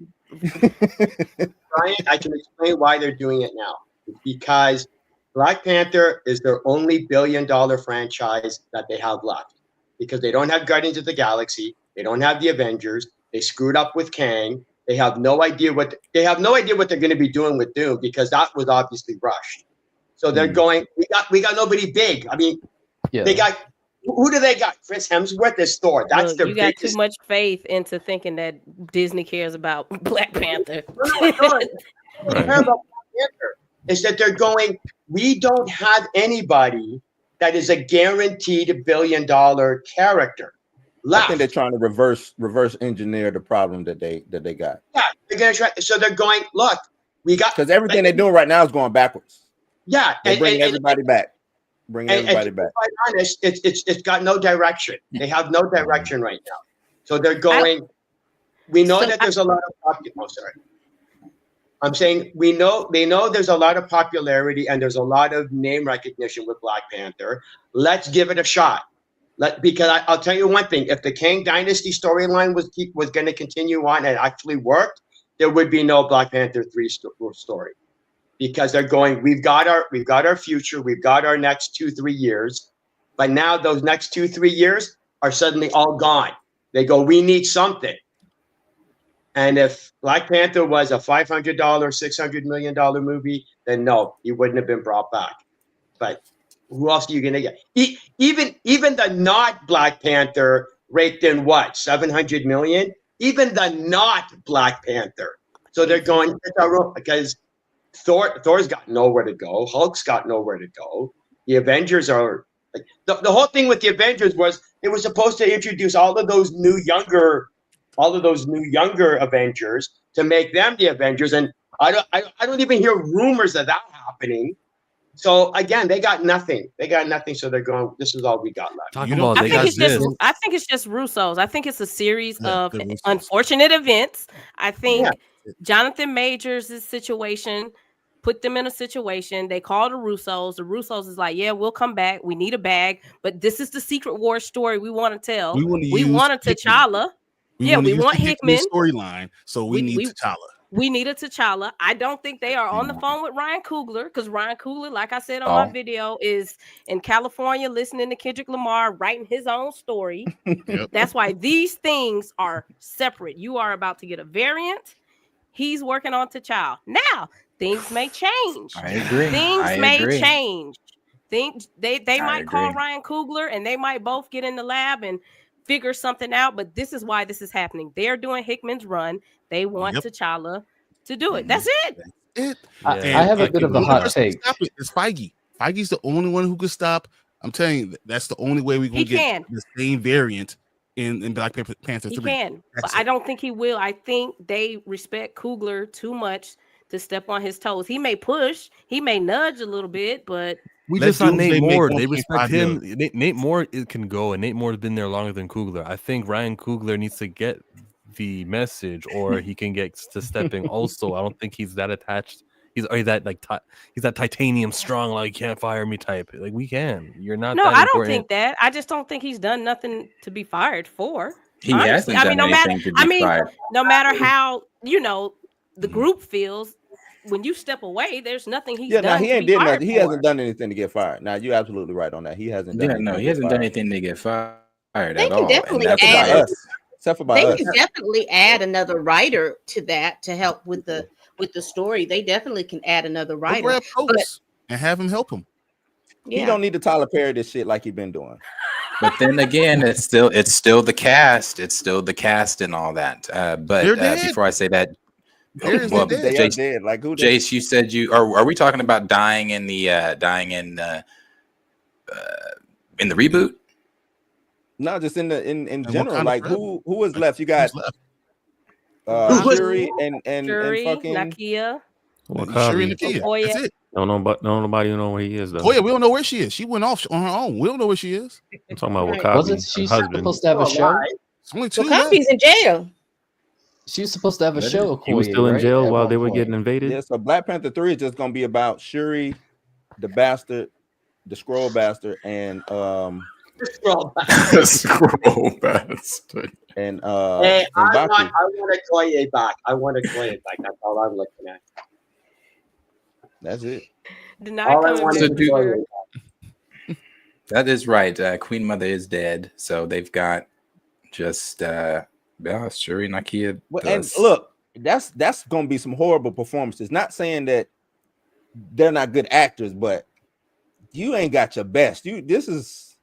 I can explain why they're doing it now. It's because Black Panther is their only billion-dollar franchise that they have left. Because they don't have Guardians of the Galaxy, they don't have the Avengers, they screwed up with Kang. They have no idea what they're going to be doing with Doom, because that was obviously rushed. So they're going. We got nobody big. I mean, they got. Who do they got? Chris Hemsworth is Thor. That's their you got biggest. too much faith into thinking that Disney cares about Black Panther. Is that they're going. We don't have anybody that is a guaranteed billion-dollar character. I think they're trying to reverse engineer the problem that they got. Yeah, they're gonna try. So they're going. Look, we got because everything they're doing right now is going backwards. Yeah, they bring everybody back. Bring everybody back. To be quite honest, it's got no direction. They have no direction right now. So they're going. We know that there's a lot of. Oh, sorry. I'm saying they know there's a lot of popularity and there's a lot of name recognition with Black Panther. Let's give it a shot. Because I'll tell you one thing: if the Kang Dynasty storyline was going to continue on and actually worked, there would be no Black Panther 3 story. Because they're going, we've got our future, we've got our next 2-3 years, but now those next 2-3 years are suddenly all gone. They go, we need something. And if Black Panther was a $500, $600 million movie, then no, he wouldn't have been brought back. But who else are you gonna get? Even the not Black Panther raked in what, 700 million? Even the not Black Panther. So they're going because Thor's got nowhere to go. Hulk's got nowhere to go. The Avengers are like the whole thing with the Avengers was it was supposed to introduce all of those new younger Avengers to make them the Avengers, and I don't even hear rumors of that happening. So again, they got nothing. So they're going. This is all we got left. Talking about they got this. I think it's just Russo's. I think it's a series of unfortunate events. I think Jonathan Majors' situation put them in a situation. They called the Russos. The Russos is like, yeah, we'll come back. We need a bag, but this is the Secret War story we want to tell. We wanted T'Challa. We want Hickman storyline. So we need T'Challa. We needed T'Challa. I don't think they are on the phone with Ryan Coogler because Ryan Coogler, like I said on my video, is in California listening to Kendrick Lamar writing his own story. That's why these things are separate. You are about to get a variant. He's working on T'Challa. Now, things may change. I agree. Things may change. They might call Ryan Coogler and they might both get in the lab and figure something out, but this is why this is happening. They're doing Hickman's run. They want T'Challa to do it. That's it. I have a bit of a hot take. It's Feige. Feige's the only one who could stop. I'm telling you, that's the only way we can get the same variant in Black Panther 3. He can, but I don't think he will. I think they respect Coogler too much to step on his toes. He may push, he may nudge a little bit, but we just saw Nate Moore. They respect him. Nate Moore can go, and Nate Moore has been there longer than Coogler. I think Ryan Coogler needs to get the message, or he can get to stepping. Also, I don't think he's that attached. He's that titanium strong, like can't fire me type. Like we can. You're not. No, I don't think that. I just don't think he's done nothing to be fired for. He hasn't done anything to be fired. No matter how the group feels. When you step away, there's nothing he's done. No, he ain't did nothing. He for. hasn't done anything to get fired. Now you're absolutely right on that. He hasn't done. He hasn't done anything to get fired They at can all. definitely That's add. about us. Except for about They us. can definitely add another writer to that to help with the story. They definitely can add another writer. Grab Oaks and have him help him. He don't need to Tyler Perry this shit like he been doing. But then again, it's still the cast. It's still the cast and all that. But before I say that. Well, Jace, like who Jace, you said are we talking about dying in the reboot? No, just in general. Like who was left? You got Shuri and fucking Nakia. Shuri and Nakia. That's it. Don't nobody know where he is though. Oh yeah, we don't know where she is. She went off on her own. We don't know where she is. I'm talking about Wakanda. Wasn't she supposed to have a show? It's only 2 Wakanda's in jail. She was supposed to have a show. He was still in jail while they were getting invaded. Yeah, so Black Panther 3 is just gonna be about Shuri, the bastard, the scroll bastard, and Scroll bastard. And hey, and I Baki. want Okoye back. I want Okoye back. That's all I'm looking at. That's it. That is right. Queen Mother is dead, so they've got just Shuri, Nakia. And look, that's gonna be some horrible performances. Not saying that they're not good actors, but you ain't got your best. This is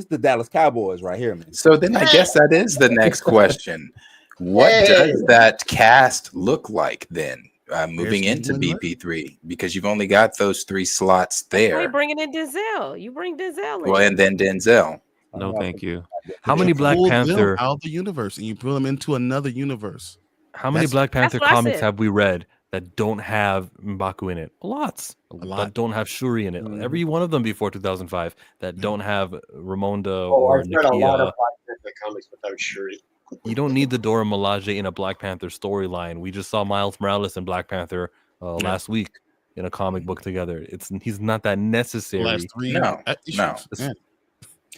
the Dallas Cowboys right here, man. So then I guess that is the next question. What does that cast look like then? Moving into BP3, because you've only got those 3 slots there. You're bringing in Denzel. You bring Denzel in. Well, and then Denzel. No, thank you. How many Black Panther out of the universe and you pull them into another universe? How many Black Panther comics have we read that don't have M'Baku in it? Lots. That don't have Shuri in it. Every one of them before 2005 that don't have Ramonda or I've read a lot of Nakia. Black Panther comics without Shuri. You don't need the Dora Milaje in a Black Panther storyline. We just saw Miles Morales and Black Panther last week in a comic book together. He's not that necessary. Last 3 No.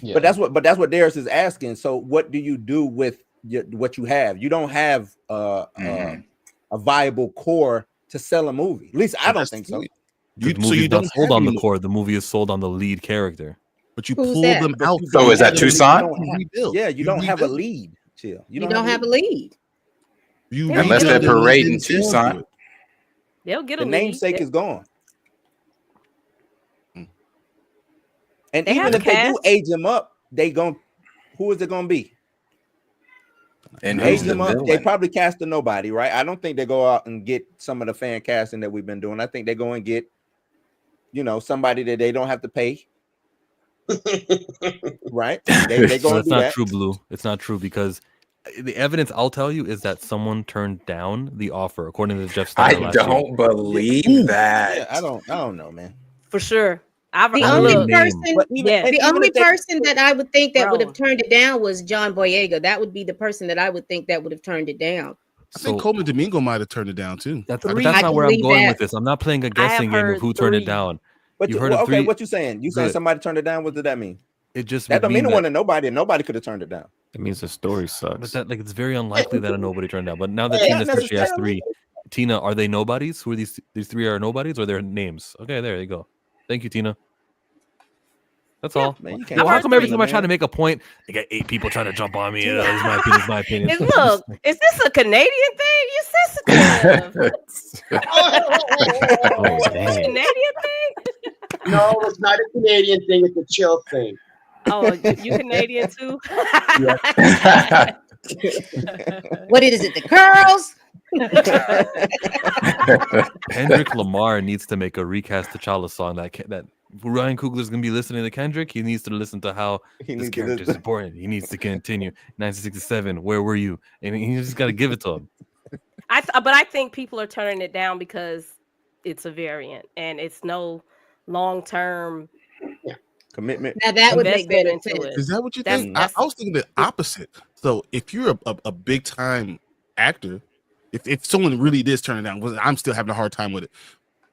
Yeah. But that's what Darius is asking. So what do you do with what you have? You don't have a viable core to sell a movie. At least I don't think so. The movie is not sold on the core. The movie is sold on the lead character. But you pull them out. So is that Tucson? Yeah, you don't have a lead. Chill. You don't have a lead. Unless they're parading Tucson. They'll get the namesake is gone. And They even have if they do cast. age him up, who is it gonna be? And Age who's the him up, they villain? probably cast a nobody, right? I don't think they go out and get some of the fan casting that we've been doing. I think they go and get, somebody that they don't have to pay. Right? They go No, and it's do not that. true, Blue. It's not true because the evidence I'll tell you is that someone turned down the offer, according to Jeff Sneider. I last don't year. believe that. Yeah, I don't know, man. For sure. I've The Only only name. person, But even, and the even only if they- person that I would think that would have Bro. turned it down was John Boyega. That would be the person that I would think that would have turned it down. I think So Coleman Domingo might have turned it down too. that's Three. not I where I'm believe going that. with this. I'm not playing a I have guessing game of heard who turned it 3. down. But You heard of okay, 3? what you saying? You saying Good. somebody turned it down? What did that mean? It just That would don't mean mean it that, wasn't a nobody. Nobody could have turned it down. It means the story but sucks. that it's very unlikely that a nobody turned down. But now that Hey, Tina not said she has necessarily. 3, Tina, are they nobodies? Who are these? These 3 are nobodies, or their names? Okay, there you go. Thank you, Tina. That's all. Man, you can't Well, how heard come every 3. time I try to make a point, I get 8 people trying to jump on me? This is my opinion. This is my opinion. Look, is this a Canadian thing? You're sensitive. Oh, Is this a dang. Canadian thing? No, it's not a Canadian thing. It's a chill thing. Oh, you Canadian too? What is it? The curls? Kendrick Lamar needs to make a recast T'Challa song that Ryan Coogler's gonna be listening to Kendrick. He needs to listen to how He this needs to character is listen. important. He needs to continue. 1967. Where were you? And he just got to give it to him. But I think people are turning it down because it's a variant and it's no long-term Commitment. Now that would make investment better into sense. it. Is that what you That's- think? that's- I was thinking the opposite. So if you're a big time actor, if someone really did turn it down, I'm still having a hard time with it.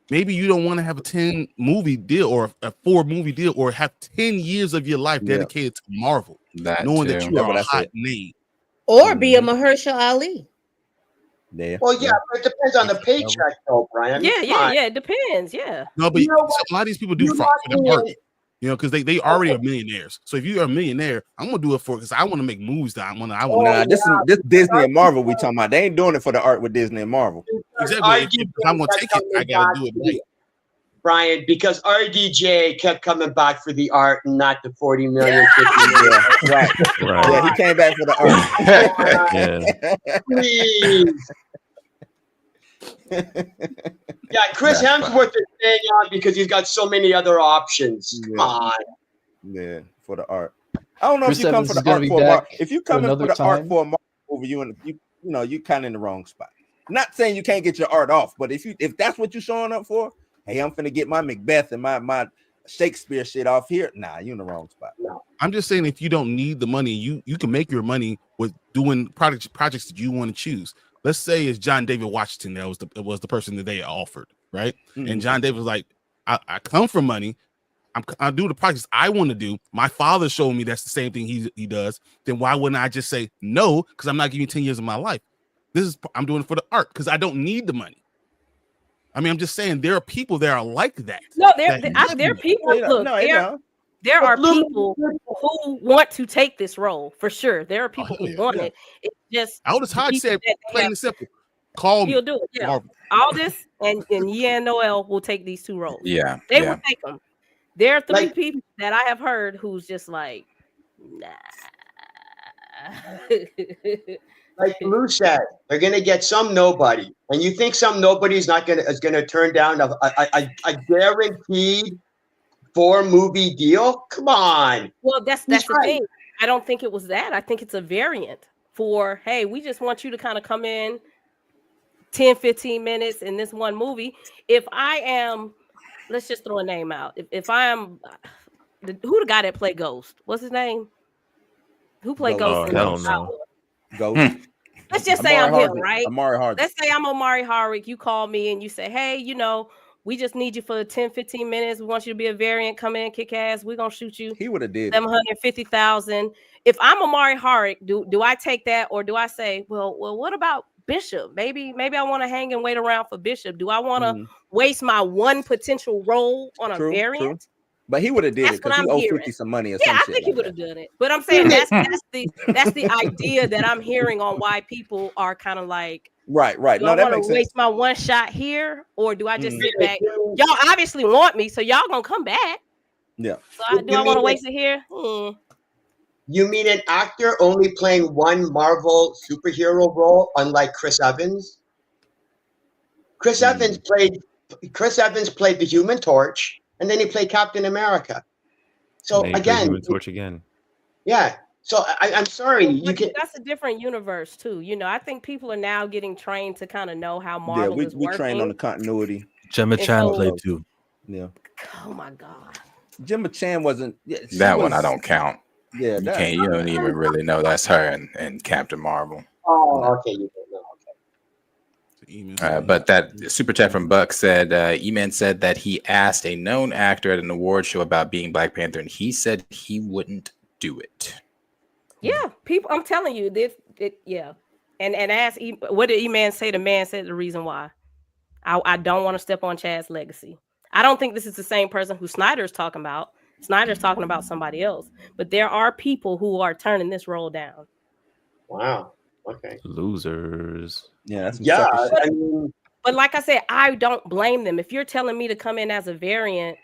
Maybe you don't want to have a 10 movie deal or a 4 movie deal or have 10 years of your life Yeah. dedicated to Marvel, That knowing that too. you That's are what a I hot said. name. Or be a Mahershala Ali. Yeah. Well, yeah, but it depends on the paycheck, though, Brian. I mean, come on. Yeah. It depends. Yeah. No, but You know so what? a lot of these people do You for lock the art, in. because they already are millionaires. So if you are a millionaire, I'm gonna do it for because I want to make movies that I want. Oh, Nah, this yeah. is this Disney and Marvel we talking about. They ain't doing it for the art with Disney and Marvel. Exactly. If RDJ I'm gonna kept take it, I coming gotta back do it for right. the- Brian, because RDJ kept coming back for the art and not the 40 million. 50 million. Yeah, right. Right. Yeah, he came back for the art. Yeah. Please. Yeah, Chris That's Hemsworth is staying on because he's got so many other options. Come Yeah. on. Yeah, for the art. I don't know Chris if you come Evans for is the gonna art be for a Mar- back if you for come in for another the art time. for a Marvel movie, you kind of in the wrong spot. Not saying you can't get your art off, but if that's what you're showing up for, hey, I'm finna get my Macbeth and my Shakespeare shit off here. Nah, you in the wrong spot. I'm just saying if you don't need the money, you can make your money with doing projects that you want to choose. Let's say it's John David Washington that was the person that they offered, right? Mhm. And John David was like, I come for money. I do the projects I want to do. My father showed me that's the same thing he does. Then why wouldn't I just say no? Because I'm not giving you 10 years of my life. I'm doing it for the art because I don't need the money. I mean, I'm just saying there are people that are like that. No, that there are live people. Look, there are people who want to take this role for sure. There are people who want it. It's just Aldous Hodge people said, that plain have- and simple, call me. He'll do it. Yeah. Marvel. Aldous and Yan Noel will take these 2 roles. Yeah, They yeah. will take them. There are 3 Like- people that I have heard who's just like, nah. Like Lou said, they're gonna get some nobody, and you think some nobody is gonna turn down a guaranteed 4 movie deal? Come on. Well, that's He's the right. thing. I don't think it was that. I think it's a variant for, hey, we just want you to kind of come in 10, 15 minutes in this one movie. If I am, let's just throw a name out. If I am, who the guy that played Ghost? What's his name? Who played Ghost? I don't know. Ghost. Let's just say I'm him, right? Amari Hardwick. Let's say I'm Omari Hardwick. You call me and you say, hey, we just need you for 10, 15 minutes. We want you to be a variant. Come in, kick ass. We're going to shoot you. He would have did. 750,000. If I'm Omari Hardwick, do I take that or do I say, well, what about Bishop? Maybe I want to hang and wait around for Bishop. Do I want to waste my one potential role on a variant? But he would have did That's it what because he I'm owed hearing. 50 some money or Yeah, some I shit think he like would that. have done it. But I'm saying that's the idea that I'm hearing on why people are kind of like, Right. do No, I that want to makes sense. waste my one shot here, or do I just sit back? Y'all obviously want me, so y'all gonna come back. Yeah. So do I want to waste it here? You mean an actor only playing one Marvel superhero role, unlike Chris Evans? Chris Evans played the Human Torch, and then he played Captain America. So And they play Human Torch again. Yeah. So I'm sorry, That's a different universe too. You know, I think people are now getting trained to kind of know how Marvel is we working. trained on the continuity. Gemma Chan played too. Yeah. Oh my God. Gemma Chan wasn't. Yeah, That one I don't count. Yeah, you don't even really know that's her and Captain Marvel. Oh, okay. You don't know. But that super chat from Buck said, E-Man said that he asked a known actor at an award show about being Black Panther, and he said he wouldn't do it. Yeah, people. I'm telling you this. Yeah, and ask what did E-Man say? The man said the reason why. I don't want to step on Chad's legacy. I don't think this is the same person who Snyder's talking about. Snyder's talking about somebody else. But there are people who are turning this role down. Wow. Okay. Losers. Yeah, that's but like I said, I don't blame them. If you're telling me to come in as a variant.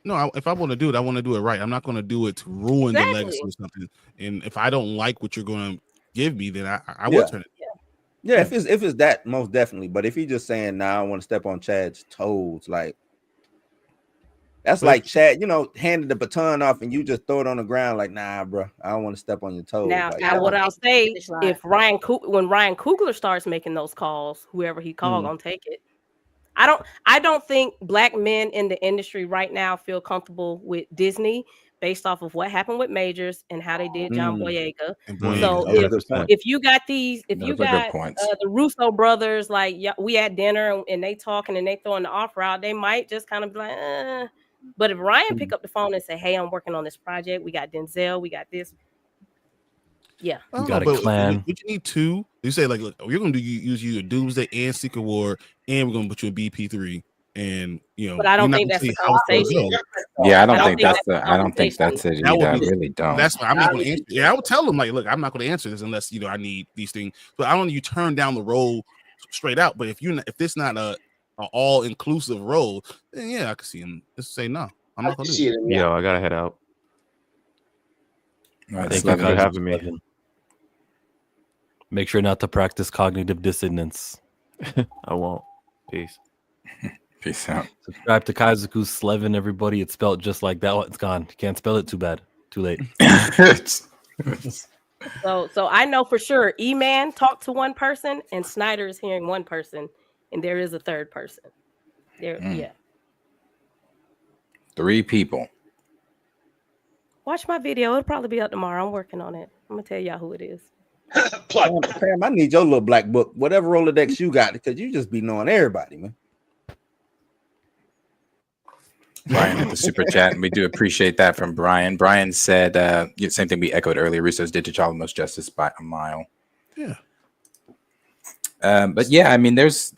No, if I want to do it, I want to do it right. I'm not going to do it to ruin the legacy or something. And if I don't like what you're going to give me, then I will turn it. Yeah, if it's that, most definitely. But if he's just saying, "Nah, I want to step on Chad's toes," like that's like Chad, handed the baton off and you just throw it on the ground, like, "Nah, bro, I don't want to step on your toes." Now, like, what I'll say, if Ryan Coogler starts making those calls, whoever he called gonna take it. I don't think black men in the industry right now feel comfortable with Disney based off of what happened with Majors and how they did John Boyega. So if you got the Russo brothers, like we at dinner and they talking and they throwing the offer out, they might just kind of be like, But if Ryan pick up the phone and say, "Hey, I'm working on this project. We got Denzel. We got this." Yeah, you got a clan. Would you need two? You say like, look, we're going to use you a Doomsday and Secret War, and we're going to put you in BP3, and But I don't think that's the conversation. Yeah, I don't think that's it either. I really don't. That's why I'm not going to answer. Yeah, I would tell them like, look, I'm not going to answer this unless I need these things. But I don't want you turn down the role straight out. But if this not a all inclusive role, then yeah, I can see him just say no. I'm not going to do it. Yo, I gotta head out. Thank you for having me. Make sure not to practice cognitive dissonance. I won't. Peace. Peace out. Subscribe to Kaizuku's Slevin, everybody. It's spelled just like that. It's gone. You can't spell it. Too bad. Too late. So I know for sure E-Man talked to one person and Sneider is hearing one person, and there is a third person. Yeah. 3 people. Watch my video. It'll probably be up tomorrow. I'm working on it. I'm gonna tell y'all who it is. Fam, I need your little black book, whatever Rolodex you got, because you just be knowing everybody, man. Brian with the super chat, and we do appreciate that from Brian. Brian said, same thing we echoed earlier. Russo's did T'Challa most justice by a mile. Yeah. But yeah, I mean, there's,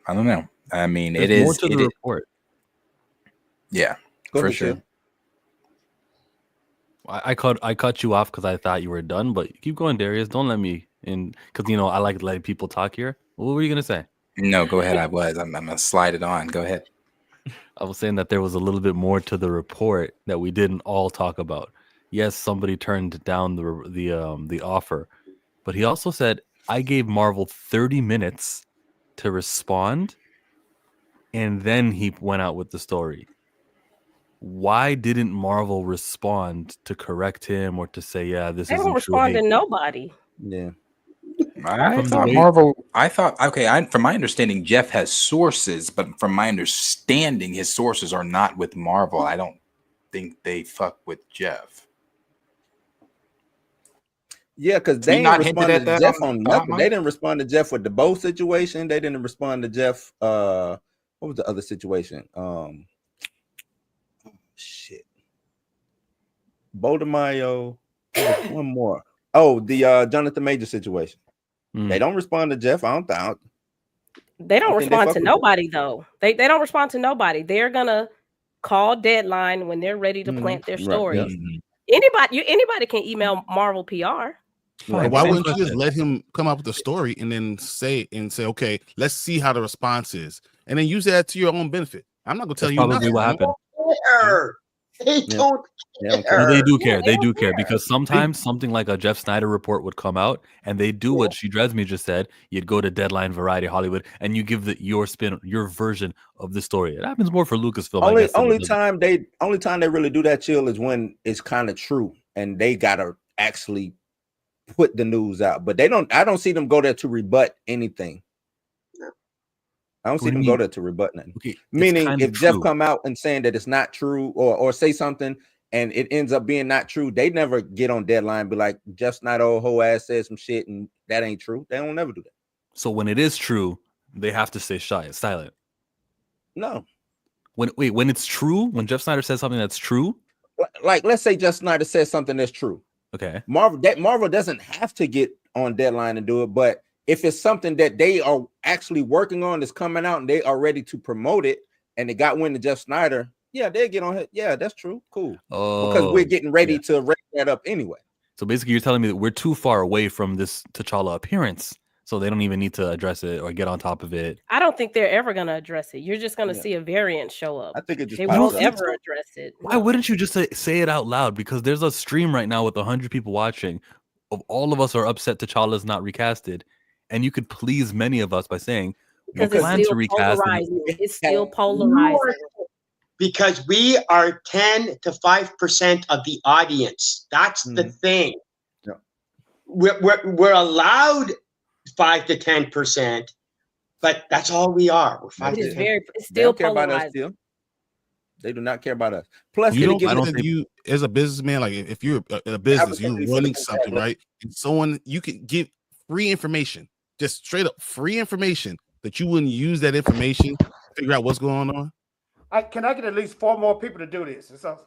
I don't know. I mean, There's it is more to the report. Yeah, for sure. I cut you off because I thought you were done, but keep going, Darius. Don't let me in because I like letting people talk here. What were you gonna say? No, go ahead. I'm gonna slide it on. Go ahead. I was saying that there was a little bit more to the report that we didn't all talk about. Yes, somebody turned down the offer, but he also said I gave Marvel 30 minutes to respond, and then he went out with the story. Why didn't Marvel respond to correct him or to say, yeah, this is? They don't respond to nobody. Yeah. I thought, from my understanding, Jeff has sources, but from my understanding, his sources are not with Marvel. I don't think they fuck with Jeff. Yeah, because they didn't respond to Jeff on nothing. They didn't respond to Jeff with the Bo situation. They didn't respond to Jeff. What was the other situation? Shit. Bo DeMaio. One more. Oh, the Jonathan Major situation. They don't respond to Jeff. I don't. They don't I think they respond fuck to with it. nobody though. They don't respond to nobody. They're gonna call deadline when they're ready to plant their Right. Yeah. stories. Anybody can email Marvel PR. But why wouldn't you just let him come up with a story and then say, okay, let's see how the response is, and then use that to your own benefit? I'm not gonna tell That's you probably nothing. what happened. They don't No, care. they do care. They do care because sometimes something like a Jeff Sneider report would come out, and they do what She Dreads Me just said. You'd go to Deadline, Variety, Hollywood, and you give your spin, your version of the story. It happens more for Lucasfilm. I guess, Only time they really do that, chill, is when it's kind of true and they gotta actually put the news out. But I don't see them go there to rebut anything. I don't see them go there to rebut nothing. Okay, meaning if Jeff come out and saying that it's not true or say something and it ends up being not true, they never get on Deadline and be like, Jeff Sneider old whole ass said some shit and that ain't true. They don't never do that. So when it is true, they have to stay silent. No. When it's true, when Jeff Sneider says something that's true, like let's say Jeff Sneider says something that's true. Okay. Marvel doesn't have to get on Deadline and do it, but if it's something that they are actually working on that's coming out and they are ready to promote it and they got wind to Jeff Sneider, yeah, they'll get on it. Yeah, that's true. Cool. Because we're getting ready to wrap that up anyway. So basically you're telling me that we're too far away from this T'Challa appearance, so they don't even need to address it or get on top of it. I don't think they're ever gonna address it. You're just gonna see a variant show up. I think it just they won't ever address it. Why wouldn't you just say it out loud? Because there's a stream right now with 100 people watching. Of all of us are upset T'Challa's not recasted. And you could please many of us by saying, we plan to recast. It's still polarizing. Because we are 10 to 5% of the audience. That's the thing. Yeah. We're allowed 5 to 10%, but that's all we are. We're 5 to 10. It's still care about us still. They do not care about us. Plus, I don't think you, as a businessman, like if you're a business, you're running something, right? And someone you can give free information, just straight up free information that you wouldn't use that information to figure out what's going on. Can I get at least 4 more people to do this? So...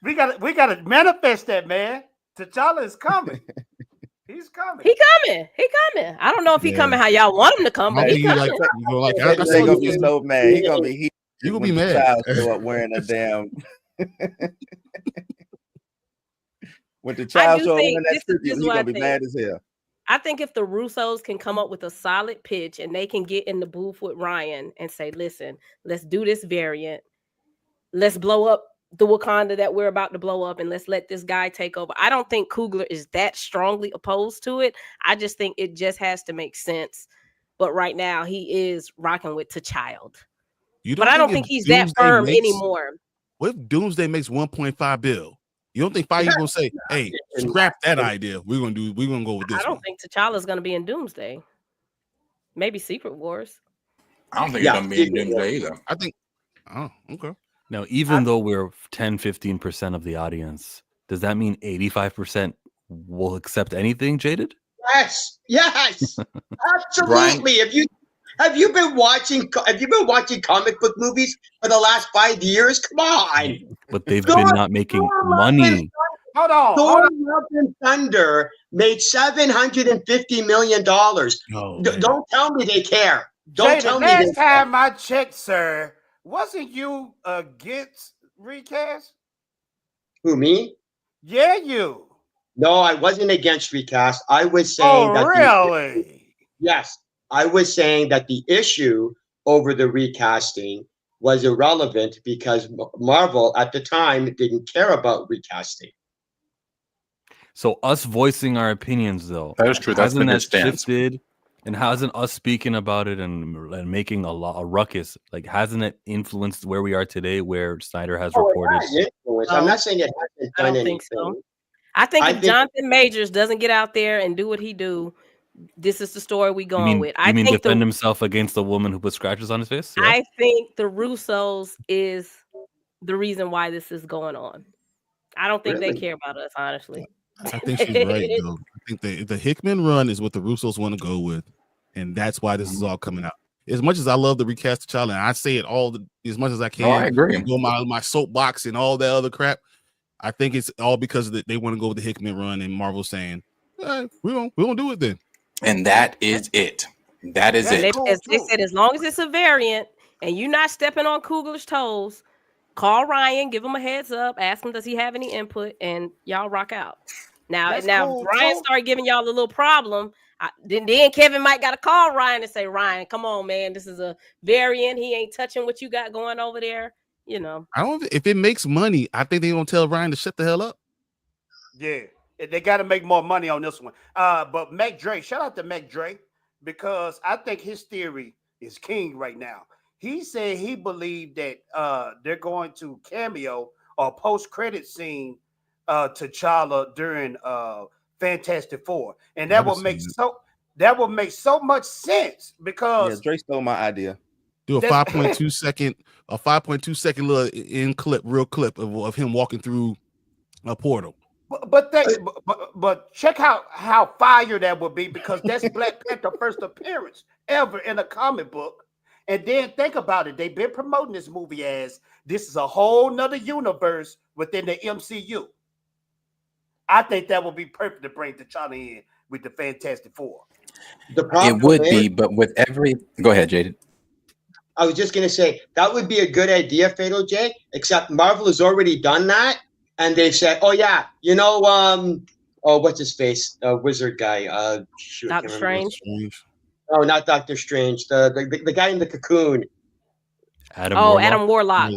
we gotta manifest that, man. T'Challa is coming. He's coming. He coming. I don't know if he coming how y'all want him to come, but he coming. He's gonna be so mad. He's gonna be you gonna be mad. Show up wearing a damn. When the child show up in that tribute, he's gonna be mad as hell. I think if the Russos can come up with a solid pitch and they can get in the booth with Ryan and say, listen, let's do this variant. Let's blow up the Wakanda that we're about to blow up and let's let this guy take over. I don't think Coogler is that strongly opposed to it. I just think it just has to make sense. But right now he is rocking with T'Child. But I don't think he's that firm anymore. What if Doomsday makes 1.5 bill? You don't think Feige's gonna say, "Hey, scrap that idea. We're gonna go with this"? I don't think T'Challa's gonna be in Doomsday. Maybe Secret Wars. I don't think it's gonna be in Doomsday either. I think. Oh, okay. Now, even though we're 10-15% of the audience, does that mean 85% will accept anything, Jaded? Yes, absolutely. Have you been watching comic book movies for the last 5 years? Come on. But they've been not making money. Hold on. Thor: Love and Thunder made $750 million. Don't tell me they care. Don't tell me. Last time I checked, sir, wasn't you against recast? Who, me? Yeah, you. No, I wasn't against recast. I was saying that. Really? Yes, I was saying that the issue over the recasting was irrelevant because Marvel at the time didn't care about recasting. So us voicing our opinions, though, that is true. That's the good stance. Shifted, and hasn't us speaking about it and making a ruckus, like hasn't it influenced where we are today, where Snyder has reported? I'm not saying it hasn't done anything. So. I think if Jonathan Majors doesn't get out there and do what he do, this is the story we going with. I mean defend himself against the woman who put scratches on his face? Yeah. I think the Russos is the reason why this is going on. I don't think they care about us, honestly. I think she's right, though. I think the Hickman run is what the Russos want to go with, and that's why this is all coming out. As much as I love the recast of T'Challa, and I say it as much as I can. Oh, I agree. Go my soapbox and all that other crap. I think it's all because they want to go with the Hickman run, and Marvel saying, We won't do it then. And that is it. That is it. They said as long as it's a variant and you're not stepping on Coogler's toes, call Ryan, give him a heads up, ask him does he have any input, and y'all rock out. Now, if Ryan started giving y'all a little problem, then Kevin might got to call Ryan and say, Ryan, come on, man, this is a variant. He ain't touching what you got going over there. You know, I don't. If it makes money, I think they're gonna tell Ryan to shut the hell up. Yeah, they got to make more money on this one. But Mac Dre, shout out to Mac Dre, because I think his theory is king right now. He said he believed that they're going to cameo or post-credit scene T'Challa during Fantastic Four, and that will make so much sense because Dre stole my idea. Do a 5.2 second little real clip of him walking through a portal. But check how fire that would be, because that's Black Panther first appearance ever in a comic book. And then think about it. They've been promoting this movie as this is a whole nother universe within the MCU. I think that would be perfect to bring T'Challa in with the Fantastic Four. It would be, but with every... Go ahead, Jaden. I was just going to say, that would be a good idea, Fatal J, except Marvel has already done that. And they've said, oh, yeah, you know, what's his face? Wizard guy. Doctor Strange. Oh, not Doctor Strange. The guy in the cocoon. Adam Warlock.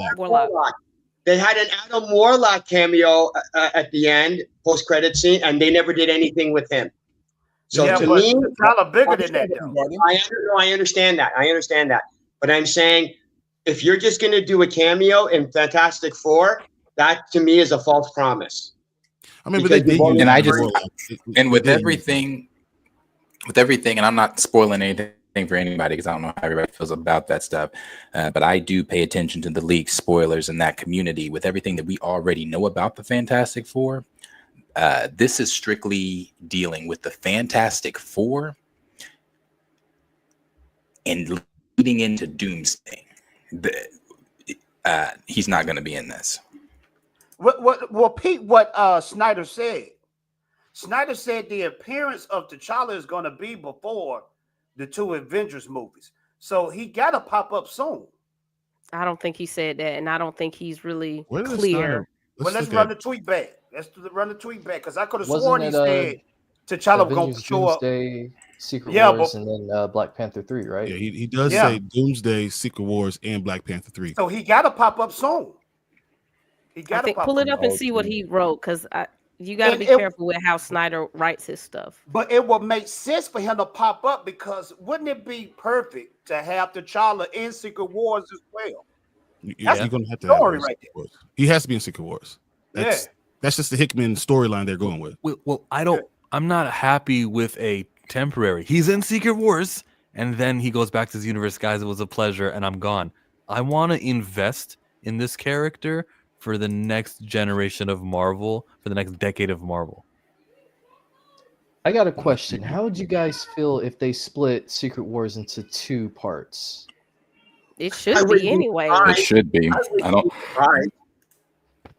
They had an Adam Warlock cameo at the end, post-credit scene, and they never did anything with him. So to me, T'Challa bigger than that. I understand that. But I'm saying, if you're just going to do a cameo in Fantastic Four, that to me is a false promise. I mean, with everything, and I'm not spoiling anything for anybody because I don't know how everybody feels about that stuff. But I do pay attention to the leak spoilers in that community. With everything that we already know about the Fantastic Four, this is strictly dealing with the Fantastic Four and leading into Doomsday. He's not going to be in this. Well, Pete, what Sneider said. Sneider said the appearance of T'Challa is going to be before the two Avengers movies. So he got to pop up soon. I don't think he said that, and I don't think he's really clear. Well, let's run the tweet back. Because I could have sworn he said T'Challa was going to show up. Secret Wars, and then Black Panther 3, right? Yeah, he does say Doomsday, Secret Wars, and Black Panther 3. So he got to pop up soon. Pull it up and see what he wrote, because you got to be careful with how Sneider writes his stuff. But it would make sense for him to pop up, because wouldn't it be perfect to have T'Challa in Secret Wars as well? You're going to have to have him in Secret Wars. He has to be in Secret Wars. That's just the Hickman storyline they're going with. Well, I'm not happy with a temporary. He's in Secret Wars, and then he goes back to his universe. Guys, it was a pleasure, and I'm gone. I want to invest in this character for the next generation of Marvel, for the next decade of Marvel. I got a question. How would you guys feel if they split Secret Wars into 2 parts? It should be anyway. It should be.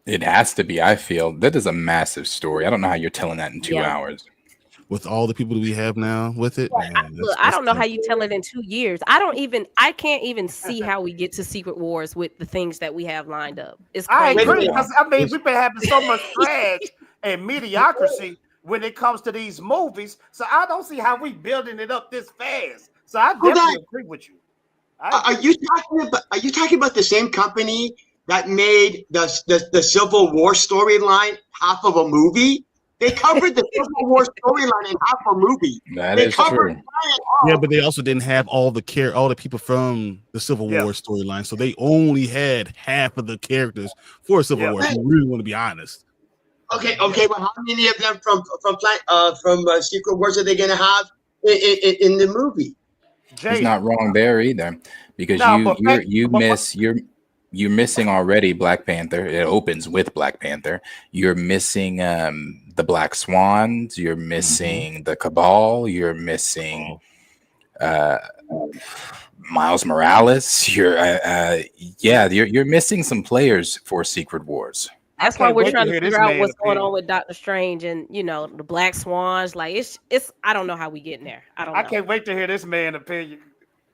It has to be. I feel that is a massive story. I don't know how you're telling that in 2 hours. With all the people that we have now with it, man, I don't know how you tell it in 2 years. I can't even see how we get to Secret Wars with the things that we have lined up. It's crazy. I agree. I mean, we've been having so much trash and mediocrity when it comes to these movies. So I don't see how we building it up this fast. So I definitely agree with you. Are you talking about the same company that made the Civil War storyline half of a movie? They covered the Civil War storyline in half a movie. That is true. Yeah, but they also didn't have all the people from the Civil War storyline, so they only had half of the characters for Civil War. If you really want to be honest. Okay. Well, how many of them from Secret Wars are they going to have in the movie? He's not wrong there either, because you're missing already Black Panther. It opens with Black Panther. You're missing the Black Swans. You're missing the Cabal. You're missing Miles Morales. You're missing some players for Secret Wars. That's why can't we're wait to trying to hear this figure out man what's going opinion. on with Doctor Strange and the Black Swans. Like it's I don't know how we get in there. I don't know. I can't wait to hear this man opinion.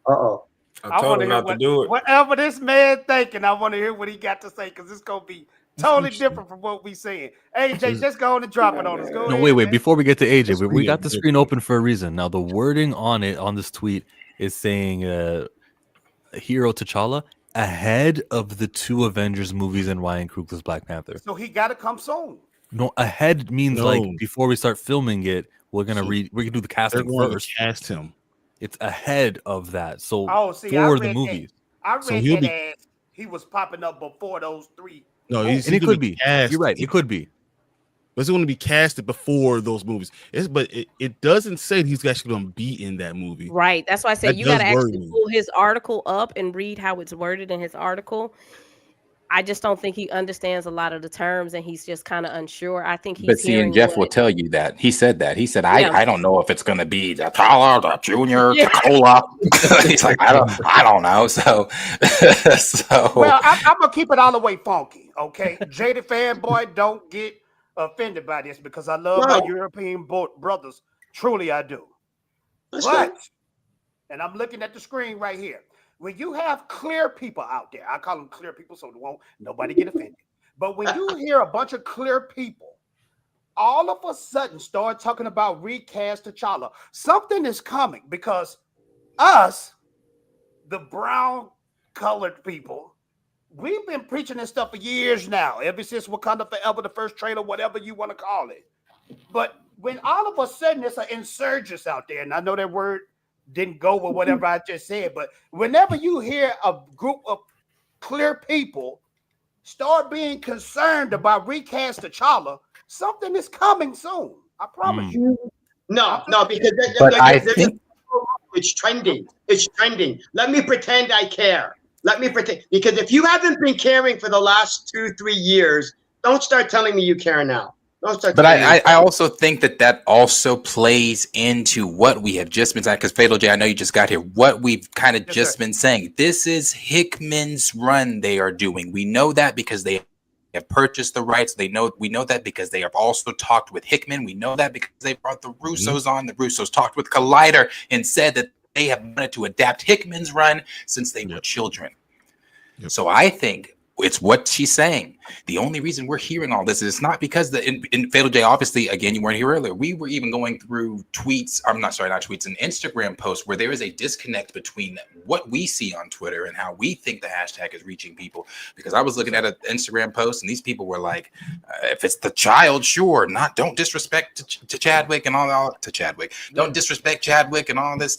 Uh-oh. I told want to him hear not to do it. whatever this man thinking. I want to hear what he got to say because it's gonna be totally different from what we saying. AJ, just go on and drop it on us. Go No, ahead, wait. man. Before we get to AJ, Let's we read got it. the screen open for a reason. Now, the wording on it on this tweet is saying hero T'Challa ahead of the 2 Avengers movies and Ryan Coogler's Black Panther. So he got to come soon. No, ahead means like No. before we start filming it, we're gonna we can do the casting They're going first. to cast him. It's ahead of that. So Oh, see, I for read the that. movies. I read So he'll that be- as he was popping up before those 3. No, And it could be. cast. You're right. It could be. But it's going to be casted before those movies. But it doesn't say he's actually going to be in that movie. Right. That's why I said That you got to does worry actually me. pull his article up and read how it's worded in his article. I just don't think he understands a lot of the terms, and he's just kind of unsure. I think he's. But see, and Jeff will tell you that he said that. He said, "I don't know if it's going to be the T'Challa, the Junior, the Cola." He's like, I don't know. So, Well, I'm gonna keep it all the way funky. Okay, jaded fanboy, don't get offended by this because I love my European brothers. Truly, I do. And I'm looking at the screen right here. When you have clear people out there, I call them clear people so nobody get offended. But when you hear a bunch of clear people all of a sudden start talking about recast T'Challa, something is coming because us, the brown colored people, we've been preaching this stuff for years now, ever since Wakanda Forever, the first trailer, whatever you want to call it. But when all of a sudden there's an insurgents out there, and I know that word didn't go with whatever I just said, but whenever you hear a group of clear people start being concerned about recast T'Challa, something is coming soon. I promise you. No, because it's trending. It's trending. Let me pretend I care. Because if you haven't been caring for the last 2-3 years, don't start telling me you care now. But I also think that also plays into what we have just been saying. Because Fatal J, I know you just got here. What we've kind of been saying. This is Hickman's run they are doing. We know that because they have purchased the rights. We know that because they have also talked with Hickman. We know that because they brought the Russos on. The Russos talked with Collider and said that they have wanted to adapt Hickman's run since they were children. So I think it's what she's saying. The only reason we're hearing all this is not because in Fatal J, obviously, again, you weren't here earlier. We were even going through tweets. I'm not tweets, an Instagram post where there is a disconnect between what we see on Twitter and how we think the hashtag is reaching people. Because I was looking at an Instagram post and these people were like, if it's the child, sure, don't disrespect to Chadwick and all to Chadwick. Don't disrespect Chadwick and all this.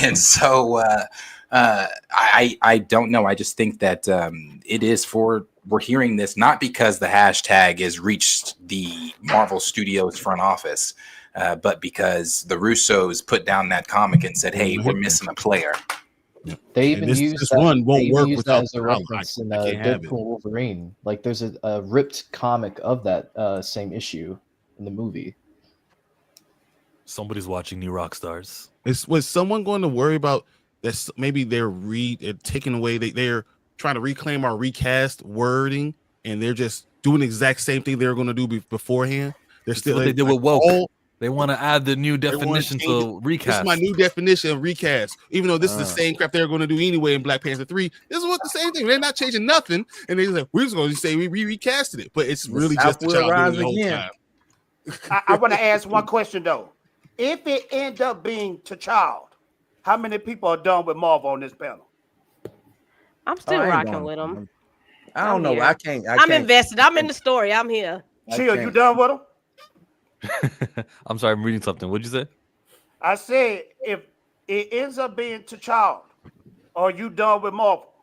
And so I don't know. I just think that it is we're hearing this not because the hashtag has reached the Marvel Studios front office, but because the Russos put down that comic and said, "Hey, we're missing a player." They even use this that, one won't work without as a reference in Deadpool Wolverine. Like there's a ripped comic of that same issue in the movie. Somebody's watching New Rockstars. Was someone going to worry about that? Maybe they're taking away. They're trying to reclaim our recast wording, and they're just doing the exact same thing they were going to do beforehand. They're still what they did with woke. They want to add the new definition to recast. This is my new definition of recast. Even though this is the same crap they're going to do anyway in Black Panther 3, this is what the same thing. They're not changing nothing, and they're like, we're just going to say we recasted it, but it's really just the child the whole time. I want to ask one question though. If it ends up being T'Challa, how many people are done with Marvel on this panel? I'm still rocking with them. I don't know. Here. I can't. I'm invested. I'm in the story. I'm here. Chill, you done with them? I'm sorry, I'm reading something. What'd you say? I said, if it ends up being T'Challa, are you done with Marvel?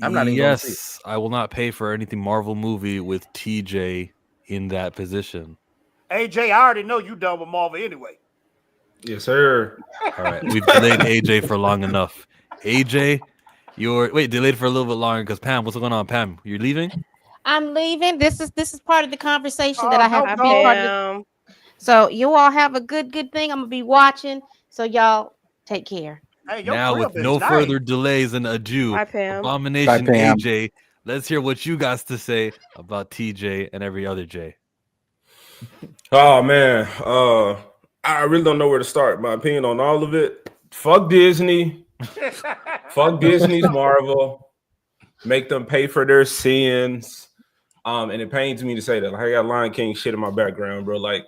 I'm not even gonna see it. I will not pay for anything Marvel movie with TJ in that position. AJ, I already know you done with Marvel anyway. Yes, sir. All right, we've delayed AJ for long enough. AJ, delayed for a little bit longer because Pam, what's going on? Pam, you're leaving? I'm leaving. This is part of the conversation that I have to be part of. So you all have a good thing. I'm gonna be watching. So y'all take care. Hey, now with no further delays and adieu, Bye, Pam. Abomination Bye, Pam. AJ Let's hear what you guys to say about TJ and every other J. Oh man, I really don't know where to start. My opinion on all of it. Fuck Disney. Fuck Disney's Marvel. Make them pay for their sins. And it pains me to say that. Like, I got Lion King shit in my background, bro. Like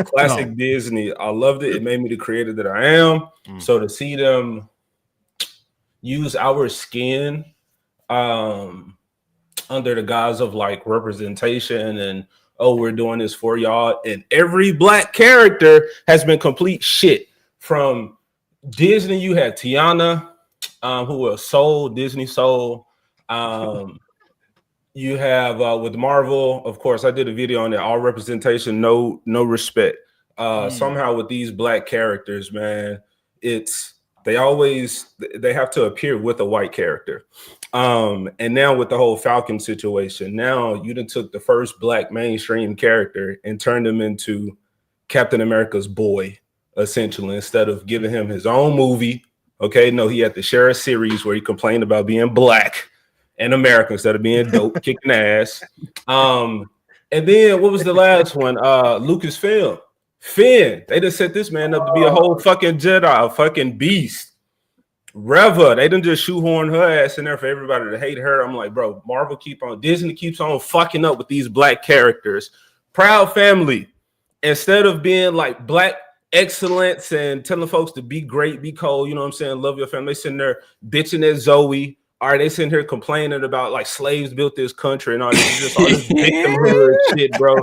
classic Disney. I loved it. It made me the creator that I am. So to see them use our skin under the guise of like representation and we're doing this for y'all, and every black character has been complete shit. From Disney, you had Tiana, who was Soul, Disney Soul. You have with Marvel, of course, I did a video on it. All representation, no respect. Somehow with these black characters, man, they have to appear with a white character. And now with the whole Falcon situation, now you done took the first black mainstream character and turned him into Captain America's boy, essentially, instead of giving him his own movie. Okay, no, he had to share a series where he complained about being black and American instead of being dope, kicking ass. And then what was the last one? Lucasfilm. Finn. They just set this man up to be a whole fucking Jedi, a fucking beast. Reva, they didn't just shoehorn her ass in there for everybody to hate her. I'm like, bro, Disney keeps on fucking up with these black characters. Proud Family, instead of being like black excellence and telling folks to be great, be cold, you know what I'm saying, love your family, they sitting there bitching at Zoe. All right, they sitting here complaining about like slaves built this country and all this, just all this victimhood shit, bro.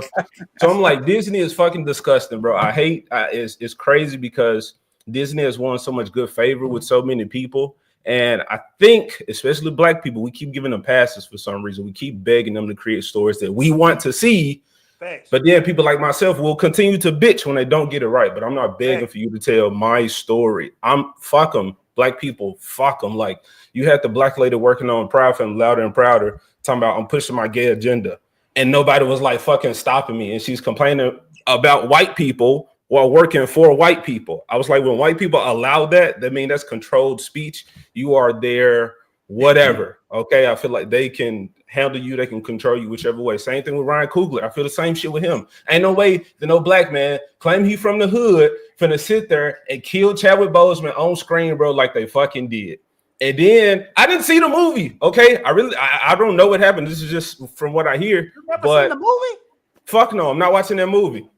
So I'm like, Disney is fucking disgusting, bro. It's crazy because Disney has won so much good favor with so many people. And I think, especially black people, we keep giving them passes for some reason. We keep begging them to create stories that we want to see. Thanks. But then people like myself will continue to bitch when they don't get it right. But I'm not begging for you to tell my story. Fuck them. Black people, fuck them. Like, you had the black lady working on Proud Family, Louder and Prouder, talking about I'm pushing my gay agenda. And nobody was like fucking stopping me. And she's complaining about white people while working for white people. I was like, when white people allow that means that's controlled speech. You are their whatever. Okay. I feel like they can handle you, they can control you whichever way. Same thing with Ryan Coogler. I feel the same shit with him. Ain't no way that no black man claim he from the hood finna sit there and kill Chadwick Boseman on screen, bro, like they fucking did. And then I didn't see the movie. Okay. I don't know what happened. This is just from what I hear. You never seen the movie? Fuck no, I'm not watching that movie.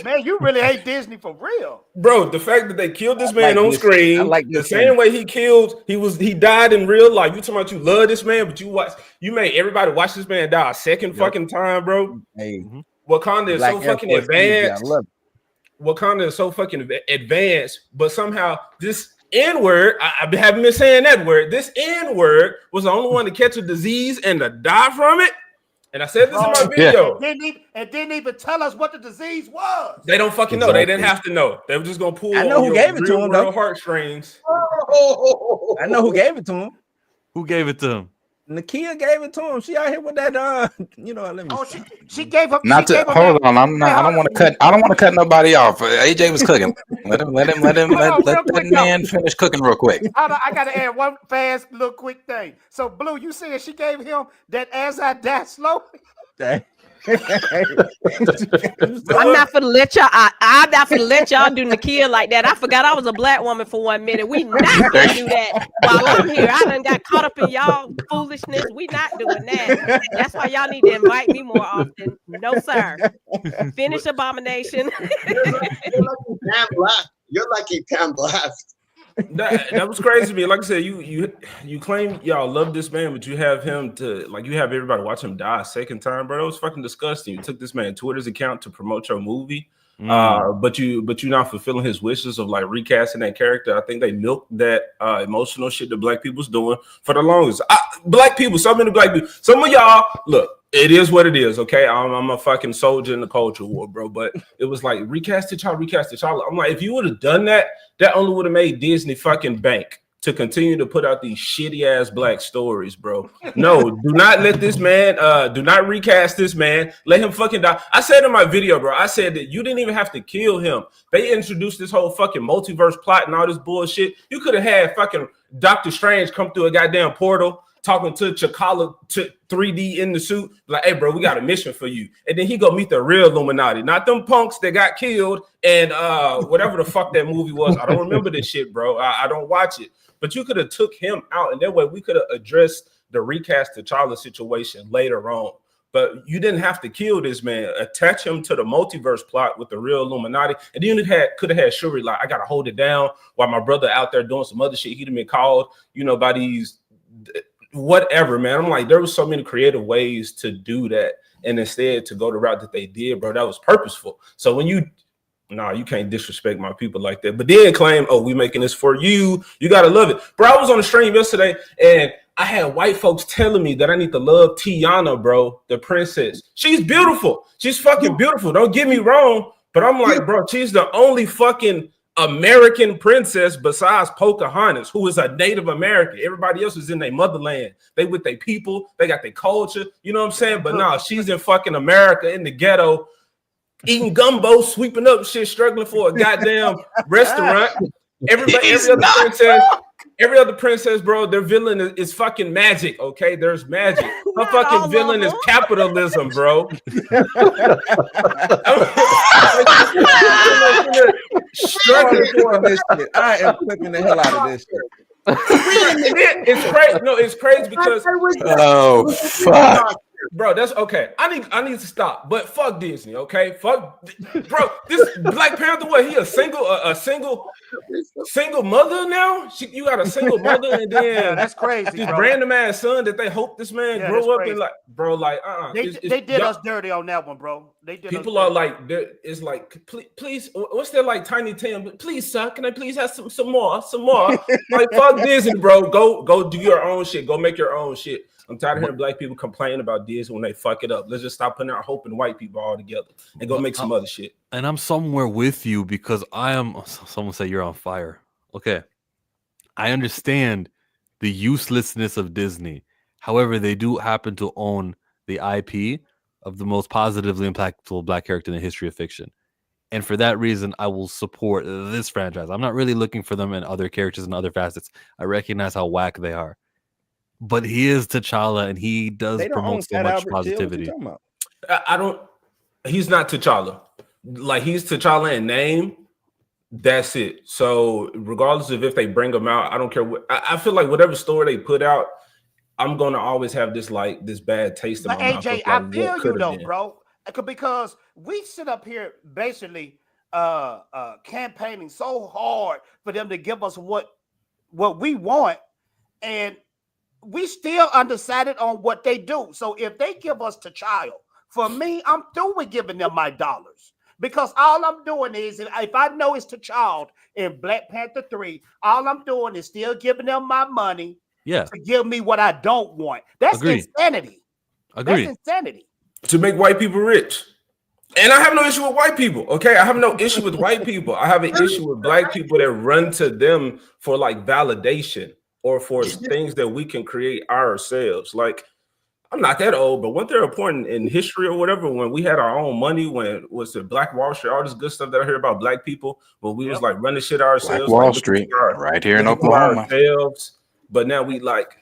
Man, you really hate Disney for real, bro. The fact that they killed this man on screen, the same way he died in real life. You talking about you love this man, but you made everybody watch this man die a second fucking time, bro. Hey, Wakanda is so fucking advanced. Wakanda is so fucking advanced, but somehow this N-word, I haven't been saying that word. This N-word was the only one to catch a disease and to die from it. And I said this in my video. And didn't even tell us what the disease was. They don't fucking know. They didn't have to know. They were just gonna pull. I know who gave it to him, though. Heartstrings. I know who gave it to him. Who gave it to him? Nakia gave it to him. She out here with that. Let me. She gave up. Hold on. I don't want to cut nobody off. AJ was cooking. Let that man finish cooking real quick. I gotta add one fast little quick thing. So Blue, you said she gave him that as I die slowly. I'm not gonna let y'all. I'm not gonna let y'all do Nakia like that. I forgot I was a black woman for 1 minute. We not gonna do that while I'm here. I done got caught up in y'all foolishness. We not doing that. That's why y'all need to invite me more often. No, sir. Finish Abomination. You're lucky Pam left. That was crazy to me. Like I said, you claim y'all love this man, but you have him you have everybody watch him die a second time, bro. That was fucking disgusting. You took this man Twitter's account to promote your movie, but you're not fulfilling his wishes of like recasting that character. I think they milked that emotional shit that black people's doing for the longest. Black people, so many black people, some of y'all look. It is what it is, okay? I'm a fucking soldier in the culture war, bro. But it was like recast T'Challa. I'm like, if you would have done that, that only would have made Disney fucking bank to continue to put out these shitty ass black stories, bro. No, do not let this man, do not recast this man. Let him fucking die. I said in my video, bro, I said that you didn't even have to kill him. They introduced this whole fucking multiverse plot and all this bullshit. You could have had fucking Doctor Strange come through a goddamn portal talking to T'Challa to 3D in the suit, like, hey, bro, we got a mission for you. And then he go meet the real Illuminati, not them punks that got killed and whatever the fuck that movie was. I don't remember this shit, bro. I don't watch it. But you could have took him out, and that way we could have addressed the recast T'Challa situation later on. But you didn't have to kill this man. Attach him to the multiverse plot with the real Illuminati, and then you could have had Shuri like, I gotta hold it down while my brother out there doing some other shit. He'd have been called, you know, by these whatever, man. I'm like, there was so many creative ways to do that, and instead to go the route that they did, bro, that was purposeful. So when you can't disrespect my people like that. But then claim, oh, we making this for you. You gotta love it, bro. I was on the stream yesterday, and I had white folks telling me that I need to love Tiana, bro, the princess. She's beautiful. She's fucking beautiful. Don't get me wrong. But I'm like, bro, she's the only fucking American princess besides Pocahontas, who is a Native American. Everybody else is in their motherland. They with their people. They got their culture. You know what I'm saying? But no, she's in fucking America in the ghetto, eating gumbo, sweeping up shit, struggling for a goddamn restaurant. Every other princess, bro, their villain is fucking magic, okay? There's magic. Her fucking villain is capitalism, bro. Struggling for this shit. I am flipping the hell out of this shit. It's crazy. No, it's crazy because oh fuck. Bro, that's okay. I need to stop, but fuck Disney, okay? Fuck, bro. This Black Panther, what? He a single mother now? You got a single mother, and then that's crazy. This bro. random ass son that they hope this man grow up and like, bro, like, They did us dirty on that one, bro. They did. People are like, it's like, please, what's that like, Tiny Tim? Please, sir, can I please have some more? Like, fuck Disney, bro. Go do your own shit. Go make your own shit. I'm tired of hearing black people complain about Disney when they fuck it up. Let's just stop putting our hope in white people all together and go make some other shit. And I'm somewhere with you because someone say you're on fire. Okay. I understand the uselessness of Disney. However, they do happen to own the IP of the most positively impactful black character in the history of fiction. And for that reason, I will support this franchise. I'm not really looking for them and other characters and other facets. I recognize how whack they are. But he is T'Challa, and he does promote so much positivity. I don't. He's not T'Challa. Like, he's T'Challa in name. That's it. So regardless of if they bring him out, I don't care what. I feel like whatever story they put out, I'm gonna always have this bad taste in my mouth. AJ, I feel you though, bro, because we sit up here basically campaigning so hard for them to give us what we want, and we still undecided on what they do. So if they give us T'Challa, for me, I'm through with giving them my dollars. Because all I'm doing is, if I know it's T'Challa in Black Panther 3, all I'm doing is still giving them my money to give me what I don't want. That's insanity. Agreed. That's insanity. To make white people rich. And I have no issue with white people, okay? I have no issue with white people. I have an issue with black people that run to them for like validation or for things that we can create ourselves. Like, I'm not that old, but weren't there a point in history or whatever when we had our own money, when was it Black Wall Street, all this good stuff that I hear about black people, when we was like running shit ourselves. Black Wall Street, right here in Oklahoma. But now we like,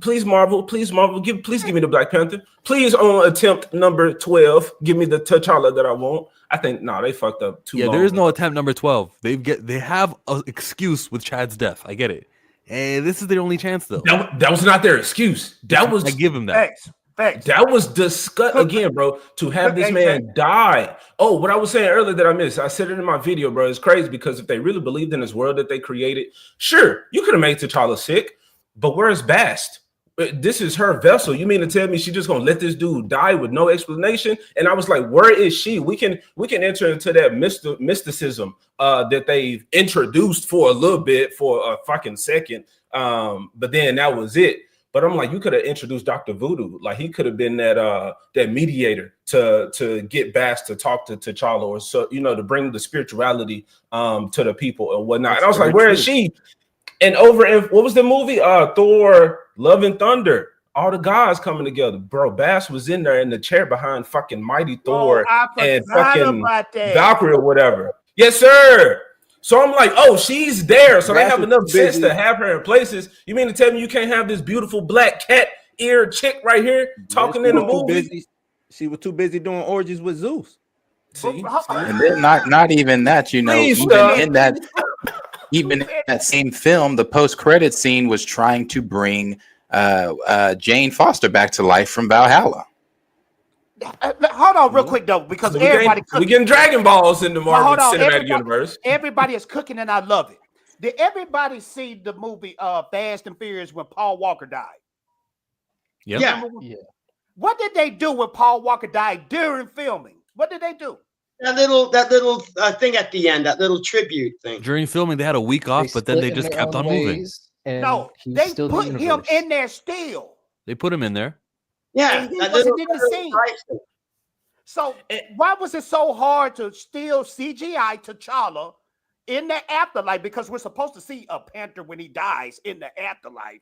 please Marvel, please give me the Black Panther. Please on attempt number 12, give me the T'Challa that I want. I think they fucked up too. Yeah, there is no attempt number 12. They have an excuse with Chad's death. I get it. Hey, this is their only chance though. That was not their excuse. That was, I give him that. Facts. That was disgusting again, bro. To have this man die. Oh, what I was saying earlier that I missed. I said it in my video, bro. It's crazy because if they really believed in this world that they created, sure, you could have made T'Challa sick, but where's Bast? This is her vessel. You mean to tell me she just gonna let this dude die with no explanation? And I was like, where is she? We can enter into that mysticism that they've introduced for a little bit, for a fucking second. But then that was it. But I'm like, you could have introduced Dr. Voodoo. Like, he could have been that mediator to get Bast to talk to T'Challa, or so, to bring the spirituality to the people and whatnot. And I was like, where is she? And over in, what was the movie? Thor, Love and Thunder. All the gods coming together. Bro, Bast was in there in the chair behind fucking Mighty Thor and fucking Valkyrie or whatever. Yes, sir. So I'm like, oh, she's there. So they have Brass is enough too sense busy. to have her in places. You mean to tell me you can't have this beautiful black cat ear chick right here talking in the movie? She was too busy doing orgies with Zeus. See? And then not even that, you know, Please, even stop. in that even in that same film, the post-credit scene was trying to bring Jane Foster back to life from Valhalla. Hold on real quick though, because So we getting Dragon Balls in the Marvel Cinematic Universe. Everybody is cooking and I love it. Did everybody see the movie Fast and Furious when Paul Walker died? Yep. Yeah. What did they do when Paul Walker died during filming? What did they do? That little thing at the end, that little tribute thing. During filming, they had a week off, but then they just kept on moving. No, they put him in there still. They put him in there. Yeah, and he wasn't in the scene. So why was it so hard to still CGI T'Challa in the afterlife? Because we're supposed to see a Panther when he dies in the afterlife.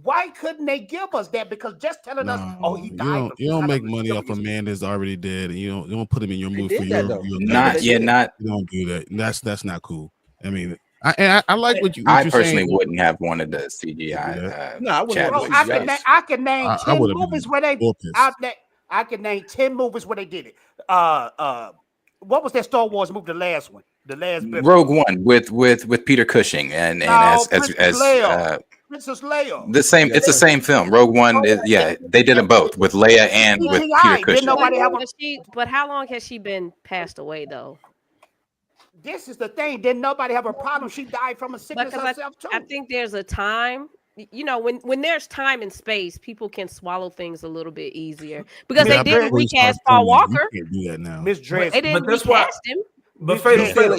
Why couldn't they give us that? Because just telling us, oh, he died. You don't make money off a man that's already dead, and you don't put him in your movie for your Not you don't do that. That's not cool. I mean, I like what I you're personally saying. wouldn't have wanted the CGI. No, I wouldn't. Bro, I can name 10 would've movies been where they. more pissed. I can name 10 movies where they did it. What was that Star Wars movie? The last one, the last bit. Rogue One with Peter Cushing and as Princess Leia. the same. It's the same film. Rogue One. They did them both with Leia and with Peter Cushing. But how long has she been passed away though? This is the thing. Didn't nobody have a problem? She died from a sickness herself too. I think there's a time. You know, when there's time and space, people can swallow things a little bit easier because they didn't recast Paul Walker. You can't do that now. Miss Dress. They didn't recast him. But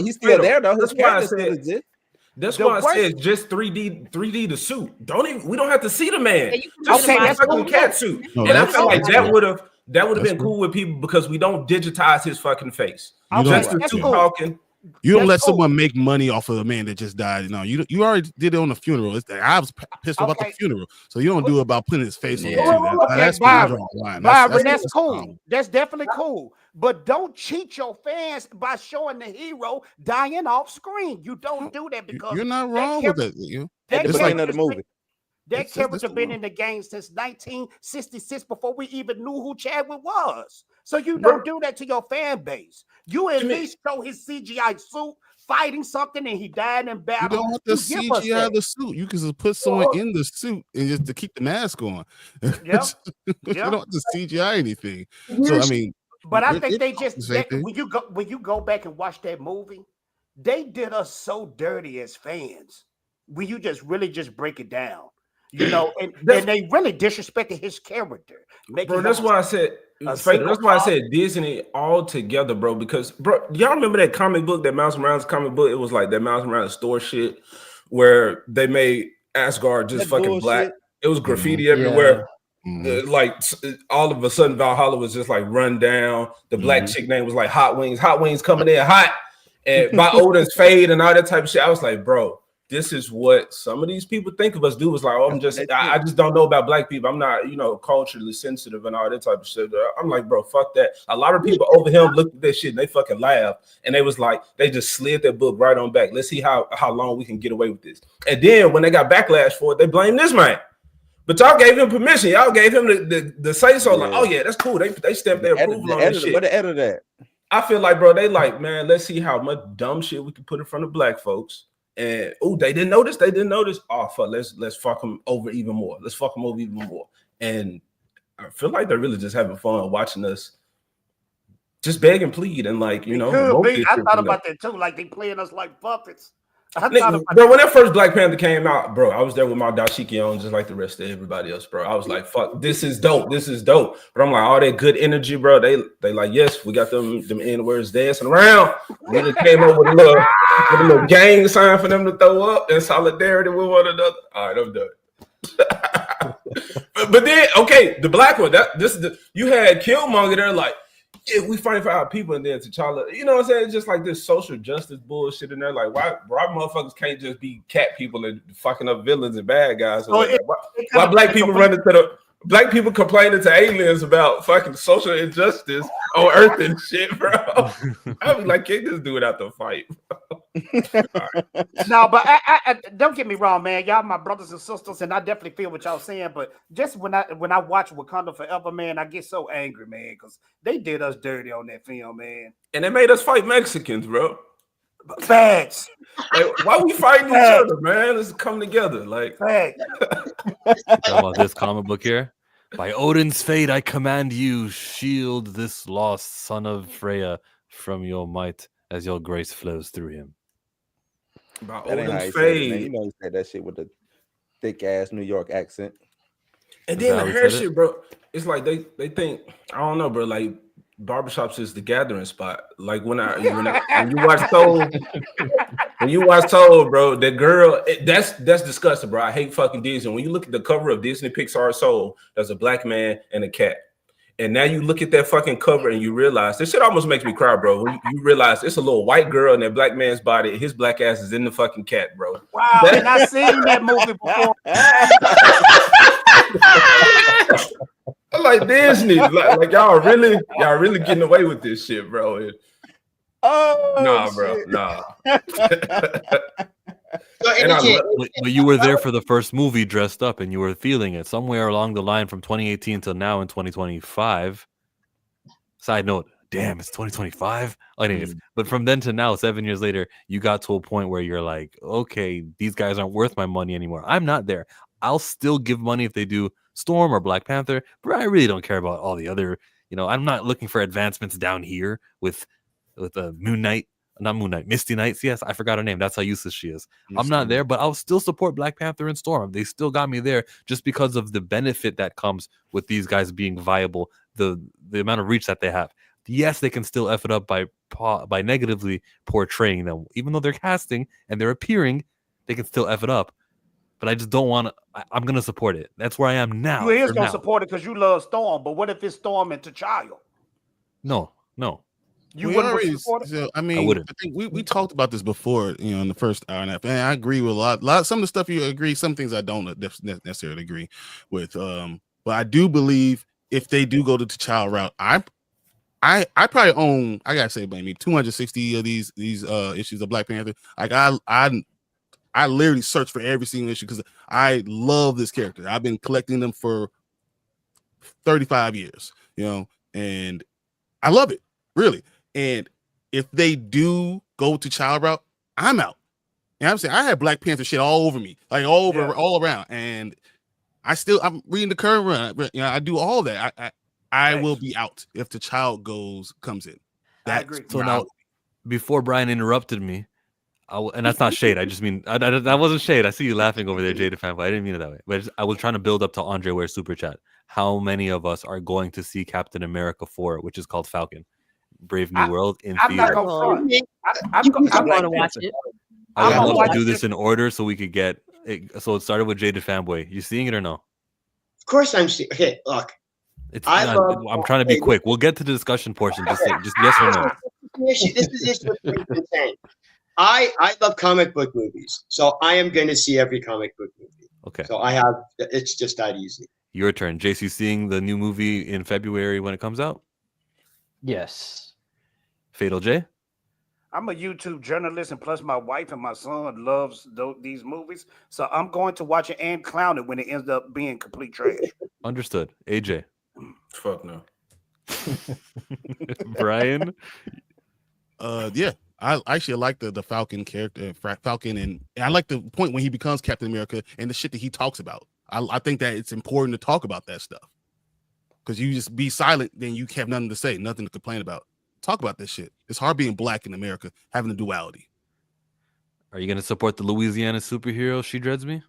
he's still there though. That's why I said. That's why I said just 3D the suit. We don't have to see the man. Just see the fucking cat suit. No, and I feel like cool. that would have been cool with people because we don't digitize his fucking face. Just the suit talking. You don't let someone make money off of a man that just died. No, you already did it on the funeral. I was pissed about the funeral, so you don't do it about putting his face on the That's Byron. That's cool. That's definitely cool. But don't cheat your fans by showing the hero dying off screen. You don't do that because you're not wrong with it. At the beginning of the movie. That character been in the game since 1966 before we even knew who Chadwick was. So you don't do that to your fan base. You at least show his CGI suit fighting something and he died in battle. You don't have to CGI the suit. You can just put someone in the suit and just to keep the mask on. Yeah. You don't have to CGI anything. So I mean, but I think they just when you go back and watch that movie, they did us so dirty as fans. When you just really just break it down. You know, and they really disrespected his character. Bro, that's why I said that's why I said Disney all together, bro. Because bro, y'all remember that comic book, that Miles Morales comic book? It was like that Miles Morales store shit where they made Asgard just fucking black. It was graffiti everywhere. Like all of a sudden Valhalla was just like run down. The black chick name was like Hot Wings coming in hot, and by Odin's fade and all that type of shit. I was like, bro, this is what some of these people think of us do. Is like, oh, I just don't know about black people. I'm not, culturally sensitive and all that type of shit. I'm like, bro, fuck that. A lot of people over him looked at this shit and they fucking laughed. And they was like, they just slid that book right on back. Let's see how long we can get away with this. And then when they got backlash for it, they blamed this man. But y'all gave him permission. Y'all gave him the say so. Like, oh yeah, that's cool. They stamped their approval on this shit. What the editor that? I feel like, bro, they like, man, let's see how much dumb shit we can put in front of black folks. And they didn't notice. Oh fuck, let's fuck them over even more. Let's fuck them over even more. And I feel like they're really just having fun watching us just beg and plead and like, I thought about that too. Like they playing us like puppets. When that first Black Panther came out, bro, I was there with my dashiki on just like the rest of everybody else, bro. I was like, fuck, this is dope. But I'm like, all that good energy, bro. They like, yes, we got them N-words dancing around. We just came up with a little gang sign for them to throw up in solidarity with one another. All right, I'm done. But then, okay, the black one, you had Killmonger there like, yeah, we fighting for our people, and then T'Challa, you know what I'm saying? It's just like this social justice bullshit in there. Like, why motherfuckers can't just be cat people and fucking up villains and bad guys? Why black people black people complaining to aliens about fucking social injustice on Earth and shit, bro? I was like, kick this dude out the fight, bro. No, but I don't get me wrong, man. Y'all my brothers and sisters, and I definitely feel what y'all saying. But just when I watch Wakanda Forever, man, I get so angry, man, because they did us dirty on that film, man. And they made us fight Mexicans, bro. Facts. Like, why we fighting each other, man? Let's come together. Like, Facts. Talk about this comic book here. By Odin's fate, I command you, shield this lost son of Freya from your might as your grace flows through him. By That ain't how he Odin's said it, man. fate. You know he said that shit with the thick ass New York accent. And Is then that the how he hair said it? shit, bro. It's like they think, I don't know, bro. Like barbershops is the gathering spot. Like when you watch Soul, when you watch Soul, bro, the girl, that's disgusting, bro. I hate fucking Disney. When you look at the cover of Disney Pixar Soul, there's a black man and a cat. And now you look at that fucking cover and you realize this shit almost makes me cry, bro. When you realize it's a little white girl in that black man's body, and his black ass is in the fucking cat, bro. Wow, and I seen that movie before. I'm like Disney, like y'all really getting away with this shit, bro. Nah, bro, nah. But you were there for the first movie dressed up and you were feeling it somewhere along the line from 2018 till now in 2025. Side note, damn, it's 2025. Anyways, but from then to now, 7 years later, you got to a point where you're like, okay, these guys aren't worth my money anymore. I'm not there. I'll still give money if they do Storm or Black Panther, but I really don't care about all the other, I'm not looking for advancements down here with Moon Knight. Not Moon Knight, Misty Knights. Yes, I forgot her name. That's how useless she is. I'm not there, but I'll still support Black Panther and Storm. They still got me there just because of the benefit that comes with these guys being viable, the amount of reach that they have. Yes, they can still F it up by negatively portraying them. Even though they're casting and they're appearing, they can still F it up. But I just don't want to. I'm going to support it. That's where I am now. You is going to support it because you love Storm, but what if it's Storm and T'Challa? No. You wouldn't support it? So, I wouldn't. think we talked about this before, in the first hour and a half. And I agree with a lot. Some of the stuff you agree, some things I don't necessarily agree with. But I do believe if they do go to the T'Challa route, I probably own, I gotta say, maybe 260 of these issues of Black Panther. Like I literally search for every single issue because I love this character. I've been collecting them for 35 years, and I love it, really. And if they do go to child route, I'm out. You know what I'm saying? I have Black Panther shit all over me, like all around. And I'm reading the current run. I do all that. I will be out if the child comes in. I agree. So now, before Brian interrupted me, and that's not shade. I just mean that wasn't shade. I see you laughing over there, Jada fan, but I didn't mean it that way. But I was trying to build up to Andre Ware's super chat. How many of us are going to see Captain America 4, which is called Falcon, Brave New World in I'm theater? not going to I'm going to watch it. I would love to do this in order so we could get it. So it started with Jada fanboy. You seeing it or no? Of course I'm seeing. Okay, look. I'm trying to be quick. We'll get to the discussion portion. Just yes or no. This is the issue with what you've been saying. I love comic book movies, so I am going to see every comic book movie. Okay. So it's just that easy. Your turn. JC, seeing the new movie in February when it comes out? Yes. Fatal J? I'm a YouTube journalist, and plus my wife and my son loves these movies, so I'm going to watch it and clown it when it ends up being complete trash. Understood. AJ? Fuck no. Brian? Yeah. I actually like the Falcon character, Falcon, and I like the point when he becomes Captain America and the shit that he talks about. I think that it's important to talk about that stuff because you just be silent, then you have nothing to say, nothing to complain about. Talk about this shit. It's hard being black in America, having a duality. Are you going to support the Louisiana superhero She Dreads Me?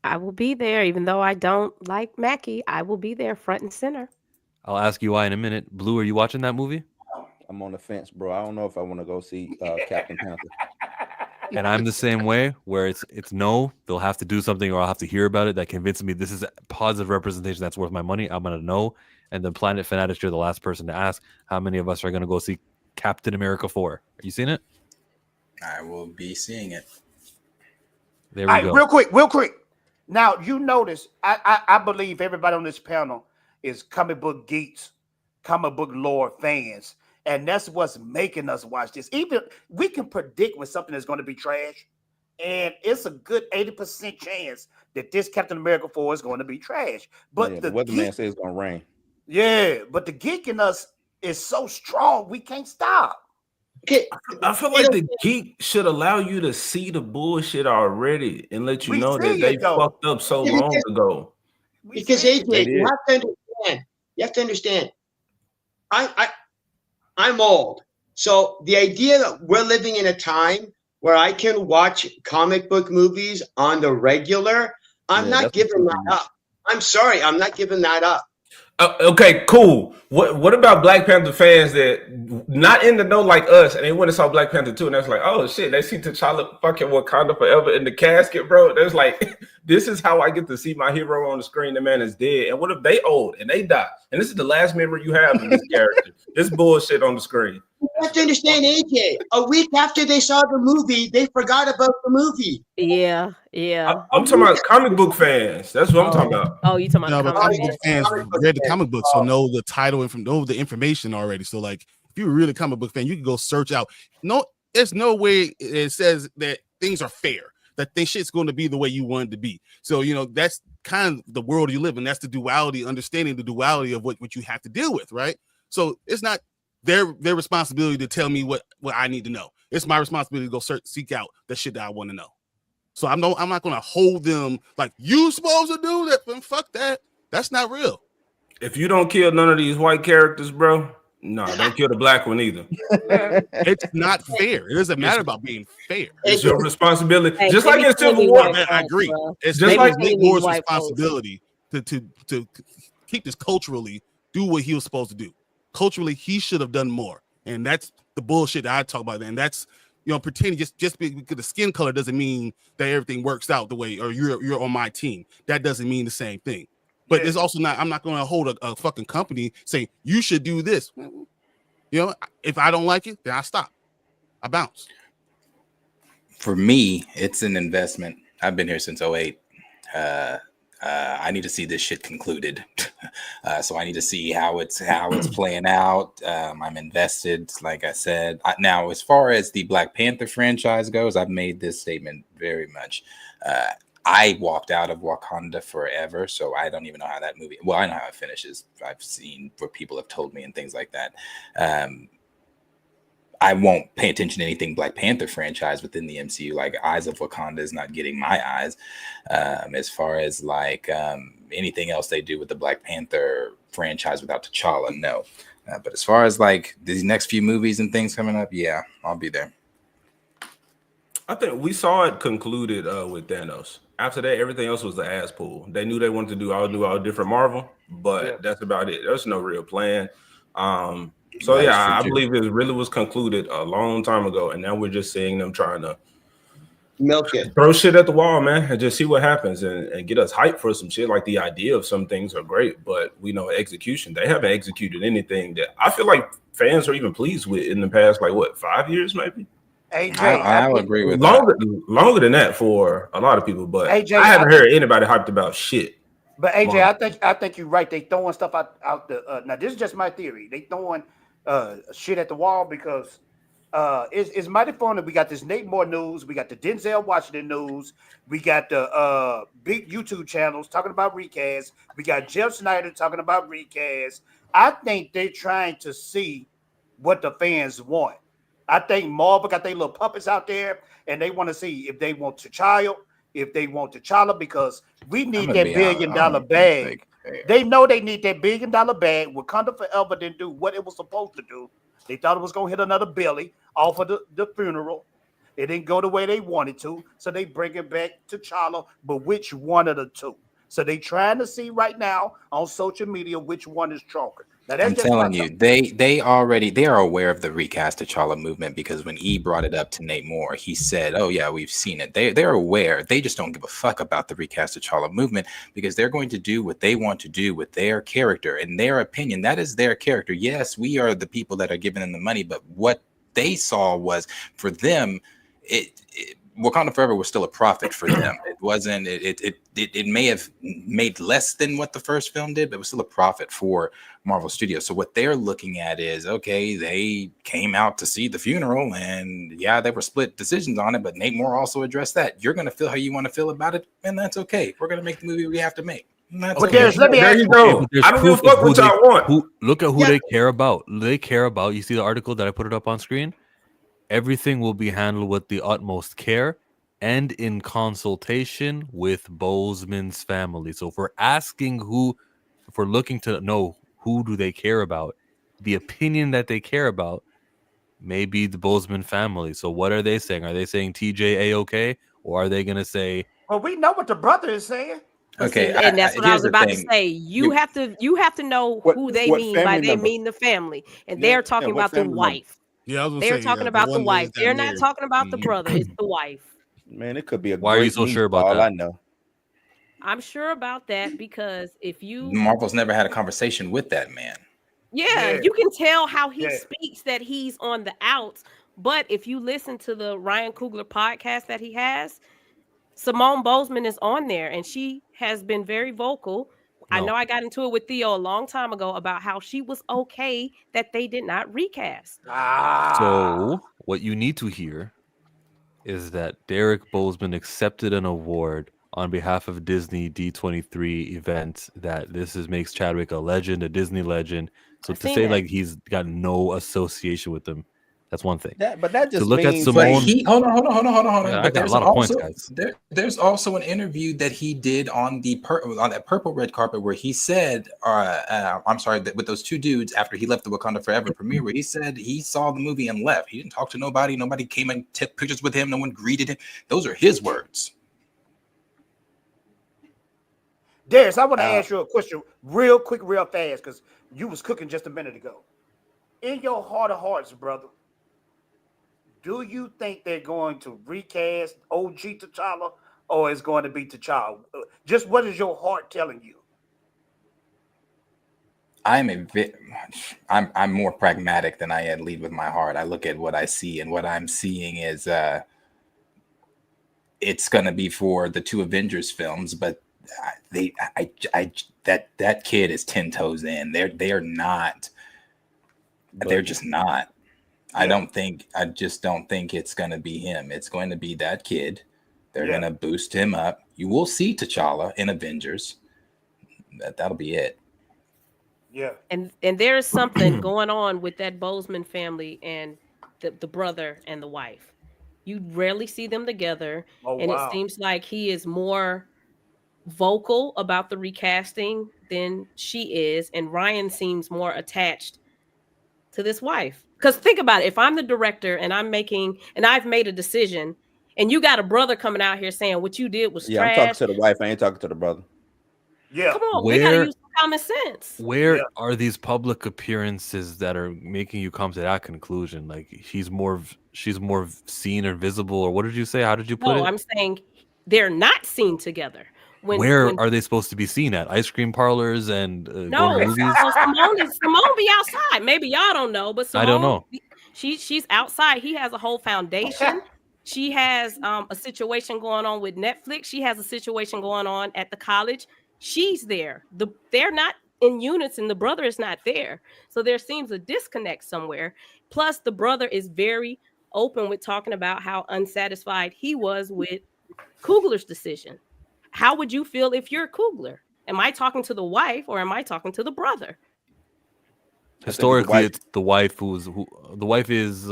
I will be there, even though I don't like Mackie. I will be there front and center. I'll ask you why in a minute. Blue, are you watching that movie? I'm on the fence, bro. I don't know if I want to go see Captain Panther. And I'm the same way, where it's no, they'll have to do something or I'll have to hear about it that convinces me this is a positive representation that's worth my money. I'm going to know. And then Planet Fanatics, you're the last person to ask how many of us are going to go see Captain America 4. Are you seeing it? I will be seeing it. There we go. Real quick. Now, you notice, I believe everybody on this panel is comic book geeks, comic book lore fans. And that's what's making us watch this. Even we can predict when something is going to be trash. And it's a good 80% chance that this Captain America 4 is going to be trash. But the weatherman says it's gonna rain. Yeah, but the geek in us is so strong, we can't stop. I feel like the geek should allow you to see the bullshit already and let you know that they fucked up so long ago. Because AJ, you have to understand. You have to understand. I'm old, so the idea that we're living in a time where I can watch comic book movies on the regular, I'm not giving that up. I'm sorry, I'm not giving that up. Okay, cool. What about Black Panther fans that not in the know like us, and they went and saw Black Panther 2, and that's like, oh shit, they see T'Challa fucking Wakanda forever in the casket, bro. There's like, this is how I get to see my hero on the screen. The man is dead. And what if they old and they die? And this is the last memory you have of this character. This bullshit on the screen. You have to understand, AJ. A week after they saw the movie, they forgot about the movie. Yeah. I'm talking about comic book fans. That's what I'm talking about. Oh, you talking about comic book fans read the comic book, so know the title and know the information already. So, like, if you're a really comic book fan, you can go search out. No, there's no way it says that things are fair, that this shit's going to be the way you want it to be. So, that's kind of the world you live in. That's the duality, understanding the duality of what you have to deal with, right? So it's not their responsibility to tell me what I need to know. It's my responsibility to go seek out the shit that I want to know. So I'm not going to hold them like, you supposed to do that. Then fuck that. That's not real. If you don't kill none of these white characters, bro, no, don't kill the black one either. It's not fair. It doesn't matter about being fair. It's your responsibility. Hey, just like in Civil War. I agree. It's just like Nick Moore's responsibility to keep this culturally, do what he was supposed to do. Culturally, he should have done more. And that's the bullshit that I talk about. And that's, pretending just because the skin color doesn't mean that everything works out the way, or you're on my team. That doesn't mean the same thing. But it's also not, I'm not going to hold a fucking company saying you should do this. If I don't like it, then I stop. I bounce. For me, it's an investment. I've been here since 2008. I need to see this shit concluded. So I need to see how it's playing out. I'm invested, like I said. Now, as far as the Black Panther franchise goes, I've made this statement very much. I walked out of Wakanda forever, so I don't even know how that movie. Well, I know how it finishes. I've seen where people have told me and things like that. I won't pay attention to anything Black Panther franchise within the MCU. Like Eyes of Wakanda is not getting my eyes. As far as like anything else they do with the Black Panther franchise without T'Challa, no. But as far as like these next few movies and things coming up, yeah, I'll be there. I think we saw it concluded with Thanos. After that, everything else was the ass pull. They knew they wanted to do all different Marvel, but that's about it. There's no real plan. So I believe it really was concluded a long time ago, and now we're just seeing them trying to milk it, throw shit at the wall, man, and just see what happens and get us hyped for some shit. Like the idea of some things are great, but we know execution. They haven't executed anything that I feel like fans are even pleased with in the past, like 5 years, maybe. AJ, I would agree with longer than that for a lot of people, but AJ, I haven't heard anybody hyped about shit. But AJ, I think you're right. They throwing stuff out the. Now this is just my theory. They throwing shit at the wall because it's mighty fun that we got this Nate Moore news, we got the Denzel Washington news, we got the big YouTube channels talking about recast, we got Jeff Sneider talking about recast. I think they're trying to see what the fans want. I think Marvel got their little puppets out there, and they want to see if they want T'Challa, because we need that $1 billion bag. They know they need that $1 billion bag. Wakanda Forever didn't do what it was supposed to do. They thought it was going to hit another Billy off of the funeral. It didn't go the way they wanted to, so they bring it back to T'Challa, but which one of the two? So they trying to see right now on social media which one is stronger. Now, I'm telling you, they are aware of the recast T'Challa movement, because when E brought it up to Nate Moore, he said, "Oh yeah, we've seen it." They're aware. They just don't give a fuck about the recast T'Challa movement, because they're going to do what they want to do with their character, in their opinion. That is their character. Yes, we are the people that are giving them the money, but what they saw was, for them, Wakanda Forever was still a profit for them. It wasn't. It may have made less than what the first film did, but it was still a profit for Marvel Studios. So what they're looking at is, okay, they came out to see the funeral, and yeah, there were split decisions on it. But Nate Moore also addressed that you're going to feel how you want to feel about it, and that's okay. We're going to make the movie we have to make. But let me ask you, I don't give a fuck what y'all want. Look at who they care about. They care about. You see the article that I put it up on screen. Everything will be handled with the utmost care and in consultation with Boseman's family. So if we're looking to know who do they care about, the opinion that they care about may be the Boseman family. So what are they saying? Are they saying TJ A-okay? Or are they going to say... Well, we know what the brother is saying. Okay, and that's what I was about to say. You have to know who they mean by they mean the family, and they're talking about the wife. Yeah, I was gonna they're say, talking about the wife. They're not talking about the brother. It's the wife. Man, it could be a. Why are you so sure about all that? I know. I'm sure about that because if you Marvel's never had a conversation with that man. Yeah, you can tell how he speaks that he's on the outs. But if you listen to the Ryan Coogler podcast that he has, Simone Boseman is on there, and she has been very vocal. No. I know I got into it with Theo a long time ago about how she was okay that they did not recast. So what you need to hear is that Derek Boseman accepted an award on behalf of Disney D23 event that makes Chadwick a legend, a Disney legend. So to say like he's got no association with them, that's one thing. But that just to look means at Simone. Hold on. Yeah, but there's a lot of points, guys. There's also an interview that he did on that purple red carpet where he said, I'm sorry, that with those two dudes after he left the Wakanda Forever premiere, where he said he saw the movie and left. He didn't talk to nobody. Nobody came and took pictures with him. No one greeted him. Those are his words. Darius, I want to ask you a question real quick, real fast, because you was cooking just a minute ago. In your heart of hearts, brother, do you think they're going to recast OG T'Challa, or is going to be T'Challa? Just what is your heart telling you? I'm more pragmatic than I lead with my heart. I look at what I see, and what I'm seeing is it's going to be for the two Avengers films, but that kid is 10 toes in. They're not. They're just not. Yeah. I just don't think it's going to be him. It's going to be that kid. They're going to boost him up. You will see T'Challa in Avengers. That'll be it. Yeah. And there is something going on with that Boseman family and the brother and the wife. You rarely see them together. And it seems like he is more vocal about the recasting than she is. And Ryan seems more attached to this wife. Because think about it, if I'm the director and I've made a decision, and you got a brother coming out here saying what you did was trash. I'm talking to the wife. I ain't talking to the brother. Yeah, come on, we gotta use some common sense. Where are these public appearances that are making you come to that conclusion? Like she's more seen or visible, or what did you say? How did you put it? I'm saying they're not seen together. Where are they supposed to be seen at? Ice cream parlors and going to movies? Simone be outside. Maybe y'all don't know, but Simone, I don't know. She's outside. He has a whole foundation. She has a situation going on with Netflix. She has a situation going on at the college. She's there. They're not in unison. The brother is not there. So there seems a disconnect somewhere. Plus, the brother is very open with talking about how unsatisfied he was with Coogler's decision. How would you feel if you're Coogler? Am I talking to the wife or am I talking to the brother? Historically, it's the wife the wife is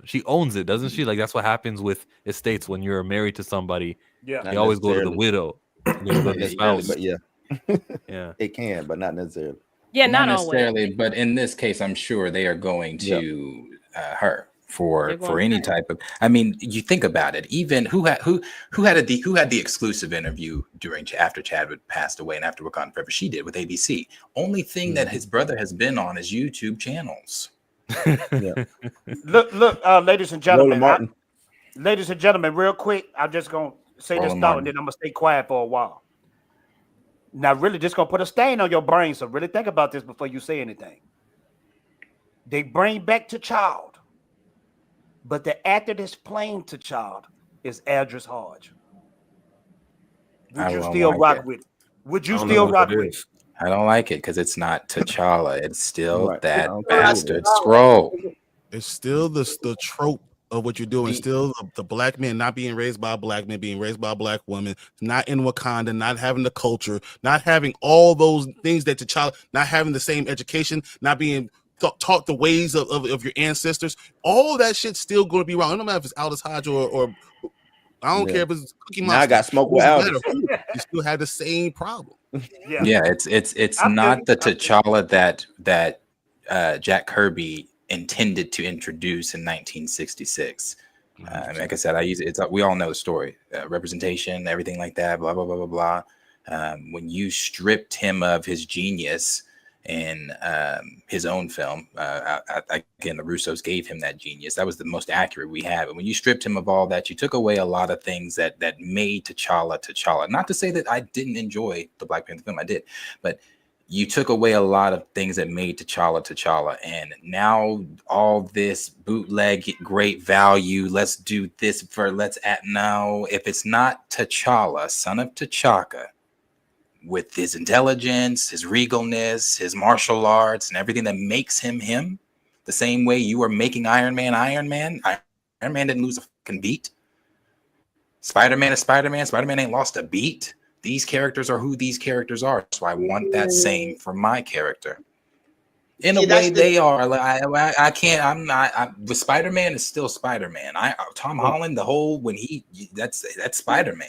she owns it, doesn't she? Like that's what happens with estates when you're married to somebody. Yeah, they always go to the widow. The spouse. But yeah, yeah, it can, but not necessarily. Yeah, not necessarily. Always. But in this case, I'm sure they are going to her for any type of. I mean, you think about it. Even who had the exclusive interview after Chadwick passed away and after Wakanda Forever, she did with ABC. Only thing that his brother has been on is YouTube channels. Look, ladies and gentlemen. Ladies and gentlemen, real quick, I'm just gonna say this thought and then I'm gonna stay quiet for a while. Now, really, just gonna put a stain on your brain. So really think about this before you say anything. They bring back T'Challa. But the actor that's playing T'Challa is Aldrich Hodge. Would I you won't still like rock it. with it? Would you I don't still know rock what that with it? is. I don't like it because it's not T'Challa. It's still Right. I that don't care who it is. bastard scroll. It's still the trope of what you're doing. Still the black man not being raised by a black man, being raised by a black woman, not in Wakanda, not having the culture, not having all those things that T'Challa, not having the same education, not being taught the ways of your ancestors. All that shit's still going to be wrong. I don't know if it's Aldous Hodge or I don't care if it's Cookie Monster. Now I got smoke with Aldous. You still had the same problem. Yeah, it's not the T'Challa that Jack Kirby intended to introduce in 1966. Like I said, we all know the story, representation, everything like that, blah blah blah blah blah. When you stripped him of his genius in his own film, again, the Russos gave him that genius. That was the most accurate we have. And when you stripped him of all that, you took away a lot of things that made T'Challa. Not to say that I didn't enjoy the Black Panther film, I did, but you took away a lot of things that made T'Challa. And now all this bootleg, great value, let's do this now. If it's not T'Challa, son of T'Chaka, with his intelligence, his regalness, his martial arts, and everything that makes him, the same way you are making Iron Man. Iron Man didn't lose a fucking beat. Spider-Man is Spider-Man. Spider-Man ain't lost a beat. These characters are who these characters are. So I want that same for my character. In a way, they are. Like I can't. I'm not. With Spider-Man is still Spider-Man. Tom Holland, that's Spider-Man.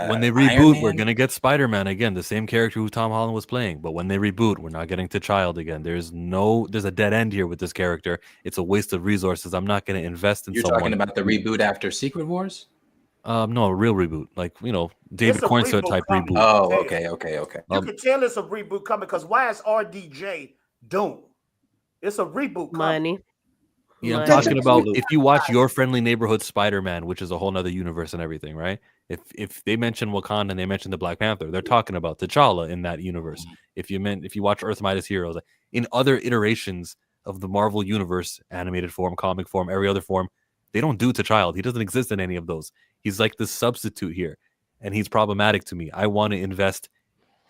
When they reboot, we're gonna get Spider-Man again, the same character who Tom Holland was playing. But when they reboot, we're not getting T'Challa again. There's a dead end here with this character. It's a waste of resources. I'm not gonna invest in. You're talking about the reboot after Secret Wars? No, a real reboot, like David Cornstalk type reboot. Oh, okay. You can tell it's a reboot coming because why is RDJ Doom? It's a reboot coming. Yeah, I'm talking about if you watch Your Friendly Neighborhood Spider-Man, which is a whole nother universe and everything, right? If they mention Wakanda and they mention the Black Panther, they're talking about T'Challa in that universe. If you watch Earth Mightiest Heroes, in other iterations of the Marvel universe, animated form, comic form, every other form, they don't do T'Challa. He doesn't exist in any of those. He's like the substitute here, and he's problematic to me. I want to invest,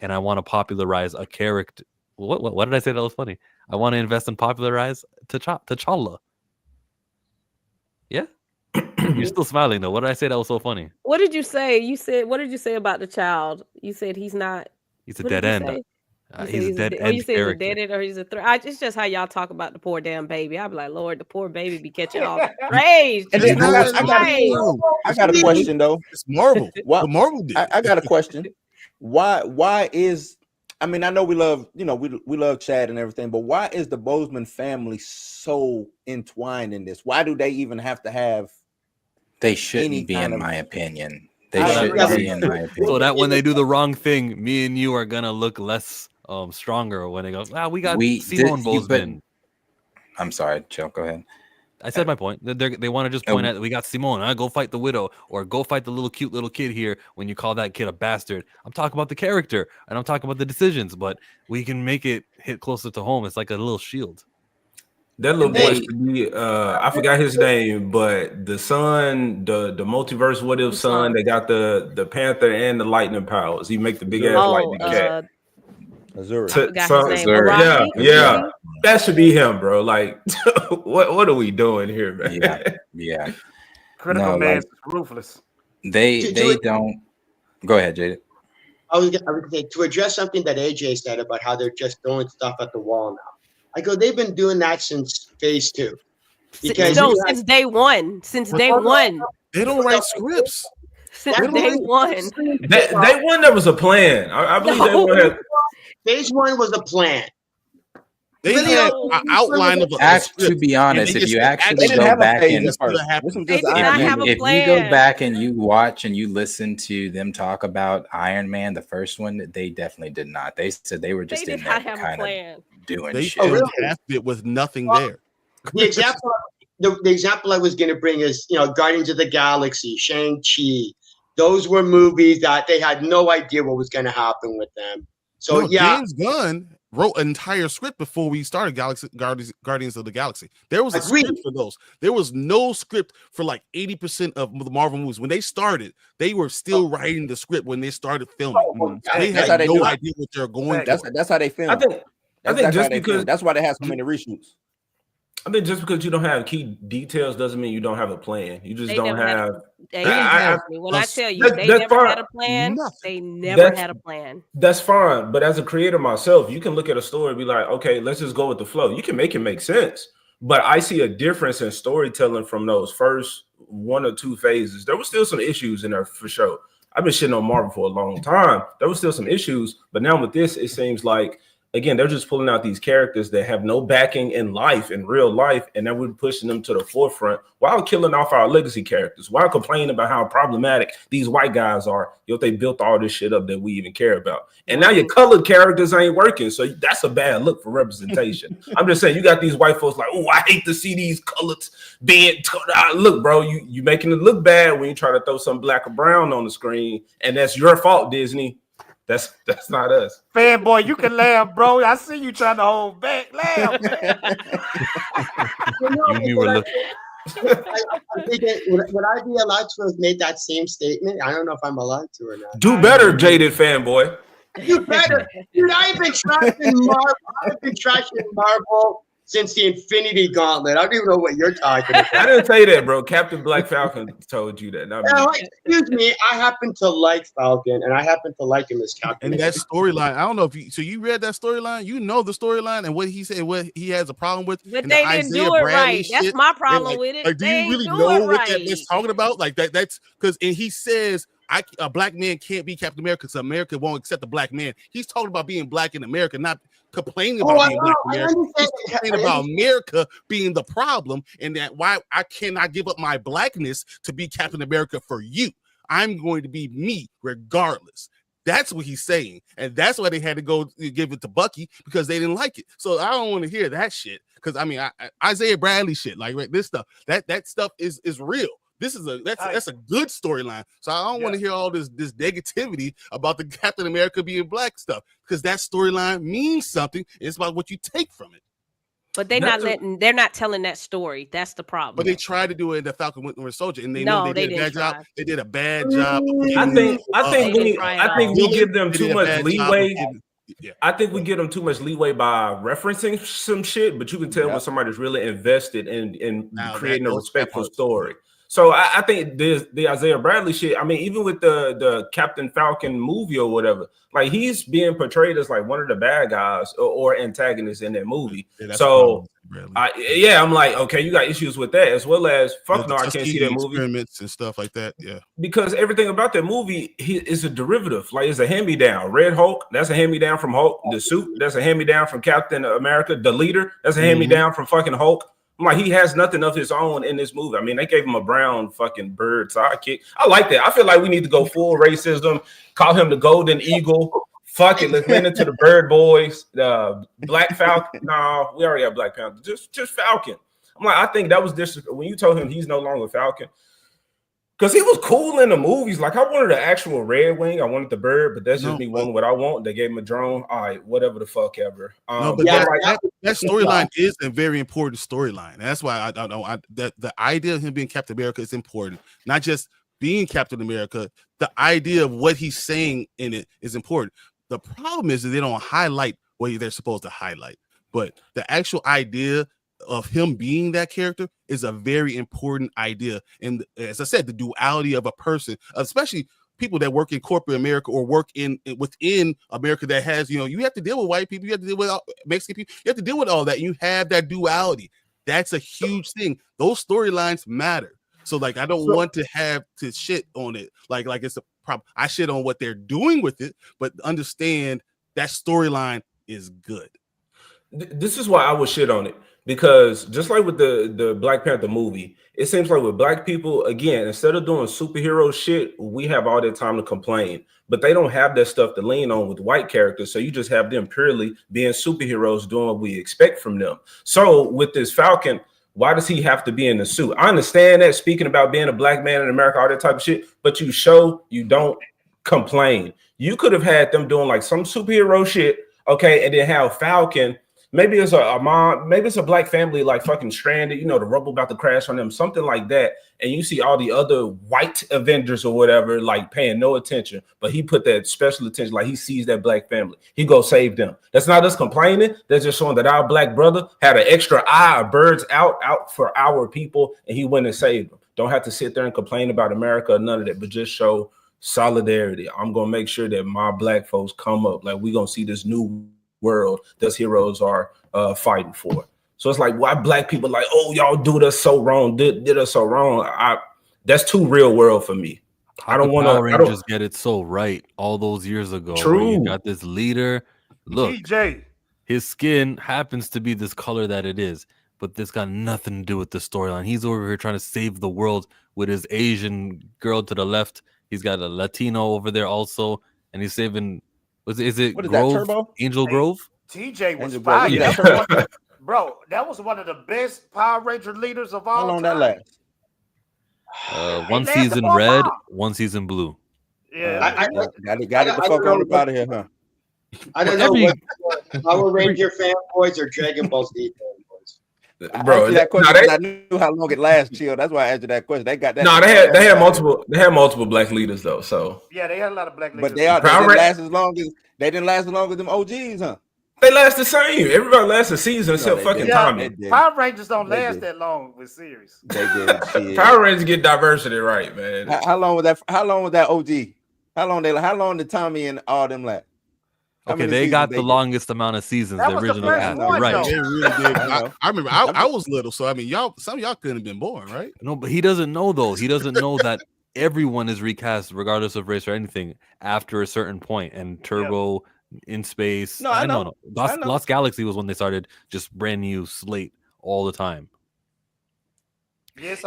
and I want to popularize a character. What did I say that was funny? I want to invest and popularize T'Challa. Yeah, you're still smiling though. What did I say that was so funny? What did you say? What did you say about the child? You said he's not. He's a dead end. He's a dead end. You said he's a dead end, or he's a threat. It's just how y'all talk about the poor damn baby. I'd be like, Lord, the poor baby be catching all praise. And then I got a question though. It's Marvel. What Marvel did. I got a question. Why is? I mean, I know we love we love Chad and everything, but why is the Boseman family so entwined in this? Why do they even have to have? They shouldn't be, in my opinion. They shouldn't be, in my opinion. So that when they do the wrong thing, me and you are gonna look less stronger when they go, we got Simone Boseman. I'm sorry, Joe, go ahead. I said my point. They want to just point at we got Simone. Go fight the widow or go fight the cute little kid here when you call that kid a bastard. I'm talking about the character and I'm talking about the decisions, but we can make it hit closer to home. It's like a little shield. That little boy should be I forgot his name, but the son, the multiverse what if son, they got the Panther and the lightning powers. He make the big ass lightning cat. Azura. Yeah. That should be him, bro. Like, what are we doing here, man? Yeah. Critical man is ruthless. They don't. Go ahead, Jada. I was gonna say, to address something that AJ said about how they're just throwing stuff at the wall now. I go, they've been doing that since phase 2. Because since day one. Since day one. They don't write scripts. Since day one. Day one, there was a plan. I believe they were. Phase 1 was a plan. They had an outline of to be honest, if you actually go back and if you go back and you watch and you listen to them talk about Iron Man, the first one, they definitely did not. They said they were just in there kind of doing shit. They half it with nothing there. The example I was going to bring is, Guardians of the Galaxy, Shang-Chi. Those were movies that they had no idea what was going to happen with them. So James Gunn wrote an entire script before we started Guardians of the Galaxy. There was a Agreed. script for those. There was no script for like 80% of the Marvel movies. When they started, they were still writing the script when they started filming. They That's how had they no do it. idea what they're going to. That's how they film. I think just because that's why they have so many reshoots. I think just because you don't have key details doesn't mean you don't have a plan. You just They don't never had have. when I tell you they never had a plan, they never had a plan. That's fine. But as a creator myself, you can look at a story and be like, okay, let's just go with the flow. You can make it make sense. But I see a difference in storytelling from those first 1 or 2 phases. There were still some issues in there for sure. I've been shitting on Marvel for a long time. There were still some issues. But now with this, it seems like, again, they're just pulling out these characters that have no backing in life, in real life, and then we're pushing them to the forefront while killing off our legacy characters, while complaining about how problematic these white guys are. You know, they built all this shit up that we even care about. And now your colored characters ain't working, so that's a bad look for representation. I'm just saying, you got these white folks like, oh, I hate to see these colors being look, bro, you making it look bad when you try to throw some black or brown on the screen, and that's your fault, Disney. That's not us. Fanboy, you can laugh, bro. I see you trying to hold back. Laugh. You were looking. I'm thinking, would I be allowed to have made that same statement? I don't know if I'm allowed to or not. Do better, jaded fanboy. You better. Dude, I've been trashing Marvel since the Infinity Gauntlet. I don't even know what you're talking about. I didn't say that, bro. Captain Black Falcon told you that. Not me. Excuse me. I happen to like Falcon, and I happen to like him as Captain. And that storyline, I don't know if you. So you read that storyline, you know the storyline and what he said, what he has a problem with. But they didn't do it right. That's my problem with it. Like, do you really know what that's talking about? Like that's because, and he says, a black man can't be Captain America because America won't accept a black man. He's talking about being black in America, not complaining about being black in America. He's complaining about America being the problem, and that why I cannot give up my blackness to be Captain America for you. I'm going to be me regardless. That's what he's saying, and that's why they had to go give it to Bucky, because they didn't like it. So I don't want to hear that shit, because I mean, Isaiah Bradley shit, like this stuff, that stuff is real. This is that's a good storyline. So I don't want to hear all this negativity about the Captain America being black stuff, because that storyline means something. It's about what you take from it. But they're not telling that story. That's the problem. But they tried to do it in the Falcon Winter Soldier, and they know they did a bad job. They did a bad job. I think we give them too much leeway. I think we give them too much leeway by referencing some shit, but you can tell when somebody's really invested in creating a respectful story. So I think the Isaiah Bradley shit, I mean, even with the Captain Falcon movie or whatever, like he's being portrayed as like one of the bad guys or antagonists in that movie. Yeah, so I'm like, okay, you got issues with that, as well as fuck no, I can't see that movie. Experiments and stuff like that, yeah. Because everything about that movie is a derivative. Like it's a hand-me-down. Red Hulk, that's a hand-me-down from Hulk. The suit, that's a hand-me-down from Captain America. The leader, that's a hand-me-down from fucking Hulk. I'm like, he has nothing of his own in this movie. I mean, they gave him a brown fucking bird sidekick. I like that. I feel like we need to go full racism, call him the Golden Eagle. Fuck it, let's lean into the Bird Boys, the Black Falcon. No, we already have Black Panther. Just Falcon. I'm like, I think that was this when you told him he's no longer Falcon. Because he was cool in the movies. Like, I wanted an actual Red Wing. I wanted the bird, but that's just me wanting what I want. They gave him a drone. All right, whatever the fuck ever. That storyline is a very important storyline. That's why the idea of him being Captain America is important. Not just being Captain America. The idea of what he's saying in it is important. The problem is that they don't highlight what they're supposed to highlight. But the actual idea of him being that character is a very important idea. And as I said, the duality of a person, especially people that work in corporate America or work within America that has, you have to deal with white people, you have to deal with Mexican people, you have to deal with all that. You have that duality. That's a huge thing. Those storylines matter. So like, I don't want to have to shit on it. Like it's a problem. I shit on what they're doing with it, but understand that storyline is good. This is why I would shit on it. Because just like with the Black Panther movie, it seems like with black people, again, instead of doing superhero shit, we have all that time to complain. But they don't have that stuff to lean on with white characters. So you just have them purely being superheroes doing what we expect from them. So with this Falcon, why does he have to be in the suit? I understand that, speaking about being a black man in America, all that type of shit, but you don't complain. You could have had them doing like some superhero shit Okay, and then have Falcon. Maybe it's a mom, maybe it's a black family like fucking stranded, you know, the rubble about to crash on them, something like that. And you see all the other white Avengers or whatever, like paying no attention, but he put that special attention, like he sees that black family. He go save them. That's not us complaining. That's just showing that our black brother had an extra eye, a bird's out for our people, and he went and saved them. Don't have to sit there and complain about America or none of that, but just show solidarity. I'm going to make sure that my black folks come up. Like, we're going to see this new world those heroes are fighting for. So it's like, why black people like, oh, y'all do us so wrong, did us so wrong. That's too real world for me. I don't want to. Power Rangers get it so right all those years ago. True. You got this leader. Look, TJ. His skin happens to be this color that it is, but this got nothing to do with the storyline. He's over here trying to save the world with his Asian girl to the left. He's got a Latino over there also, and he's saving. Is it What is Grove? that, Turbo? Angel Grove? TJ was Angel fire. Grove. Bro, that was one of the best Power Ranger leaders of all How long time. that last? One lasted season for a red, while. one season blue. Yeah, Got it the fuck on up out of here, huh? I don't know what Power Ranger fanboys or Dragon Ball Z fanboys. Bro, I asked you that question no, because I knew how long it lasts, Chill. That's why I answered that question. They got that. No, they had multiple black leaders though. So yeah, they had a lot of black leaders. but they didn't last as long as them OGs, huh? they last the same. Everybody lasts a season except fucking Tommy. Power Rangers don't They last did. that long with series. They did. Shit. Power Rangers get diversity right, man. How long was that? How long was that OG? How long did Tommy and all them last? How Okay, many they seasons got the did? longest amount of seasons That the was the original first had. one, Right. though. They really did. I I remember I was little, so I mean, some of y'all couldn't have been born, right? No, but he doesn't know though. He doesn't know that everyone is recast regardless of race or anything after a certain point. And Turbo in space. No, I know. I know. Lost Galaxy was when they started just brand new slate all the time. Yes,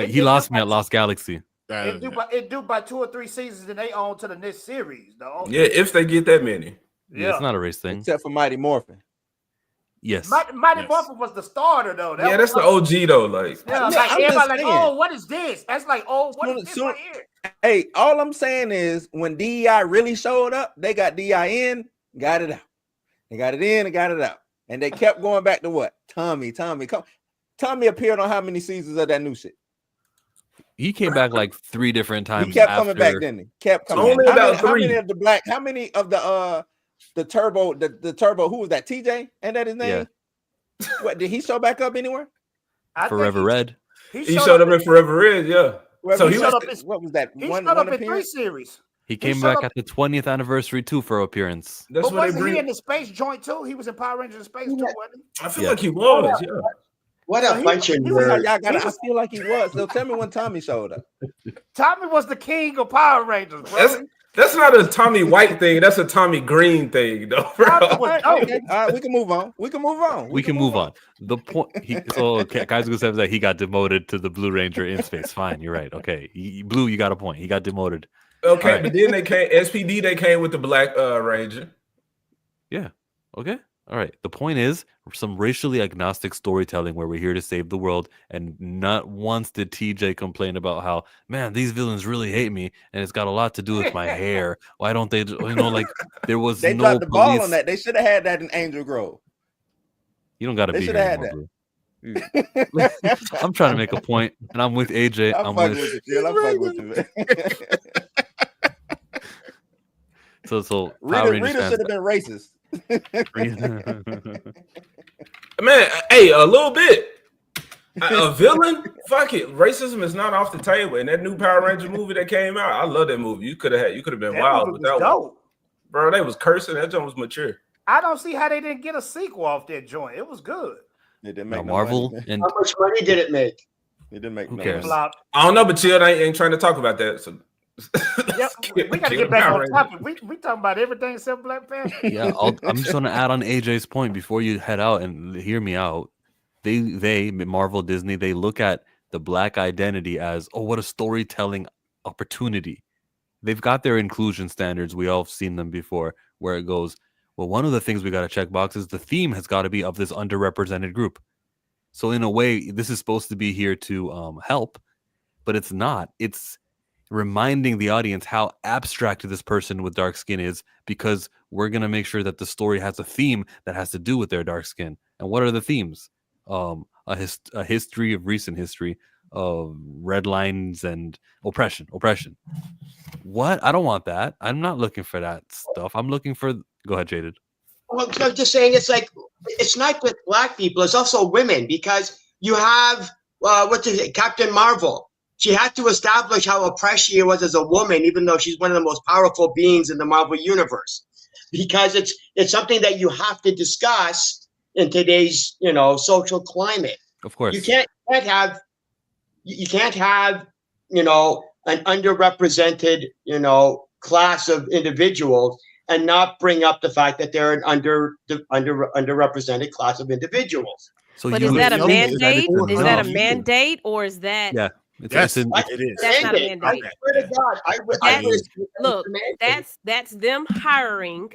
He lost me at Lost Galaxy. It do by 2 or 3 seasons, and they on to the next series, though. Yeah, if they get that many. Yeah, it's not a race thing. Except for Mighty Morphin. Yes. Mighty Morphin was the starter, though. Yeah, that's the OG though. Like, Yeah, I'm like just everybody like, saying. oh, what is this? That's like, oh, what is this Soon- right here? Hey, all I'm saying is when DEI really showed up, they got DEI in, got it out. They got it in and got it out. And they kept going back to what? Tommy. Tommy appeared on how many seasons of that new shit? He came back like 3 different times. He kept coming back, didn't he? Kept coming Only back. about How many 3. of the black, how many of the turbo, the turbo, who was that? TJ? Ain't that his name? What, did he show back up anywhere? Forever Red. He showed up in Forever Red, yeah. Well, So he he showed was up in, what was that? He One showed up in 3 appearance? series. He came showed back up- at the 20th anniversary too for appearance. That's But what they wasn't he bring. in the space joint too? He was in Power Rangers in space too, wasn't he? I feel like he was, yeah. What a bunch of He was like, nerds. y'all gotta, I feel like he was. So tell me when Tommy showed up. Tommy was the king of Power Rangers, bro. That's not a Tommy White thing. That's a Tommy Green thing, though, bro. Tommy was dope. Okay, all right, we can move on. We can move on. The point. Guys gonna say that he got demoted to the Blue Ranger in space. Fine, you're right. Okay, Blue, you got a point. He got demoted. Okay, Right. but then they came SPD. They came with the Black Ranger. Yeah. Okay. All right. The point is some racially agnostic storytelling where we're here to save the world, and not once did TJ complain about how, man, these villains really hate me, and it's got a lot to do with my hair. Why don't they? Like there was They no dropped the ball police. on that. They should have had that in Angel Grove. You don't got to They be should here have had anymore, that. Blue. I'm trying to make a point, and I'm with AJ. I'm fucking with you, Jill. I'm fucking with you, man. So Power Rangers Rita fans- should have been racist. Man, hey, a little bit. A villain? Fuck it. Racism is not off the table. And that new Power Ranger movie that came out, I love that movie. You could have been That wild movie with was that one. dope. Bro, they was cursing. That joint was mature. I don't see how they didn't get a sequel off that joint. It was good. It didn't Now, make no Marvel money. and How much money did it make? It didn't make Who no cares? money. I don't know, but chill. I ain't trying to talk about that. So Yep, we got to get back on topic. We talking about everything except Black Panther. yeah, I'm just gonna add on AJ's point before you head out and hear me out. They Marvel, Disney, they look at the black identity as, oh, what a storytelling opportunity. They've got their inclusion standards. We all have seen them before, where it goes, well, one of the things we got to check box is the theme has got to be of this underrepresented group. So in a way, this is supposed to be here to help, but it's not. It's reminding the audience how abstract this person with dark skin is, because we're going to make sure that the story has a theme that has to do with their dark skin. And what are the themes? A history of recent history of red lines and oppression. What? I don't want that. I'm not looking for that stuff. I'm looking for. Go ahead, Jaded. Well, I'm just saying, it's like, it's not just black people, it's also women, because you have Captain Marvel. She had to establish how oppressed she was as a woman, even though she's one of the most powerful beings in the Marvel universe, because it's something that you have to discuss in today's social climate. Of course, you can't have an underrepresented class of individuals and not bring up the fact that they're an underrepresented class of individuals. But is that a mandate? Is that a mandate, or is that? Yeah, it is. That's not a mandate. I swear to God, that's them hiring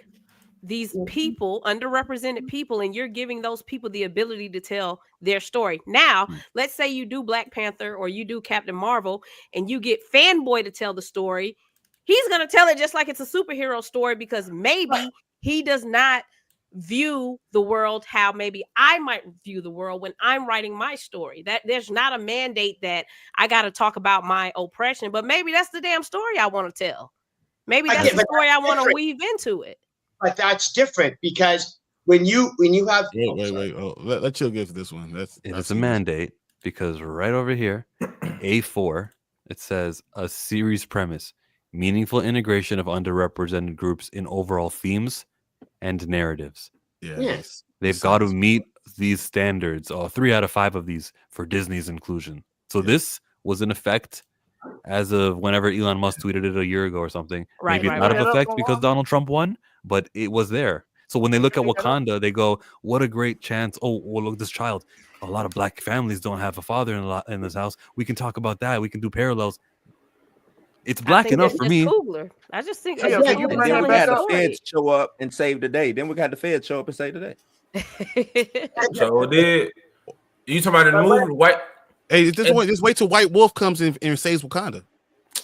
these people, underrepresented people, and you're giving those people the ability to tell their story. Now, let's say you do Black Panther or you do Captain Marvel, and you get Fanboy to tell the story. He's going to tell it just like it's a superhero story, because maybe he does not view the world how maybe I might view the world when I'm writing my story. That there's not a mandate that I got to talk about my oppression, but maybe that's the damn story I want to tell. Maybe that's the story I want to weave into it. But that's different, because when you have wait. Let Chill give this one. It's a mandate, because right over here, A4, it says a series premise. Meaningful integration of underrepresented groups in overall themes and narratives. Yes. They've got to meet these standards. 3 out of 5 of these for Disney's inclusion. So this was in effect as of whenever Elon Musk tweeted it a year ago or something. Maybe it's out of effect because Donald Trump won, but it was there. So when they look at Wakanda, they go, what a great chance. Oh, well, look, this child. A lot of black families don't have a father in this house. We can talk about that. We can do parallels. It's black enough for me. Coogler. I just think then we had the feds show up and save the day. Then we got the feds show up and save the day. So did you talking about in the movie? White? Hey, just wait till White Wolf comes in and saves Wakanda.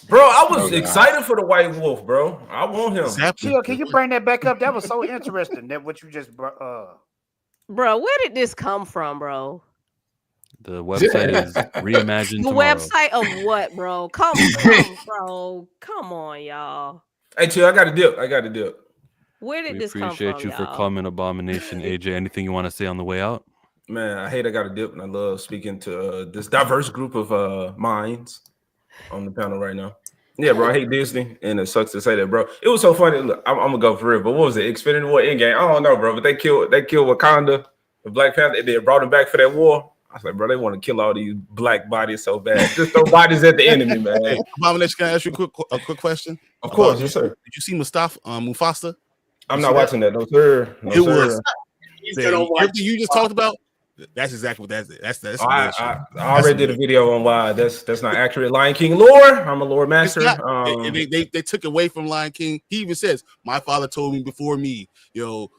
Bro, I was excited for the White Wolf, bro. I want him. Chill, can you bring that back up? That was so interesting. That what you just Bro, where did this come from, bro? The website is reimagined. The tomorrow. website of what, bro? Come bro. Come on, y'all. Hey, Chill, I got a dip. Where did this come from? Appreciate you for coming, Abomination. AJ, anything you want to say on the way out? Man, I got a dip, and I love speaking to this diverse group of minds on the panel right now. Yeah, bro, I hate Disney, and it sucks to say that, bro. It was so funny. Look, I'm gonna go for real, but what was it? Xfinity War Endgame? I don't know, bro, but they killed Wakanda, the Black Panther, and they brought him back for that war. I was like, bro, they want to kill all these black bodies so bad. Just throw bodies at the enemy, man. Hey, Abomination, can I ask you a quick question? Of course, yes, sir. Did you see Mufasa? I'm not watching that. No, sir. No, it sir. was everything you just talked about. That's exactly what that's I already did a video on why that's not accurate. Lion King lore. I'm a lore master. They took away from Lion King. He even says, "My father told me before me, all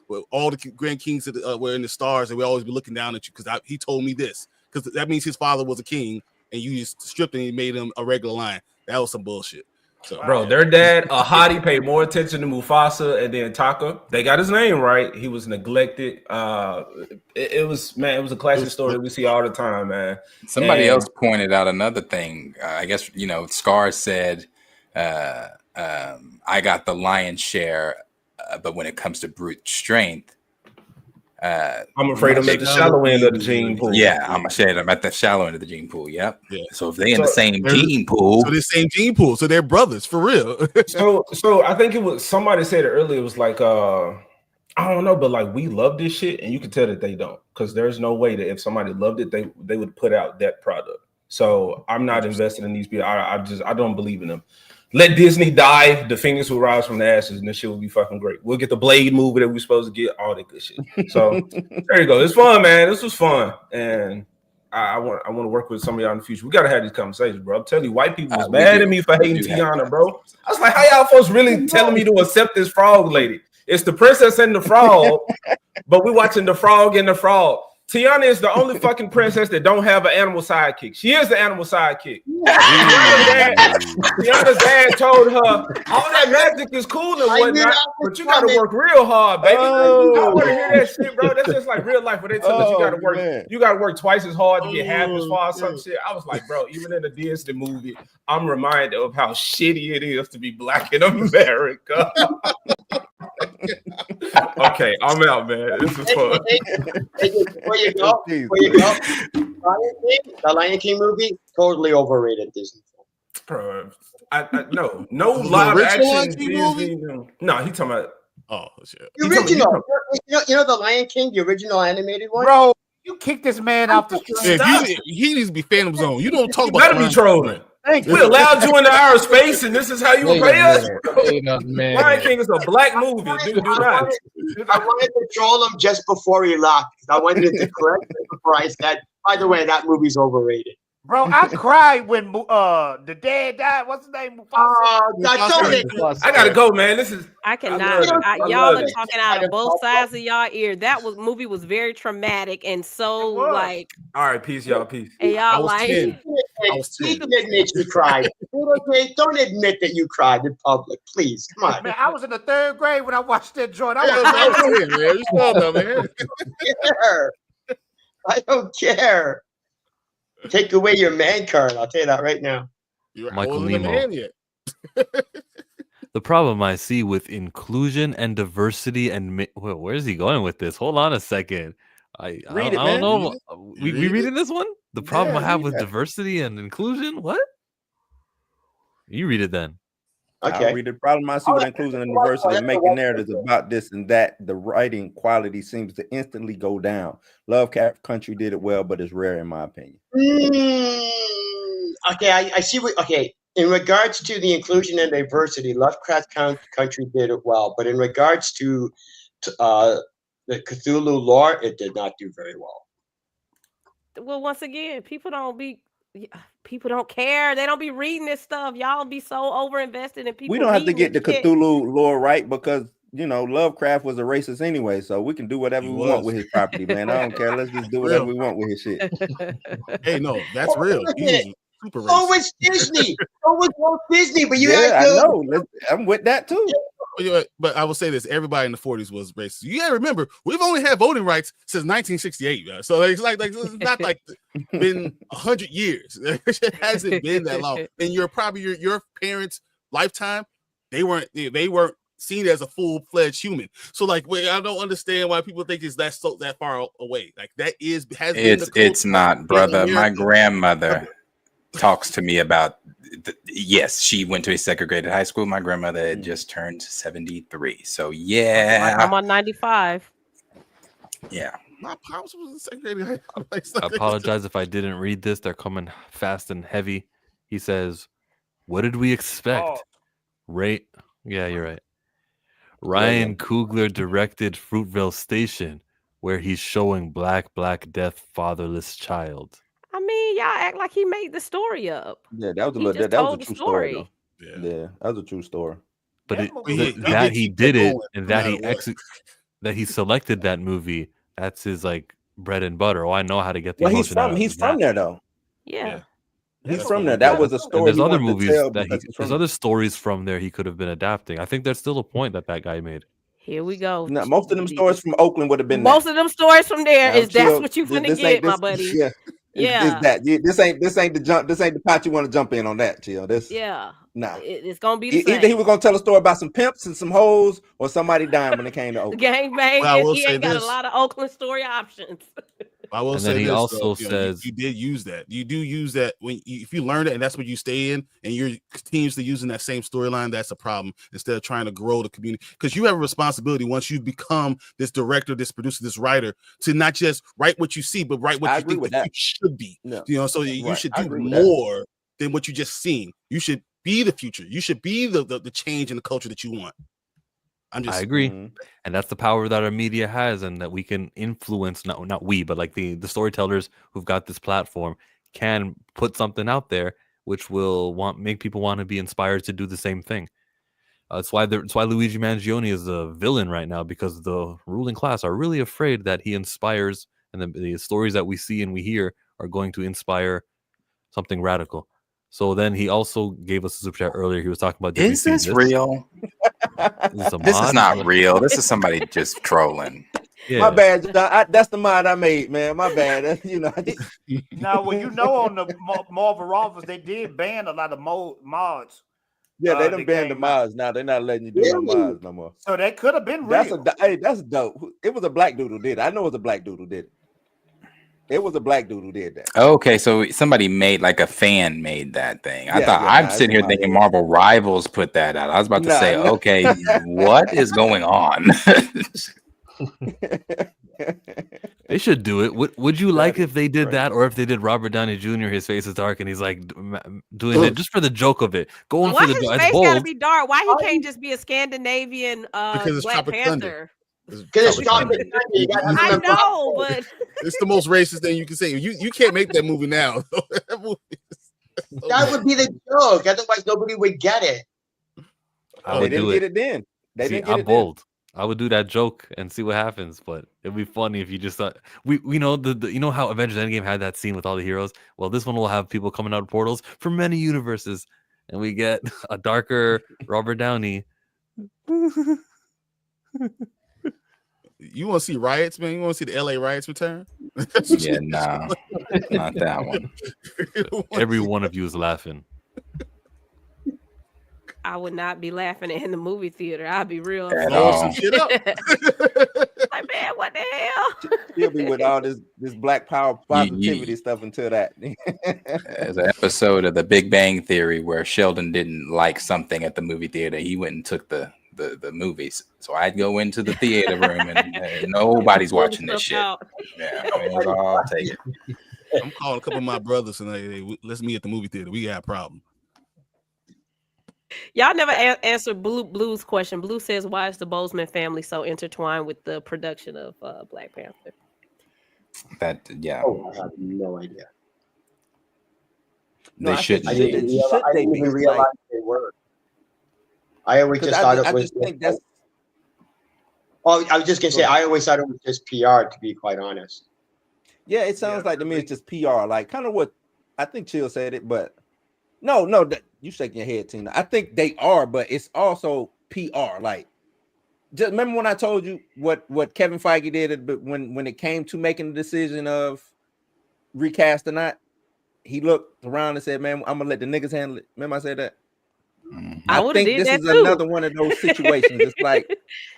the grand kings were in the stars, and we always be looking down at you because he told me this. Because that means his father was a king, and you just stripped him and made him a regular lion. That was some bullshit." So, bro, their dad, a hottie, paid more attention to Mufasa and then Taka. They got his name right. He was neglected. It was a classic story that we see all the time, man. Somebody else pointed out another thing. I guess, Scar said, I got the lion's share, but when it comes to brute strength, I'm afraid I'm at the shallow end of the gene pool. Yeah, I'm at the shallow end of the gene pool. Yep. Yeah. So if they in the same gene pool, so they're brothers for real. so I think it was somebody said it earlier. It was like I don't know, but like we love this shit, and you can tell that they don't, because there's no way that if somebody loved it, they would put out that product. So I'm not invested in these people. I don't believe in them. Let Disney die. The Phoenix will rise from the ashes, and this shit will be fucking great. We'll get the Blade movie that we're supposed to get, all that good shit. So there you go. It's fun, man. This was fun, and I want to work with some of y'all in the future. We gotta have these conversations, bro. I'm telling you, white people was mad at me for hating Tiana, bro. I was like, how y'all folks really telling me to accept this frog lady? It's the princess and the frog, but we're watching the frog and the frog. Tiana is the only fucking princess that don't have an animal sidekick. She is the animal sidekick. Tiana's dad told her all that magic is cool and whatnot, but you gotta work real hard, baby. I want to hear that shit, bro. That's just like real life where they tell us you gotta work. Man. You gotta work twice as hard to get half as far as some shit. I was like, bro, even in the Disney movie, I'm reminded of how shitty it is to be black in America. Okay, I'm out, man. This is fun. Before you go, the Lion King movie, totally overrated Disney film. Bro, no live action Disney. No, he talking about. Oh shit. The original, you know the Lion King, the original animated one. Bro, you kick this man off the street. He needs to be Phantom Zone. You don't talk You about. better be trolling. We allowed you into outer space, and this is how you will pay us. Lion King is a black movie. Do not. I wanted to troll him just before he left because I wanted to correct him before I said, by the way, that movie's overrated. Bro, I cried when the dad died. What's his name? I gotta go, man. This is. I cannot. Y'all are talking out of both sides of y'all ear. That movie was very traumatic and so like. All right, peace, y'all. Peace. And y'all like. Please admit you cried. Don't admit that you cried in public, please. Come on. Man, I was in the 3rd grade when I watched that joint. I don't care. Take away your man card. I'll tell you that right now. Michael Nemo. The problem I see with inclusion and diversity and where's he going with this? Hold on a second. I don't know. We reading this one? The problem I have with diversity and inclusion? What? You read it then. Okay. I read the problem I see with inclusion and diversity and making narratives about this and that. The writing quality seems to instantly go down. Lovecraft Country did it well, but it's rare in my opinion. Okay, I see what. Okay, in regards to the inclusion and diversity, Lovecraft Country did it well, but in regards to the Cthulhu lore, it did not do very well. Well, once again, people don't care. They don't be reading this stuff. Y'all be so over invested in people. We don't have to get the Cthulhu lore right because Lovecraft was a racist anyway, so we can do whatever we want with his property, man. I don't care. Let's just do whatever we want with his shit. Hey, no, that's real. Super racist. So was Disney. So was Walt Disney, but I know. I'm with that too. But I will say this: everybody in the 40s was racist. You gotta remember, we've only had voting rights since 1968, man. So it's like it's not like been 100 years. It hasn't been that long. And your parents' lifetime, they weren't seen as a full-fledged human. So I don't understand why people think it's that far away. Like that has been the it's not, brother. My grandmother talks to me about yes, she went to a segregated high school. My grandmother had just turned 73. So yeah. I'm on 95. Yeah. My pops was in segregated high school. I apologize if I didn't read this. They're coming fast and heavy. He says, "What did we expect?" Yeah, you're right. Ryan Coogler directed Fruitvale Station, where he's showing Black Death fatherless child. I mean, y'all act like he made the story up. Yeah, that was a true story. Though. Yeah, that was a true story. But that he did it and that he selected that movie, that's his like bread and butter. Oh, I know how to get the emotion out. He's from there though. Yeah. He's from there. That was a story. And there's other movies there's other stories from there he could have been adapting. I think there's still a point that guy made. Here we go. No, most of them stories from Oakland would have been. Most of them stories from there that's what you finna get, my buddy. Yeah. Yeah, this ain't the pot you want to jump in on that, Chill. It's gonna be the same. Either he was gonna tell a story about some pimps and some hoes, or somebody dying when it came to Oakland. Gangbang. He ain't got a lot of Oakland story options. I will say he also says you did use that. You do use that if you learn it, and that's what you stay in, and you're continuously using that same storyline. That's a problem. Instead of trying to grow the community, because you have a responsibility once you become this director, this producer, this writer, to not just write what you see, but write what you think that you should be. No. So you should do more than what you just seen. You should be the future. You should be the change in the culture that you want. I agree. And that's the power that our media has, and that we can influence, not we, but like the storytellers who've got this platform can put something out there which will make people want to be inspired to do the same thing. That's why Luigi Mangione is the villain right now, because the ruling class are really afraid that he inspires and the stories that we see and we hear are going to inspire something radical. So then he also gave us a super chat earlier. He was talking about, did we Is see this real? Is this a This is mod? not real. This is somebody just trolling. Yeah. My bad. That's the mod I made, man. My bad. You know. Now, well, you know, on the Marvel Rivals, they did ban a lot of mods. Yeah, they done that banned the came out. mods now. They're not letting you do no mods no more. So that could have been real. That's dope. It was a black dude who did it. I know it was a black dude who did it. It was a black dude who did that. Okay, so somebody made like a fan made that thing. I Yeah, thought yeah, I'm nah, sitting here it's thinking not. Marvel Rivals put that out. I was about to Nah, say, nah. okay, what is going on? They should do it. Would you like if they did that, or if they did Robert Downey Jr. His face is dark and he's like doing it just for the joke of it, going Why for the his joke. face It's gotta bold. be dark? Why he can't just be a Scandinavian Because it's Black Tropic Thunder. Panther? Because it's Tropic Thunder. You gotta have I him in know, but It's the most racist thing you can say. You can't make that movie now. That movie is so That would be the joke. Otherwise, nobody would get it. I They would didn't do get it. it then. They See, didn't get I'm it then. bold. I would do that joke and see what happens, but it'd be funny if you just thought we know the you know how Avengers Endgame had that scene with all the heroes. Well, this one will have people coming out of portals from many universes, and we get a darker Robert Downey. You want to see riots, man? You want to see the LA riots return? Yeah, no, not that one. Every one of you is laughing. I would not be laughing in the movie theater. I'd be real. At upset. Blow all. some shit up. Like, man, what the hell? He'll be with all this black power positivity stuff until that. There's an episode of The Big Bang Theory where Sheldon didn't like something at the movie theater. He went and took the movies. So I'd go into the theater room and nobody's watching this shit. Out. Yeah, it was all I'll take it. I'm calling a couple of my brothers and hey, let's meet at the movie theater. We got a problem. Y'all never answered Blue's question. Blue says, why is the Boseman family so intertwined with the production of Black Panther? That Oh, I have no idea. they shouldn't. I didn't even realize they were. I always just thought it was. Oh, I was just gonna say, I always thought it was just PR. To be quite honest. Yeah, it sounds like to me it's just PR, like kind of what I think Chill said it, but no, you shaking your head, Tina. I think they are, but it's also PR. Like, just remember when I told you what Kevin Feige did, but when it came to making the decision of recast or not, he looked around and said, "Man, I'm gonna let the niggas handle it." Remember I said that? I I think this is another one of those situations. It's like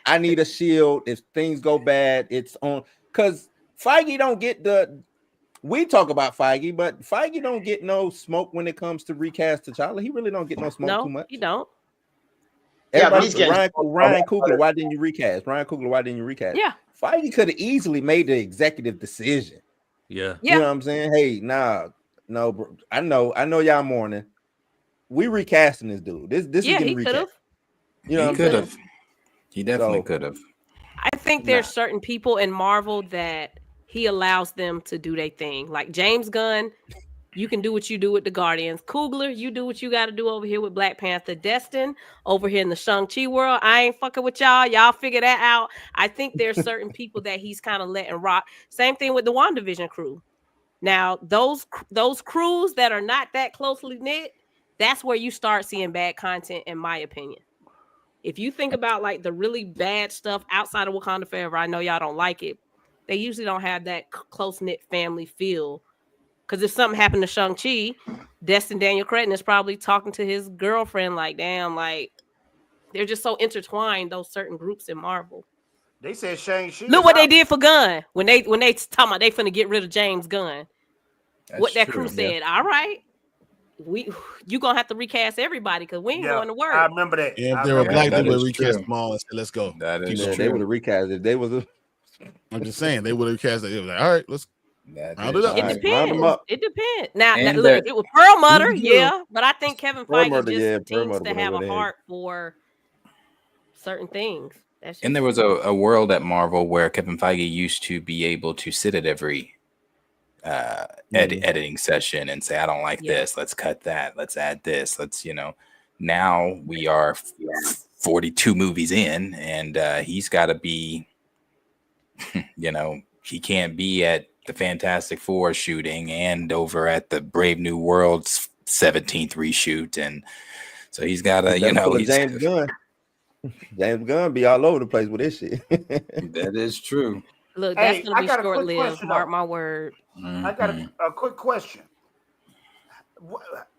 I need a shield if things go bad. It's on because Feige don't get the. We talk about Feige, but Feige don't get no smoke when it comes to recast T'Challa. He really don't get no smoke too much. You don't. Yeah, but Everybody, he's getting Ryan Coogler, why didn't you recast? Ryan Coogler, why didn't you recast? Yeah. Feige could have easily made the executive decision. Yeah. You know what I'm saying? Hey, no, bro. I know y'all mourning. We recasting this dude. This is Yeah, getting he could have. recast. You know He what I'm could saying? have. He definitely So- could have. I think there's certain people in Marvel that he allows them to do their thing. Like James Gunn, you can do what you do with the Guardians. Coogler, you do what you got to do over here with Black Panther. Destin, over here in the Shang-Chi world, I ain't fucking with y'all. Y'all figure that out. I think there's certain people that he's kind of letting rock. Same thing with the WandaVision crew. Now, those crews that are not that closely knit, that's where you start seeing bad content, in my opinion. If you think about like the really bad stuff outside of Wakanda Forever, I know y'all don't like it. They usually don't have that close-knit family feel. Because if something happened to Shang-Chi, Destin Daniel Cretton is probably talking to his girlfriend like, damn, like, they're just so intertwined, those certain groups in Marvel. They said Shang-Chi. Look what they did for Gunn. When they talking about they finna get rid of James Gunn. What that crew said, all right, you gonna have to recast everybody because we ain't going to work. I remember that. Yeah, if they were black, they that would is recast true. them all and say, let's go. That is Yeah, they would have recast it. They was I'm just saying, they would have recast it. They was like, all right, let's round it up. It Round them depends. up. It depends. Now And look, that- if it was Pearl Mutter, You know. yeah, but I think Kevin Pearl Feige Mutter, just yeah, Pearl seems Mutter to went have over a there. heart for certain things. That's And there was a world at Marvel where Kevin Feige used to be able to sit at every editing session and say, I don't like this. Let's cut that. Let's add this. Now we are 42 movies in and he's got to be, he can't be at the Fantastic Four shooting and over at the Brave New World's 17th reshoot, and so he's got to, you know, James Gunn. James Gunn be all over the place with this shit. That is true. Look, that's Hey, gonna I be got a quick short-lived. question, Mark though. my word. I got a quick question.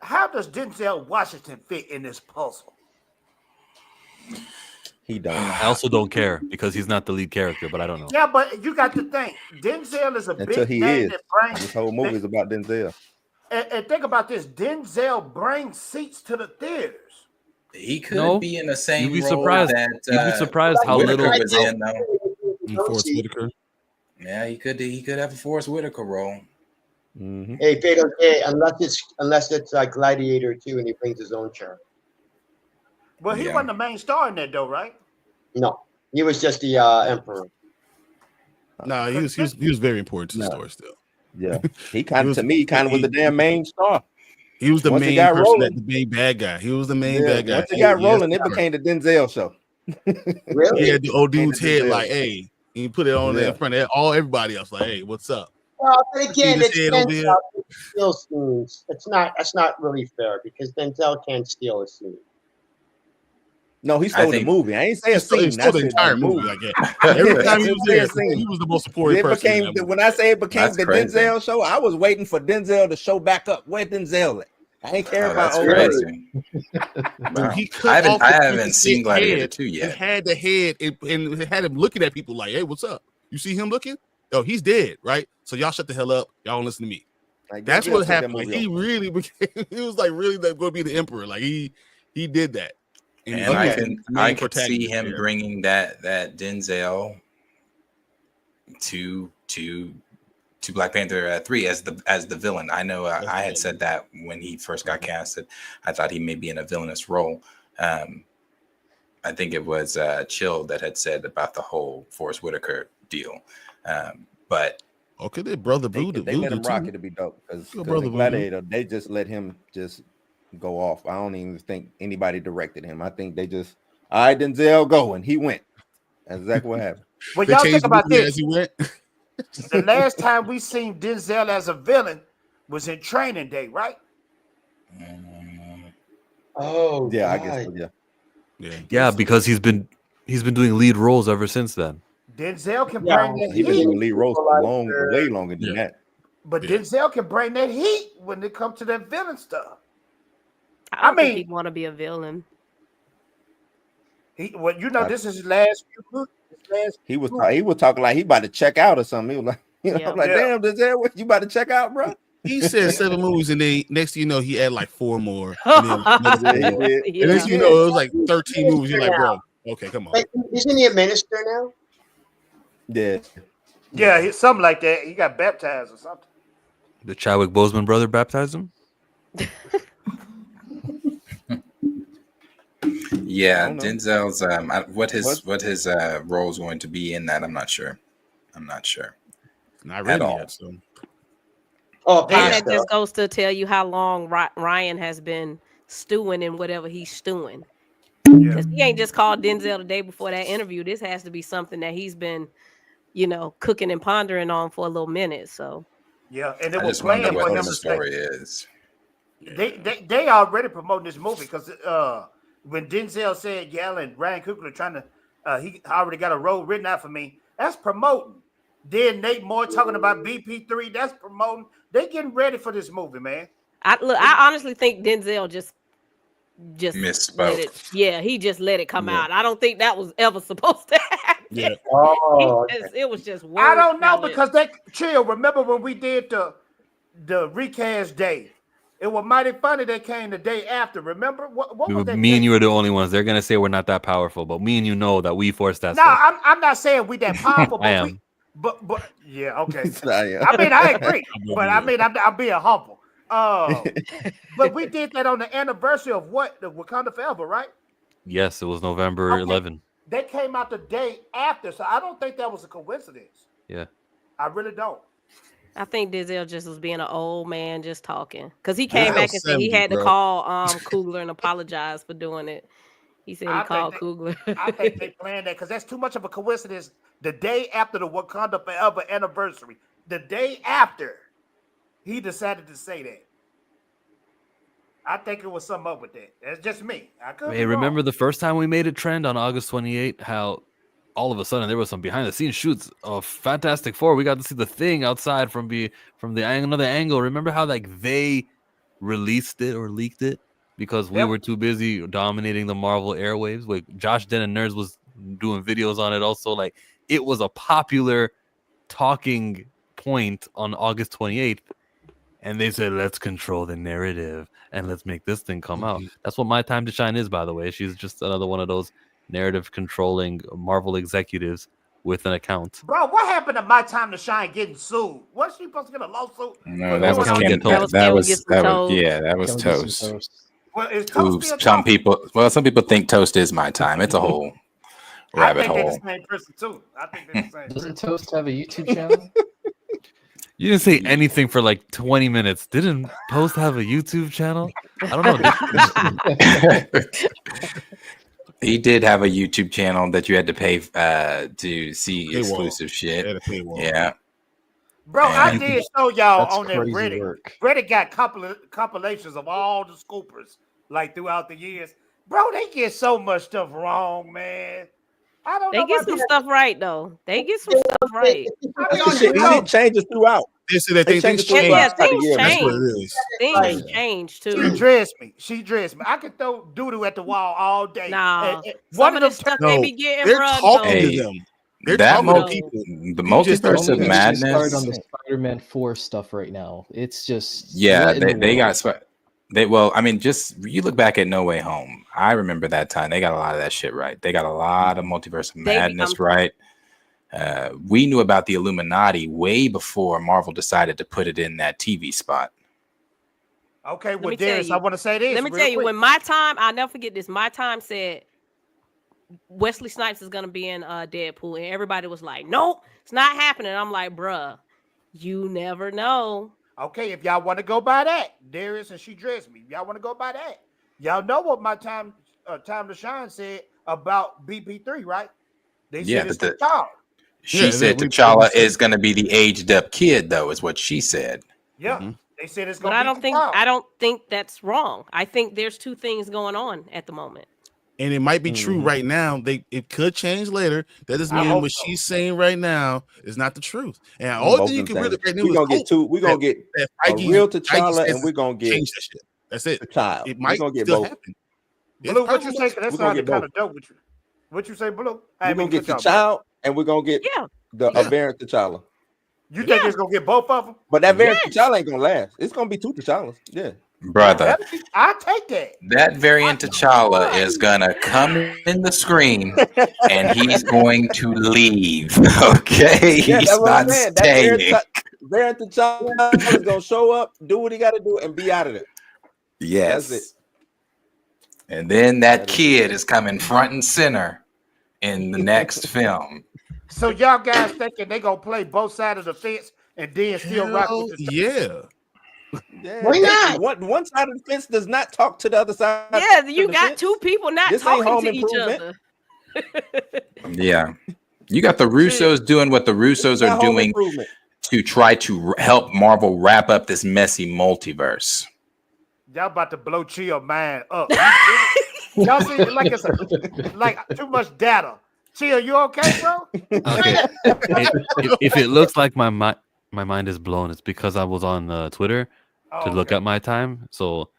How does Denzel Washington fit in this puzzle? He don't. I also don't care because he's not the lead character, but I don't know. Yeah, but you got to think. Denzel is a Until big he name is. that brings. This whole movie is about Denzel. And think about this: Denzel brings seats to the theaters. He could be in the same You'd be role surprised. that You'd be surprised how Whitaker little was in, though. Forrest Whitaker. Yeah, he could have a Forrest Whitaker role. Hey, Fatal, hey, unless it's like Gladiator 2 and he brings his own chair. Well, he wasn't the main star in that, though, right? No, he was just the emperor. No, he was very important to the story still. Yeah, he kind of was the damn main star. He was the Once it main got person, rolling, the main bad guy. He was the main bad guy. Once it got rolling, it became the Denzel show. Really? He had the old dude's head Denzel. like, hey, he put it on there in front of everybody else, like, hey, what's up? Well, but again, See this head over it's here? steal scenes. That's not really fair because Denzel can't steal a scene. No, he stole the movie. I ain't say a scene. He stole the entire movie. Like, every time he was there, he was the most important person. When I say it became That's the crazy. Denzel show, I was waiting for Denzel to show back up. Where Denzel at? I ain't care about That's old crazy. Dude, he cut I off the haven't freaking seen Gladiator head 2 and yet. had the head and had him looking at people like, hey, what's up? You see him looking? Oh, he's dead, right? So y'all shut the hell up. Y'all don't listen to me. Like, That's Denzel what took that happened. Like, movie he over. really became. He was like really going to be the emperor. Like he did that. And he I was can the main could see protagonist him there. bringing that Denzel to Black Panther 3 as the villain. I know I had said that when he first got casted. I thought he may be in a villainous role. I think it was Chill that had said about the whole Forrest Whitaker deal. But okay, they brother They Voodoo. let him rock too. it to be dope because Yo, Brother the Voodoo. Gladiator, they just let him just go off. I don't even think anybody directed him. I think they just, all right, Denzel, go, and he went. That's exactly what happened. Well, They y'all changed think the about movie this. as he went. The last time we seen Denzel as a villain was in Training Day, right? Oh, Yeah, I God. guess so, yeah. Yeah, because he's been doing lead roles ever since then. Denzel can Yeah, bring that He been heat, doing lead roles for way longer than Yeah. that. but Yeah. Denzel can bring that heat when it comes to that villain stuff. I don't mean- think he'd want to be a villain. Well, you know, this is his last few movies. He was talking like he about to check out or something. He was like, Yeah. I'm like, Yeah. damn, Denzel, what, you about to check out, bro? He said 7 movies, and then next thing you know, he had like 4 more. And then another Yeah, he 4 more. did. And next thing you know, it was like 13 movies. You're like, bro, okay, come on. Wait, isn't he a minister now? Yeah. Yeah, something like that. He got baptized or something. The Chadwick Boseman brother baptized him. yeah, I don't know. Denzel's what his role is going to be in that, I'm not sure. Not At ready all. yet. So Oh, And that pastor. just goes to tell you how long Ryan has been stewing in whatever he's stewing. Because he ain't just called Denzel the day before that interview. This has to be something that he's been, cooking and pondering on for a little minute. So Yeah, and they I were just wonder playing what for him the to story say. is. They already promoting this movie because when Denzel said, "Yeah," and Ryan Coogler trying to, he already got a role written out for me. That's promoting. Then Nate Moore talking about BP3. That's promoting. They getting ready for this movie, man. I honestly think Denzel just Misspoke. let it. Yeah, he just let it come Yeah. out. I don't think that was ever supposed to happen. yeah. Oh, It was just. I don't know word because they chill. Remember when we did the recast day? It was mighty funny. They came the day after. Remember what was that? Me and day? you are the only ones. They're gonna say we're not that powerful, but me and you know that we forced that No, stuff. I'm not saying we that powerful. I But we, am. but yeah, okay. Yeah. I mean, I agree, but I mean, I'm being humble. But we did that on the anniversary of what the Wakanda Forever, right? Yes, it was November Okay. 11. They came out the day after, so I don't think that was a coincidence. Yeah. I really don't. I think Denzel just was being an old man just talking because he came Denzel's back and said he 70, had to bro. call Coogler and apologize for doing it. He said he called Coogler. I think they planned that because that's too much of a coincidence. The day after the Wakanda Forever anniversary, the day after, he decided to say that. I think it was something up with that. That's just me. I could Hey, remember the first time we made it trend on August 28th? How all of a sudden there was some behind the scenes shoots of Fantastic Four. We got to see the Thing outside from the another angle. Remember how like they released it or leaked it because we were too busy dominating the Marvel airwaves? Like Josh Den and Nerds was doing videos on it also. Like it was a popular talking point on August 28th. And they said, let's control the narrative and let's make this thing come out. That's what My Time to Shine is, by the way. She's just another one of those narrative controlling Marvel executives with an account. Bro, what happened to My Time to Shine getting sued? Was she supposed to get a lawsuit? No, that was Toast. Well, is Toast still Some people think Toast is My Time. It's a whole rabbit hole. I think they're the same person too. I think they're the same. Doesn't Toast have a YouTube channel? You didn't say anything for like 20 minutes. Didn't Post have a YouTube channel? I don't know. He did have a YouTube channel that you had to pay to see exclusive shit. Yeah. Bro, I did show y'all on that Reddit. Reddit got compilations of all the scoopers like throughout the years. Bro, they get so much stuff wrong, man. I don't know. They get some stuff right though. They get some stuff right. It changes throughout. They say that things change. Yeah, things change. That's what it is. Things change too. She dressed me. I could throw doo-doo at the wall all day. Nah, one of the them stuff they be getting, they're bro. talking to them. They're talking to people. The multiverse of madness. Start on the Spider-Man 4 stuff right now. It's just they got. Well, I mean, just you look back at No Way Home. I remember that time. They got a lot of that shit right. They got a lot of multiverse of madness right. We knew about the Illuminati way before Marvel decided to put it in that TV spot. Okay, well, Dennis, I want to say this. Let me tell you, when My Time, I'll never forget this. My Time said Wesley Snipes is going to be in Deadpool, and everybody was like, nope, it's not happening. I'm like, bruh, you never know. Okay, if y'all want to go by that, Darius and She Dressed Me. Y'all want to go by that. Y'all know what My Time to Shine said about BP3, right? They said it's T'Challa. She said T'Challa is going to be the aged up kid, though, is what she said. Yeah, they said it's going to be I don't think that's wrong. I think there's two things going on at the moment. And it might be true right now. It could change later. That doesn't mean what she's saying right now is not the truth. And all thing you can really we're gonna get a real T'Challa, and we're gonna get change that shit. That's it. The child. It might get still both. happen. Blue, what you say? That sounded kind of dope with you. What you say, Blue? We're gonna get the child, and we're gonna get the variant T'Challa. You think it's gonna get both of them? But that variant T'Challa ain't gonna last. It's gonna be two T'Challas. Yeah. Brother, I take that. That variant T'Challa is gonna come in the screen, and he's going to leave. Okay, he's not staying. Variant T'Challa is gonna show up, do what he got to do, and be out of there. Yes, that's it. And then that kid is coming front and center in the next film. So y'all guys thinking they gonna play both sides of the fence and then still rock with the Yeah, why not? One side of the fence does not talk to the other side. Yeah, you got two people not talking to each other. Yeah, you got the Russos doing what the Russos are doing to try to help Marvel wrap up this messy multiverse. Y'all about to blow Chill mind up. Y'all see it like it's like too much data. Chill, you okay, bro? Okay. If it looks like my mind is blown, it's because I was on Twitter to look at My Time. So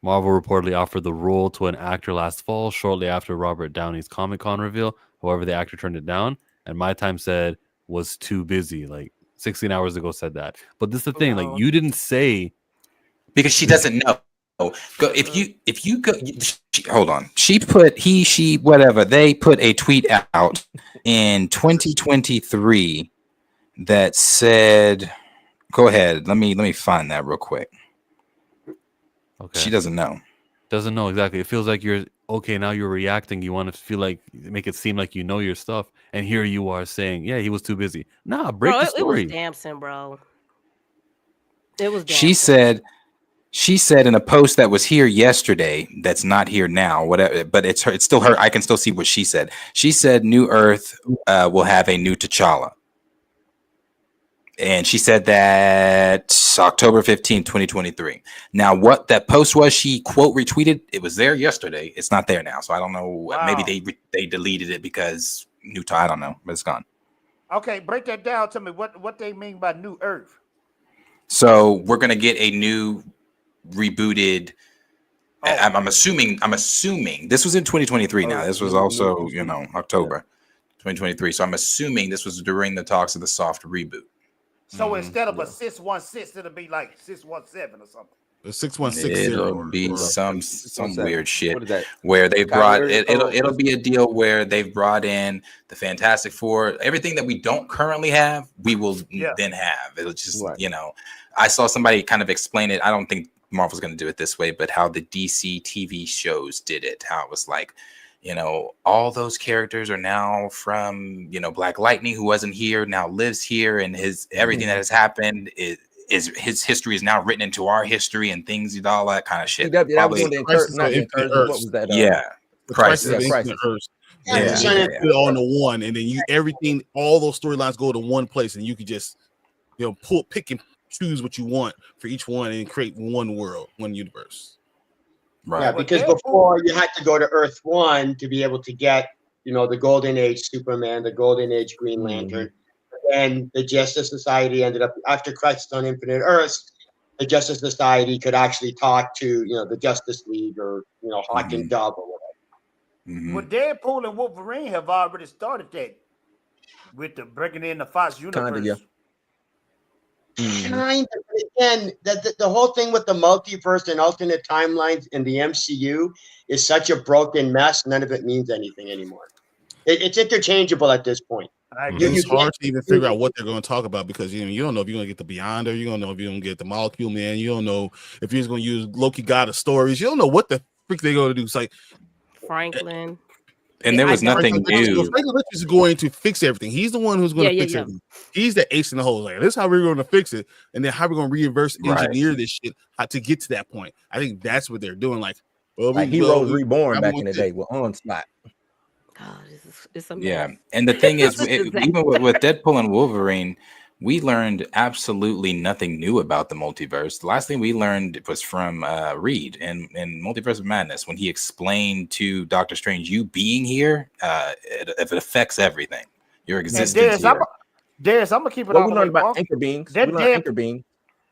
Marvel reportedly offered the role to an actor last fall, shortly after Robert Downey's Comic-Con reveal. However, the actor turned it down, and My Time said was too busy. Like 16 hours ago said that. But this is the thing, like you didn't say because she doesn't know. If you go, hold on. She put whatever. They put a tweet out in 2023 that said, "Go ahead. Let me find that real quick." Okay. She doesn't know. Doesn't know exactly. It feels like you're okay. Now you're reacting. You want to feel like make it seem like you know your stuff, and here you are saying, "Yeah, he was too busy." Nah, break the story. It was Damson, bro. It was. Damson. She said. She said in a post that was here yesterday, that's not here now, whatever, but it's her, it's still her. I can still see what she said. She said New Earth will have a new T'Challa. And she said that October 15th, 2023. Now, what that post was, she quote retweeted. It was there yesterday. It's not there now. So I don't know. Wow. Maybe they deleted it because I don't know, but it's gone. Okay, break that down to me. What they mean by New Earth? So we're going to get a new rebooted. I'm assuming this was in 2023 now. This was also, October 2023. So I'm assuming this was during the talks of the soft reboot. So instead of a 616, it'll be like 617 or something. A 6160. It'll be some weird shit What is that? where they brought Kyrie it. It'll be a deal where they've brought in the Fantastic Four. Everything that we don't currently have, we will then have. It'll just I saw somebody kind of explain it. I don't think Marvel's going to do it this way, but how the DC TV shows did it. How it was like, all those characters are now from, Black Lightning, who wasn't here, now lives here, and his everything that has happened is his history is now written into our history and things and all that kind of shit. That was on the what was that? Crisis. Put it all into one, and then all those storylines go to one place, and you could just pick and choose what you want for each one and create one world, one universe. Right. Yeah, because before you had to go to Earth 1 to be able to get, the Golden Age Superman, the Golden Age Green Lantern. And the Justice Society ended up, after Crisis on Infinite Earths, the Justice Society could actually talk to, the Justice League or, Hawk and Dove or whatever. Well, Deadpool and Wolverine have already started that with the breaking in the Fox universe. Kind of, again, the whole thing with the multiverse and alternate timelines in the MCU is such a broken mess. None of it means anything anymore. It's interchangeable at this point. It's hard to even figure out what they're going to talk about because you don't know if you're going to get the Beyonder, you don't know if you're going to get the Molecule Man, you don't know if you're just going to use Loki God of Stories, you don't know what the freak they're going to do. It's like Franklin. And there was nothing new. Franklin Richards is going to fix everything. He's the one who's going to fix everything. He's the ace in the hole. Like, this is how we're going to fix it, and then how we're going to reverse engineer this shit to get to that point. I think that's what they're doing. Like Heroes Reborn back in the day with Onslaught. God, it's a mess. And the thing is, even with Deadpool and Wolverine, we learned absolutely nothing new about the multiverse. The last thing we learned was from Reed in Multiverse of Madness when he explained to Doctor Strange, you being here, if it affects everything, your existence here. Darius, I'm gonna keep it all the we way learned about funky. anchor beings. Anchor being.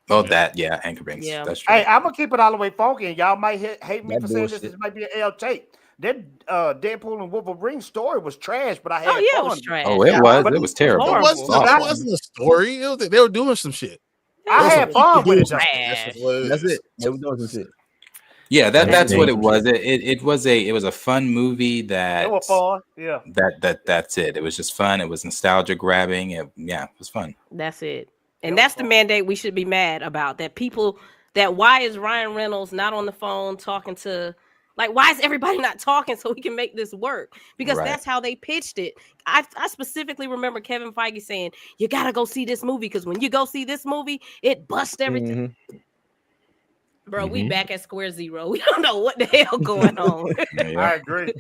Oh, anchor beings. Yeah. That's true. Hey, I'm gonna keep it all the way funky, and y'all might hate me That for saying this. bullshit. This might be an L tape. That Deadpool and Wolverine story was trash, but I had it fun. was trash. Oh, it was. It was terrible. It wasn't a story. They were doing some shit. I had fun with it. That's it. They were doing some shit. Yeah, that's what it was. It was a fun movie that It was fun. Yeah. That's it. It was just fun. It was nostalgia grabbing. It was fun. That's it. And that's the mandate we should be mad about. Why is Ryan Reynolds not on the phone talking to, why is everybody not talking so we can make this work? Because that's how they pitched it. I specifically remember Kevin Feige saying, you got to go see this movie because when you go see this movie, it busts everything. Bro, we back at square zero. We don't know what the hell going on. I agree.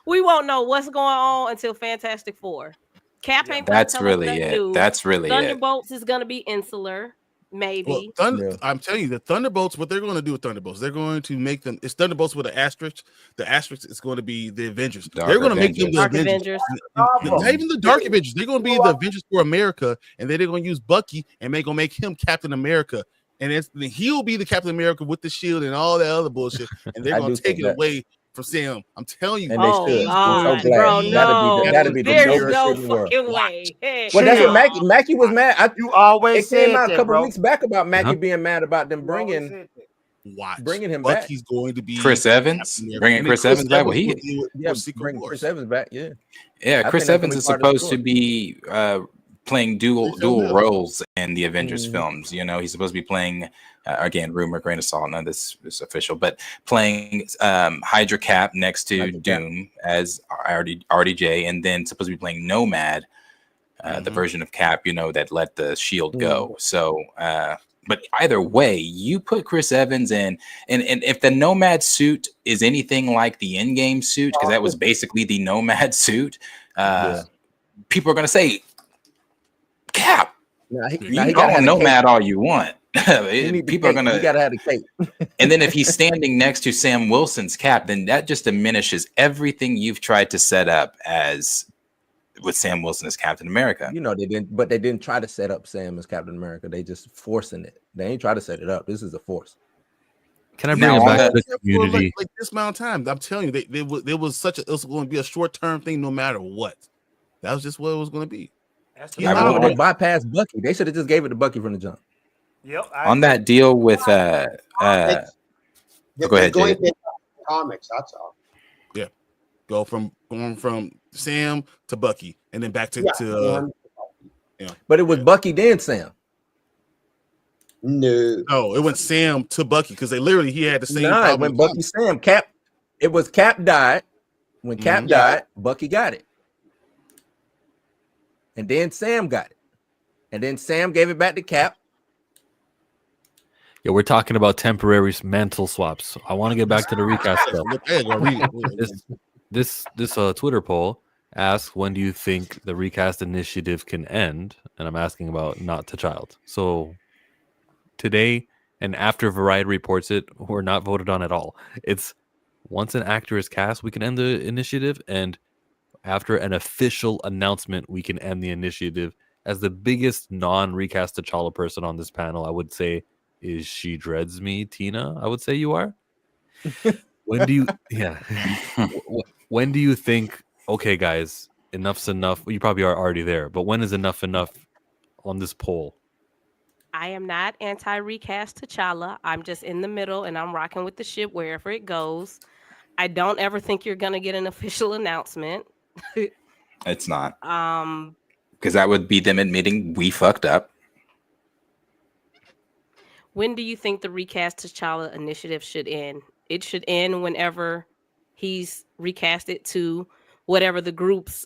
We won't know what's going on until Fantastic Four. Cap ain't That's really it. New. That's really Thunderbolts is going to be insular. Maybe. Well, I'm telling you, the Thunderbolts, what they're going to do with Thunderbolts, they're going to make them, it's Thunderbolts with an asterisk. The asterisk is going to be the Avengers. They're going to make them the Avengers. Not even the Dark Avengers. They're going to be the Avengers for America, and then they're going to use Bucky and they're going to make him Captain America. And he'll be the Captain America with the shield and all that other bullshit. And they're going to take it away from Sam. I'm telling you. And they should. God, so glad. Bro, no. That'd be the There's no fucking fucking way. Hey, well, that's what Mackie was mad. You always it came said out a couple bro. weeks back about Mackie being mad about them bringing him back. He's going to be Chris Evans. Bringing Chris Evans back. Well, bring Chris Evans back. Yeah. Yeah, Chris Evans is supposed to be playing dual roles in the Avengers films. He's supposed to be playing again, rumor, grain of salt, none of this is official, but playing Hydra Cap next to Doom as RDJ, and then supposed to be playing Nomad, the version of Cap, that let the shield go. So But either way, you put Chris Evans in, and if the Nomad suit is anything like the Endgame suit, because that was basically the Nomad suit, people are going to say, Cap, you call him Nomad all you want. People are going to. You got to have the cape. And then if he's standing next to Sam Wilson's Cap, then that just diminishes everything you've tried to set up as with Sam Wilson as Captain America. You know, they didn't try to set up Sam as Captain America. They just forcing it. They ain't try to set it up. This is a force. Can I bring it back to the community? Like this amount of time, I'm telling you, it was going to be a short-term thing no matter what. That was just what it was going to be. They bypassed Bucky. They should have just gave it to Bucky from the jump. Yep. On that deal with go ahead, Jay. Comics, that's all. Yeah. Going from Sam to Bucky and then back to But it was Bucky then Sam. No, it went Sam to Bucky because he had the same it problem. went Bucky Sam. Cap. It was Cap died. When Cap died, Bucky got it. And then Sam got it. And then Sam gave it back to Cap. Yeah, we're talking about temporary mantle swaps. I want to get back to the recast stuff. This Twitter poll asks, when do you think the recast initiative can end? And I'm asking about not to child. So today, and after Variety reports it, we're not voted on at all. It's once an actor is cast, we can end the initiative, and after an official announcement, we can end the initiative. As the biggest non-recast T'Challa person on this panel, I would say is She Dreads Me, Tina. I would say you are. When do you when do you think, okay guys, enough's enough? You probably are already there, but when is enough on this poll? I am not anti-recast T'Challa. I'm just in the middle and I'm rocking with the ship wherever it goes. I don't ever think you're gonna get an official announcement. It's not. Because that would be them admitting we fucked up. When do you think the recast T'Challa initiative should end? It should end whenever he's recasted to whatever the group's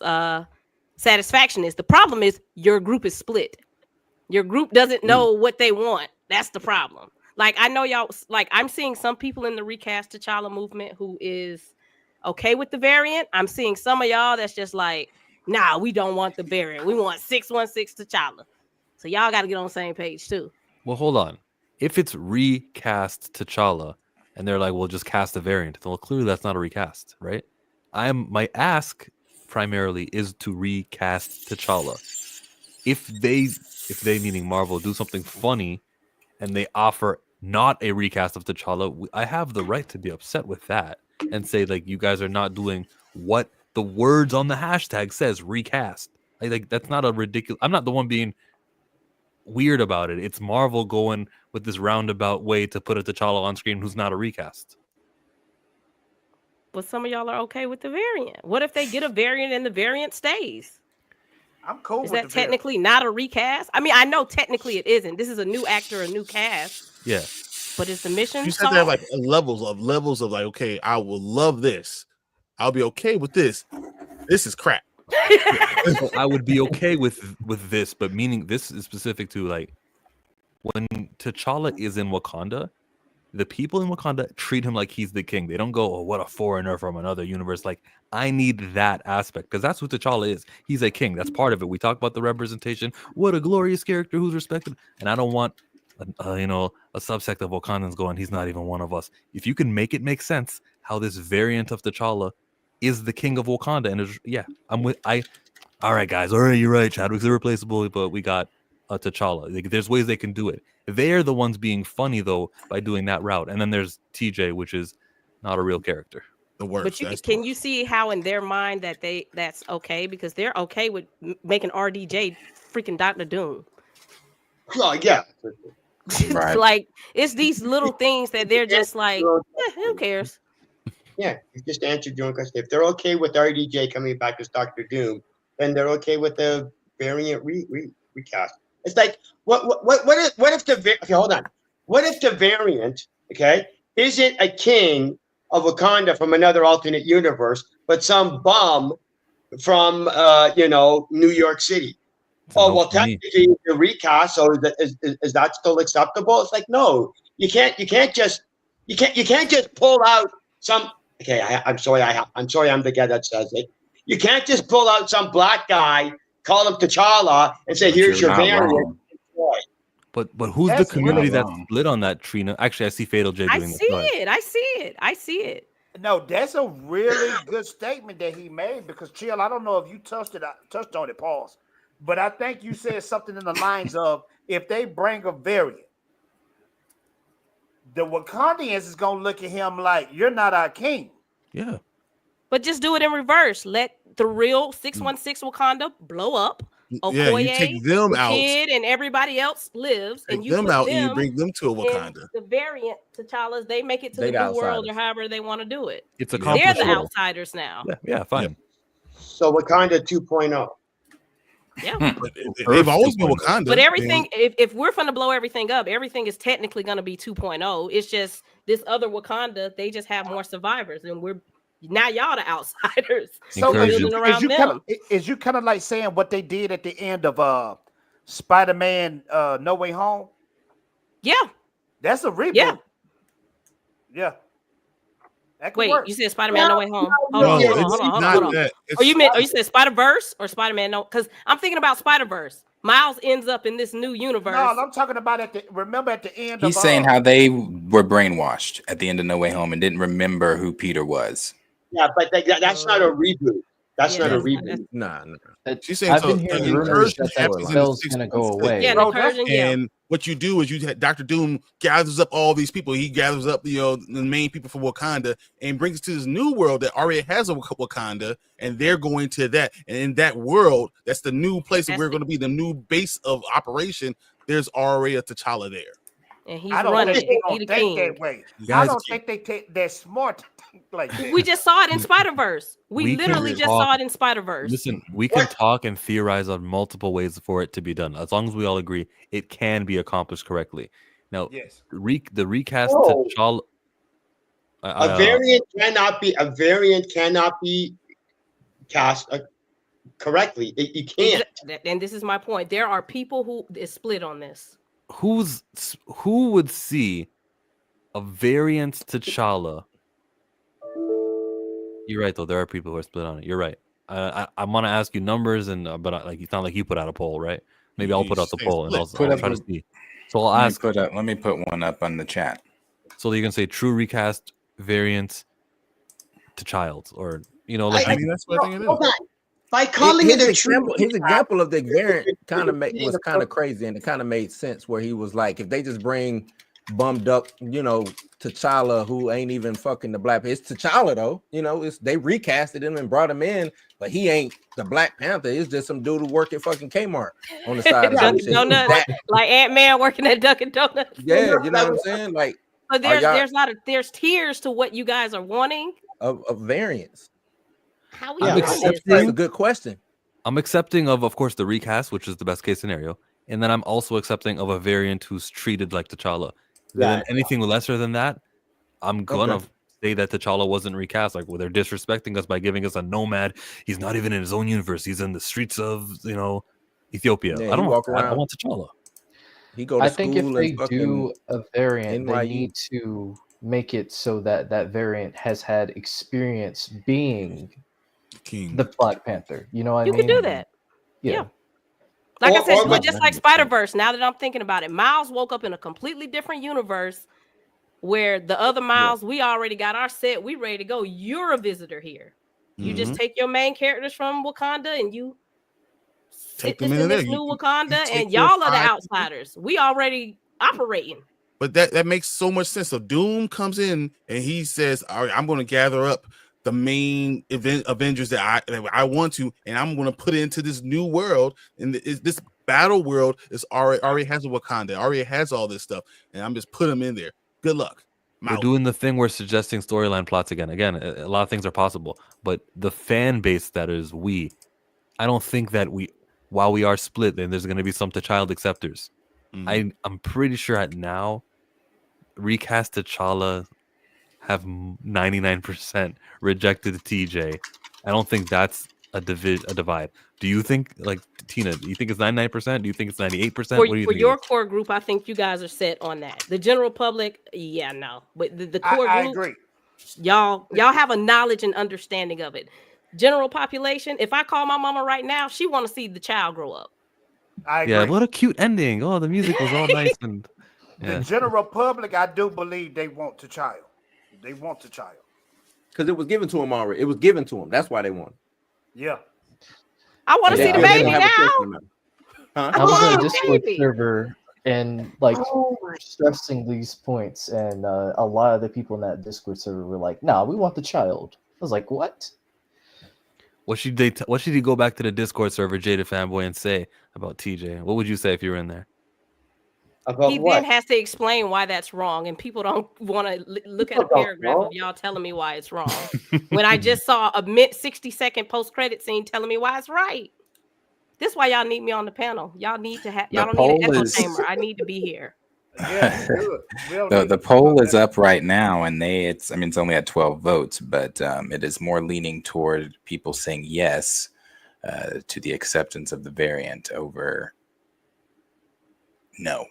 satisfaction is. The problem is your group is split. Your group doesn't know what they want. That's the problem. Like, I know y'all, like, I'm seeing some people in the recast T'Challa movement who is okay with the variant. I'm seeing some of y'all that's just like, nah, we don't want the variant. We want 616 T'Challa. So y'all got to get on the same page too. Well, hold on. If it's recast T'Challa and they're like, well, just cast a variant, well, clearly that's not a recast, right? My ask primarily is to recast T'Challa. If they meaning Marvel do something funny and they offer not a recast of T'Challa, I have the right to be upset with that and say, like, you guys are not doing what the words on the hashtag says, recast. Like that's not a ridiculous. I'm not the one being weird about it. It's Marvel going with this roundabout way to put a T'Challa on screen who's not a recast. But some of y'all are okay with the variant. What if they get a variant and the variant stays? I'm cool. Is that technically not a recast? I mean, I know technically it isn't. This is a new actor, a new cast. Yeah. But is the mission? You said there like levels of like, okay, I will love this. I'll be okay with this. This is crap. I would be okay with this, but meaning this is specific to like when T'Challa is in Wakanda, the people in Wakanda treat him like he's the king. They don't go, oh, what a foreigner from another universe. Like, I need that aspect because that's what T'Challa is. He's a king. That's part of it. We talk about the representation. What a glorious character who's respected. And I don't want, a subsect of Wakandans going, he's not even one of us. If you can make it make sense how this variant of T'Challa is the king of Wakanda, and all right, guys. All right, you're right. Chadwick's irreplaceable, but we got T'Challa. Like, there's ways they can do it. They're the ones being funny though by doing that route. And then there's TJ, which is not a real character. The worst. But can you see how in their mind that's okay because they're okay with making RDJ freaking Dr. Doom? Oh yeah. Right. Like it's these little things that they're just like, who cares? Yeah, you just answered your own question. If they're okay with RDJ coming back as Dr. Doom, then they're okay with the variant recast. It's like what if the hold on? What if the variant, isn't a king of Wakanda from another alternate universe, but some bum from New York City? oh well, technically the recast. So is that still acceptable? It's like no, you can't just pull out some. Okay, I'm sorry. I'm sorry. I'm the guy that says it. You can't just pull out some black guy, call him T'Challa, and say, "Here's your variant." But who's the community that's split on that, Trina? Actually, I see Fatal J doing I see it. No, that's a really good statement that he made because Chill, I don't know if you touched on it, pause. But I think you said something in the lines of if they bring a variant, the Wakandians is gonna look at him like you're not our king. Yeah. But just do it in reverse. Let the real 616 Wakanda blow up. Yeah, you take them out. Kid and everybody else lives, Take and you them put out them and you bring them to a Wakanda. The variant T'Challa's, they make it to They the the new world or outsiders. however they want to do it. It's They're the accomplishable. outsiders now. Yeah, fine. So Wakanda 2.0. Yeah. They've always been Wakanda. But everything, if we're going to blow everything up, everything is technically going to be 2.0. It's just this other Wakanda, they just have more survivors, and we're now y'all the outsiders. So We're building around them. is you kind of like saying what they did at the end of Spider-Man No Way Home? Yeah. That's a reboot. Yeah. Yeah. That could Wait, work. you said Spider-Man No Way Home. No, Hold it's on. not that. Oh, you said Spider-Verse or Spider-Man? No, because I'm thinking about Spider-Verse. Miles ends up in this new universe. No, I'm talking about remember at the end He's of saying how they were brainwashed at the end of No Way Home and didn't remember who Peter was. Yeah, but that's not a reboot. That's not a reboot. Nah. She's saying I've so. been hearing the rumors incursion that that happens in the spell's gonna go 616. away. Yeah, the incursion, yeah. And what you do is Dr. Doom gathers up all these people. He gathers up, the main people from Wakanda and brings it to this new world that already has a Wakanda, and they're going to that. And in that world, that's the new place that we're going to be, the new base of operation. There's already a T'Challa there. And he's I don't running think it. they He gonna the think king. that way. guys- I don't think they take that smart to think like that. We just saw it in Spider-Verse. We We can literally just talk- saw it in Spider-Verse. Listen, we can talk and theorize on multiple ways for it to be done. As long as we all agree it can be accomplished correctly. Now, Yes. the recast No. T'Challa. A variant cannot be cast correctly. You can't. And this is my point. There are people who is split on this. Who would see a variant T'Challa? You're right, though. There are people who are split on it. You're right. I want to ask you numbers, but it's not like you put out a poll, right? Maybe I'll put out the poll and I'll try to see. So I'll ask. Let me put one up on the chat. So you can say true recast variant to child, or I mean, that's what I think it is. Hold on. By calling his it a example, true his example of the variant was kind of crazy, and it kind of made sense where he was like, if they just bring bummed up, T'Challa, who ain't even fucking the Black. It's T'Challa though, they recasted him and brought him in, but he ain't the Black Panther. It's just some dude who work at fucking Kmart on the side of some Dunkin' shit. Donuts, like Ant-Man working at Dunkin' Donuts. Yeah, you know what I'm saying? Like, but there's tiers to what you guys are wanting of variants. How we That's a good question. I'm accepting of course, the recast, which is the best case scenario, and then I'm also accepting of a variant who's treated like T'Challa. Then anything lesser than that, I'm gonna say that T'Challa wasn't recast. Like, they're disrespecting us by giving us a nomad. He's not even in his own universe. He's in the streets of Ethiopia. Yeah, I don't walk want. I around. want T'Challa. He go to I think if school they and fucking do a variant, they NYU. need to make it so that that variant has had experience being King. the Black Panther. You know what I You mean? can do that. Yeah. Like I said, Or- do it just like Spider-Verse. Now that I'm thinking about it, Miles woke up in a completely different universe where the other Miles, we already got our set. We ready to go. You're a visitor here. You just take your main characters from Wakanda and you Take sit them this in in this there. new You Wakanda, take and your y'all are the 5 outsiders. We already operating. But that makes so much sense. So Doom comes in and he says, "All right, I'm going to gather up the main Avengers that I want to, and I'm going to put it into this new world. And this battle world is already has a Wakanda, already has all this stuff, and I'm just put them in there. Good luck." We're doing the thing. We're suggesting storyline plots again. Again, a lot of things are possible, but the fan base that is I don't think that while we are split, then there's going to be some T'Challa acceptors. I'm pretty sure at now, recast T'Challa have 99% rejected TJ. I don't think that's a divide. Do you think, like Tina? Do you think it's 99%? Do you think it's 98%? For, What do you for think? your core group, I think you guys are set on that. The general public, yeah, no. But the core I group, agree. y'all have a knowledge and understanding of it. General population, if I call my mama right now, she want to see the child grow up. I agree. Yeah, what a cute ending. Oh, the music was all nice and The general public, I do believe they want the child. They want the child. Because it was given to them already. It was given to them. That's why they want it. Yeah. I want to see the Because they baby don't have a choice now. in them. Huh? I was on a Oh, Discord baby. server and like stressing these points, and a lot of the people in that Discord server were like, "Nah, we want the child." I was like, "What?" what should he go back to the Discord server, Jada Fanboy, and say about TJ? What would you say if you were in there? About He what? then has to explain why that's wrong, and people don't want to look at a paragraph of y'all telling me why it's wrong. When I just saw a 60-second post-credit scene telling me why it's right. This is why y'all need me on the panel. Y'all need to have. Y'all don't need an echo chamber. I need to be here. Yeah, good. The poll is up right now, and it's only at 12 votes, but it is more leaning toward people saying yes to the acceptance of the variant over no.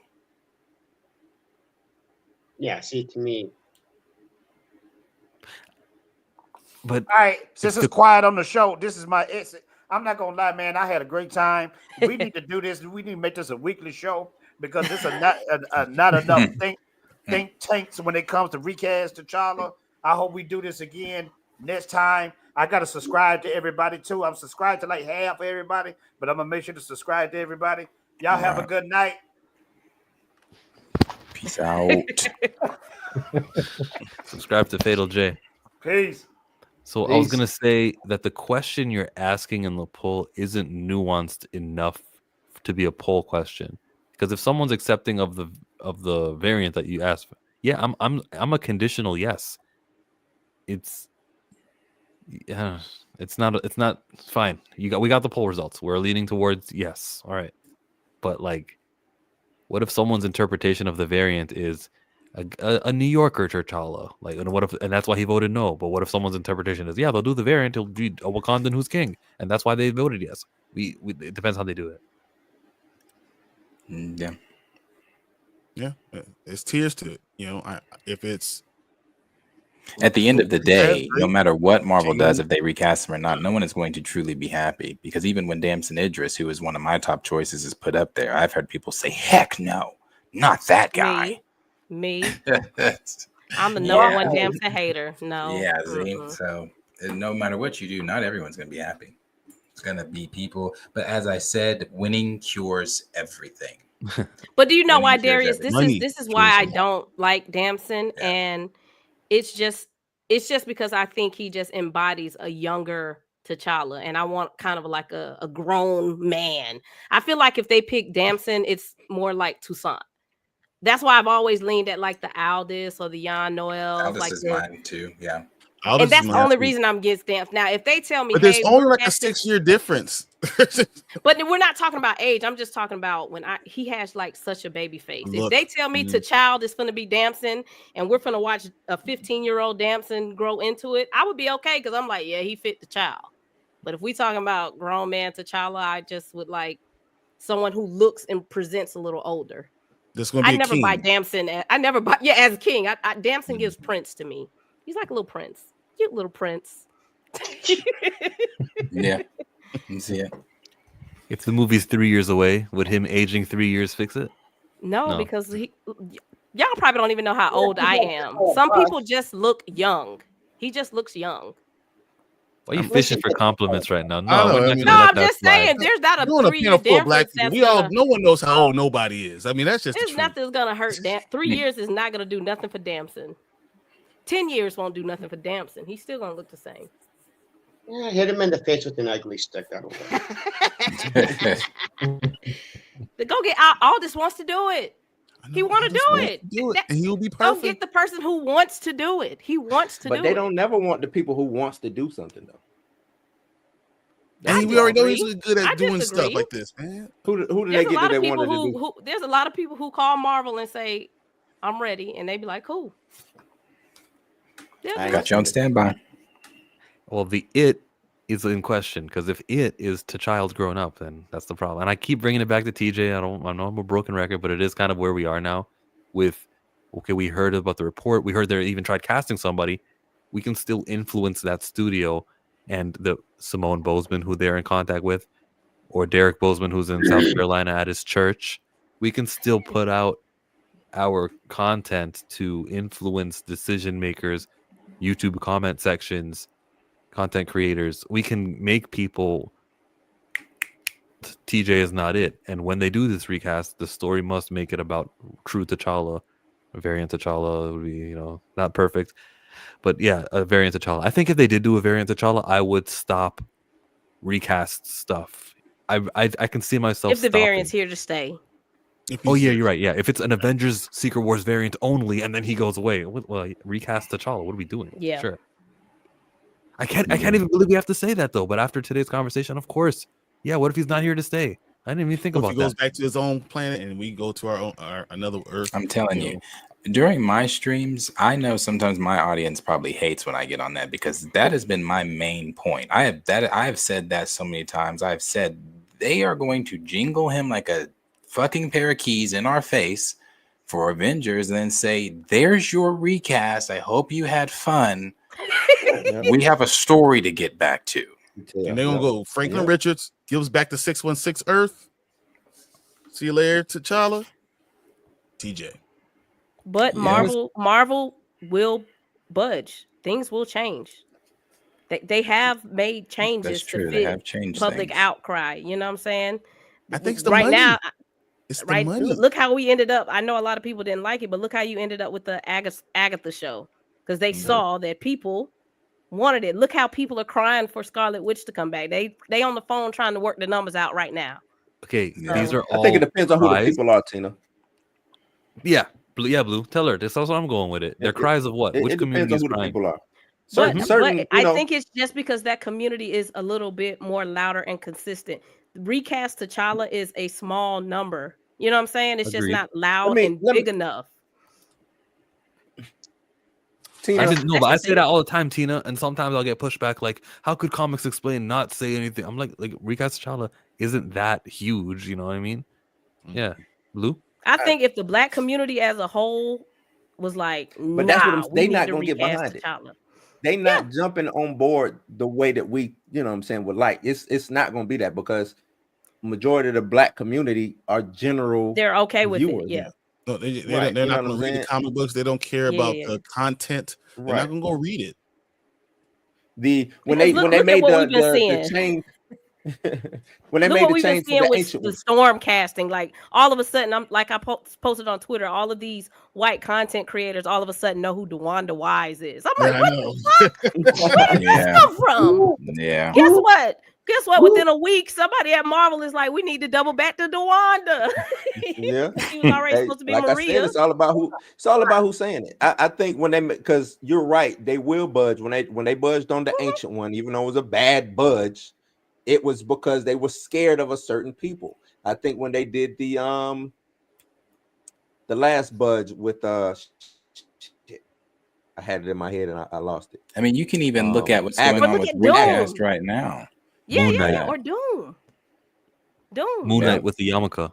Yeah, see, to me. But all right, since it's quiet on the show, this is my exit. I'm not gonna lie, man. I had a great time. We need to do this. We need to make this a weekly show because this is not enough think tanks when it comes to recast T'Challa. I hope we do this again next time. I gotta subscribe to everybody too. I'm subscribed to like half of everybody, but I'm gonna make sure to subscribe to everybody. Y'all have a good night. Peace out. Subscribe to Fatal J. Peace. So I was gonna say that the question you're asking in the poll isn't nuanced enough to be a poll question. Because if someone's accepting of the variant that you asked for, yeah, I'm a conditional yes. It's not fine. We got the poll results. We're leaning towards yes. All right, but like, what if someone's interpretation of the variant is a New Yorker T'Challa, like, and that's why he voted no. But what if someone's interpretation is, yeah, they'll do the variant, he'll be a Wakandan who's king, and that's why they voted yes. It depends how they do it. Yeah, it's tiers to it. If it's At the end of the day, no matter what Marvel does, if they recast him or not, no one is going to truly be happy. Because even when Damson Idris, who is one of my top choices, is put up there, I've heard people say, "Heck no, not that guy." Me. I'm the number one Damson hater. No. Yeah, so no matter what you do, not everyone's going to be happy. It's going to be people. But as I said, winning cures everything. But do you know why, Darius? This is why I don't like Damson, and it's just because I think he just embodies a younger T'Challa, and I want kind of like a grown man. I feel like if they pick Damson, it's more like Toussaint. That's why I've always leaned at like the Aldis or the Jan Noel. Aldis like is mine too. Yeah. And that's the only reason I'm against Damson. Now, if they tell me, but there's only like a 6-year difference. But we're not talking about age. I'm just talking about when he has like such a baby face. If they tell me T'Challa is going to be Damson and we're going to watch a 15-year-old Damson grow into it, I would be okay because I'm like, yeah, he fit T'Challa. But if we talking about grown man T'Challa, I just would like someone who looks and presents a little older. I never buy Damson. I never buy. Yeah, as a king, Damson gives Prince to me. He's like a little prince, cute little prince. Yeah, you see it. If the movie's 3 years away, would him aging 3 years fix it? No, because y'all probably don't even know how old I am. Some people just look young. He just looks young. Why are you fishing for compliments right now? I'm just saying. There's not a 3-year difference. No one knows how old nobody is. I mean, that's just. There's nothing's gonna hurt. 3 years is not gonna do nothing for Damson. 10 years won't do nothing for Damson. He's still gonna look the same. Yeah, hit him in the face with an ugly stick. That'll work. Go get Aldis wants to do it. He want to do it. And he'll be perfect. Go get the person who wants to do it. He wants to do it. But they don't never want the people who wants to do something though. And we already know he's good at doing stuff like this, man. Who do they get that they wanted to do? There's a lot of people who call Marvel and say, "I'm ready," and they be like, "Cool." I got you on standby. Well, is in question, because if it is T'Challa's grown up, then that's the problem. And I keep bringing it back to TJ. I know I'm a broken record, but it is kind of where we are now. With okay, we heard about the report. We heard they even tried casting somebody. We can still influence that studio and the Simone Boseman, who they're in contact with, or Derek Boseman, who's in South Carolina at his church. We can still put out our content to influence decision makers, YouTube comment sections, content creators. We can make people. TJ is not it, and when they do this recast, the story must make it about true T'Challa. A variant T'Challa would be, not perfect, but yeah, a variant T'Challa. I think if they did do a variant T'Challa, I would stop recast stuff. I can see myself if the stopping. variant's here to stay. Oh yeah, you're right. Yeah, if it's an Avengers Secret Wars variant only, and then he goes away, well, recast T'Challa. What are we doing? Yeah, sure. I can't even believe we have to say that though. But after today's conversation, of course, yeah. What if he's not here to stay? I didn't even think about if he that. goes back to his own planet and we go to our another Earth. I'm telling you, during my streams, I know sometimes my audience probably hates when I get on that, because that has been my main point. I have said that so many times. I've said they are going to jingle him like a fucking pair of keys in our face for Avengers and then say, there's your recast. I hope you had fun. We have a story to get back to. And they're gonna go Franklin Richards gives back to 616 Earth. See you later, T'Challa. TJ. But Marvel will budge. Things will change. They have made changes to fit public outcry. You know what I'm saying? I think it's the right money. now. It's the right. money. Look how we ended up. I know a lot of people didn't like it, but look how you ended up with the Agatha show, because they saw that people wanted it. Look how people are crying for Scarlet Witch to come back. They on the phone trying to work the numbers out right now. Okay, these are all. I think it depends on who the people are, Tina. Yeah, Blue. Tell her this. That's what I'm going with it. They're cries of what? Which community is crying? People are. But I think it's just because that community is a little bit more louder and consistent. Recast T'Challa is a small number. You know what I'm saying? It's just not loud and big enough. Tina, but I say that all the time, Tina, and sometimes I'll get pushback like, how could Comics Explain not say anything? I'm like recast T'Challa isn't that huge, you know what I mean? Yeah. Blue? I think if the black community as a whole was like, but that's what they not gonna get behind it. They not jumping on board the way that we, you know what I'm saying, would like. It's not gonna be that, because majority of the black community are general. They're okay with viewers. it, yeah. No, they're not going to read the comic books. They don't care about the content. They're not going to go read it. When they made the change. When they made the change to the ancient the storm casting, like all of a sudden, I'm like I posted on Twitter, all of these white content creators all of a sudden know who DeWanda Wise is. I'm like, what the fuck? Where did this come from? Yeah. Guess what? Within a week, somebody at Marvel is like, we need to double back to DeWanda. Yeah, she was already supposed to be Maria. I said, it's all about who's saying it. I think because you're right, they will budge when they budged on the ancient one, even though it was a bad budge. It was because they were scared of a certain people. I think when they did the last budge with I had it in my head and I lost it. I mean, you can even look at what's going on with recast right now. Yeah, or Doom. Moon Knight with the yarmulke.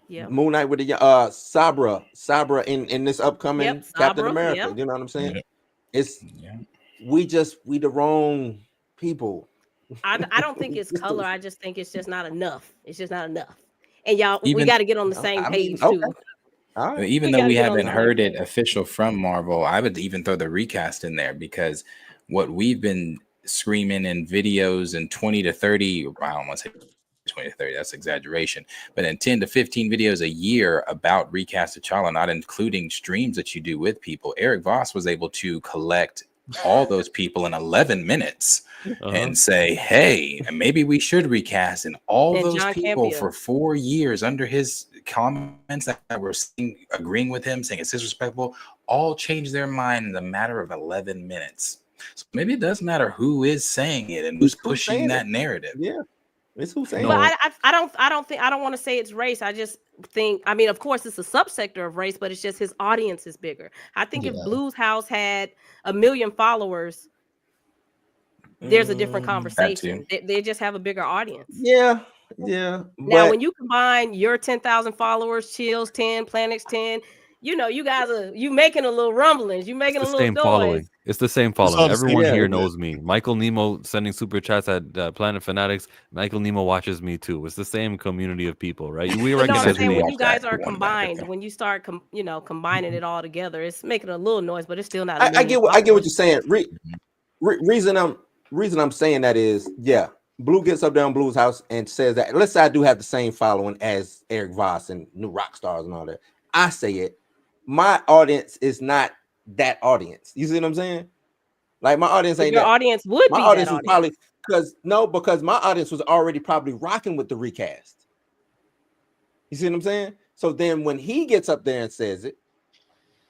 Yeah. Moon Knight with the Sabra in this upcoming Captain America. Yep. You know what I'm saying? We the wrong people. I don't think it's color. I just think it's just not enough. It's just not enough. And y'all, we got to get on the same page too. Right. Even though we haven't heard it official from Marvel, I would even throw the recast in there, because what we've been screaming in videos in 20 to 30, I don't want to say 20 to 30, that's exaggeration, but in 10 to 15 videos a year about recast T'Challa, not including streams that you do with people. Eric Voss was able to collect all those people in 11 minutes and say, hey, maybe we should recast. And all those John people Campbell. for 4 years under his comments that were agreeing with him, saying it's disrespectful, all changed their mind in a matter of 11 minutes. So maybe it does matter who is saying it and who's pushing that narrative. Yeah, it's who's saying it. But I don't want to say it's race. I just think, I mean, of course, it's a subsector of race, but it's just his audience is bigger. I think if Blue's House had 1 million followers, there's a different That conversation. too. They just have a bigger audience. Yeah. Now, But when you combine your 10,000 followers, Chills 10, Planets 10, you know, you guys are making a little rumblings, you making It's a the little same noise. following. It's the same It's all following. the same Everyone here people, yeah. knows me. Michael Nemo sending super chats at Planet Fanatics. Michael Nemo watches me too. It's the same community of people, right? We But no, I'm recognize saying when names. you guys are combined, when you start, combining it all together, it's making a little noise, but it's still not. I get what you're saying. Reason I'm saying that is, yeah, Blue gets up there on Blue's house and says that. Let's say I do have the same following as Eric Voss and New Rock Stars and all that. I say it. My audience is not that audience. You see what I'm saying? Like my audience But ain't your that. audience would My be audience that was audience. probably because my audience was already probably rocking with the recast. You see what I'm saying? So then when he gets up there and says it,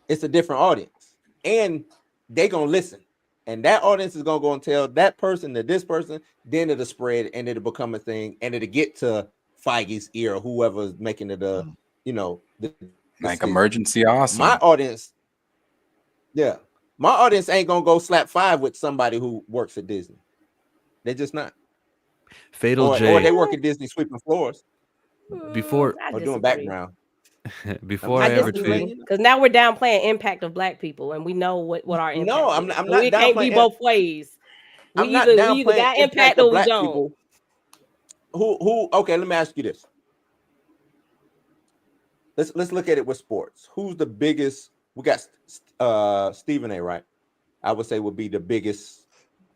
it's a different audience, and they gonna listen, and that audience is gonna go and tell that person to this person. Then it'll spread and it'll become a thing, and it'll get to Feige's ear or whoever's making it Like emergency awesome. My audience, yeah, my audience ain't gonna go slap five with somebody who works at Disney. They're just not. Fatal or J. they work at Disney sweeping floors Before or doing background. before I I ever disagree tweet, because now we're downplaying impact of Black people, and we know what our impact No, is. I'm So not we can't be downplaying both ways. I'm We not either downplaying got impact impact or of we Black don't. people. Who? Okay, let me ask you this. Let's look at it with sports. Who's the biggest? We got Stephen A. Right? I would say would be the biggest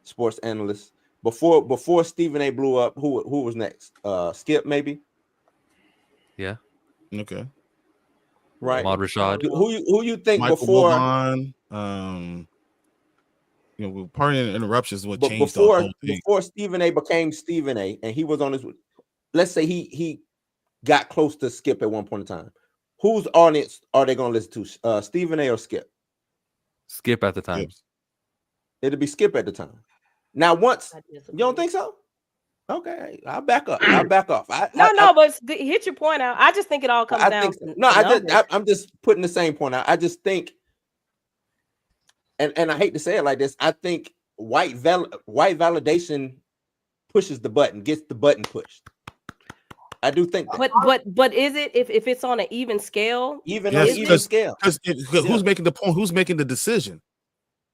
sports analyst. Before Stephen A. blew up, who was next? Skip maybe. yeah, Okay. Right. Ahmad Rashad. Who you think Michael before? Wilbon, pardon the interruptions is what changed the whole thing. Before Stephen A. became Stephen A. and he was on his, let's say he got close to Skip at one point in time. Whose audience are they going to listen to? Stephen A. or Skip? Skip at the time. It'll be Skip at the time. Now, once you don't think so? Okay, I'll back up. But hit your point out. I just think it all comes down to numbers. I'm just putting the same point out. I just think, and I hate to say it like this, I think white validation pushes the button, gets the button pushed. I do think that. But is it if it's on an even scale? Scale. Because who's making the point? Who's making the decision?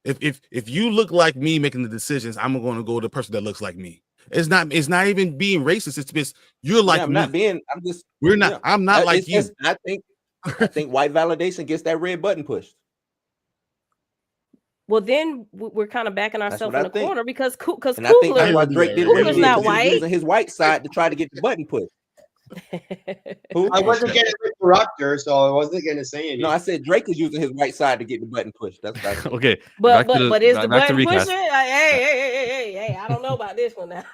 If you look like me making the decisions, I'm going to go to the person that looks like me. It's not even being racist. It's just you're like I'm me. not being. I'm just. We're not. I'm not like you. I think white validation gets that red button pushed. Well, then we're kind of backing ourselves in the corner because and I think that's why Drake did what he did, not because white. he was using his white side to try to get the button pushed. I wasn't going to interrupt her, so I wasn't going to say anything. No, I said Drake is using his white side to get the button pushed. That's okay. But is the button pushing? Hey, I don't know about this one now.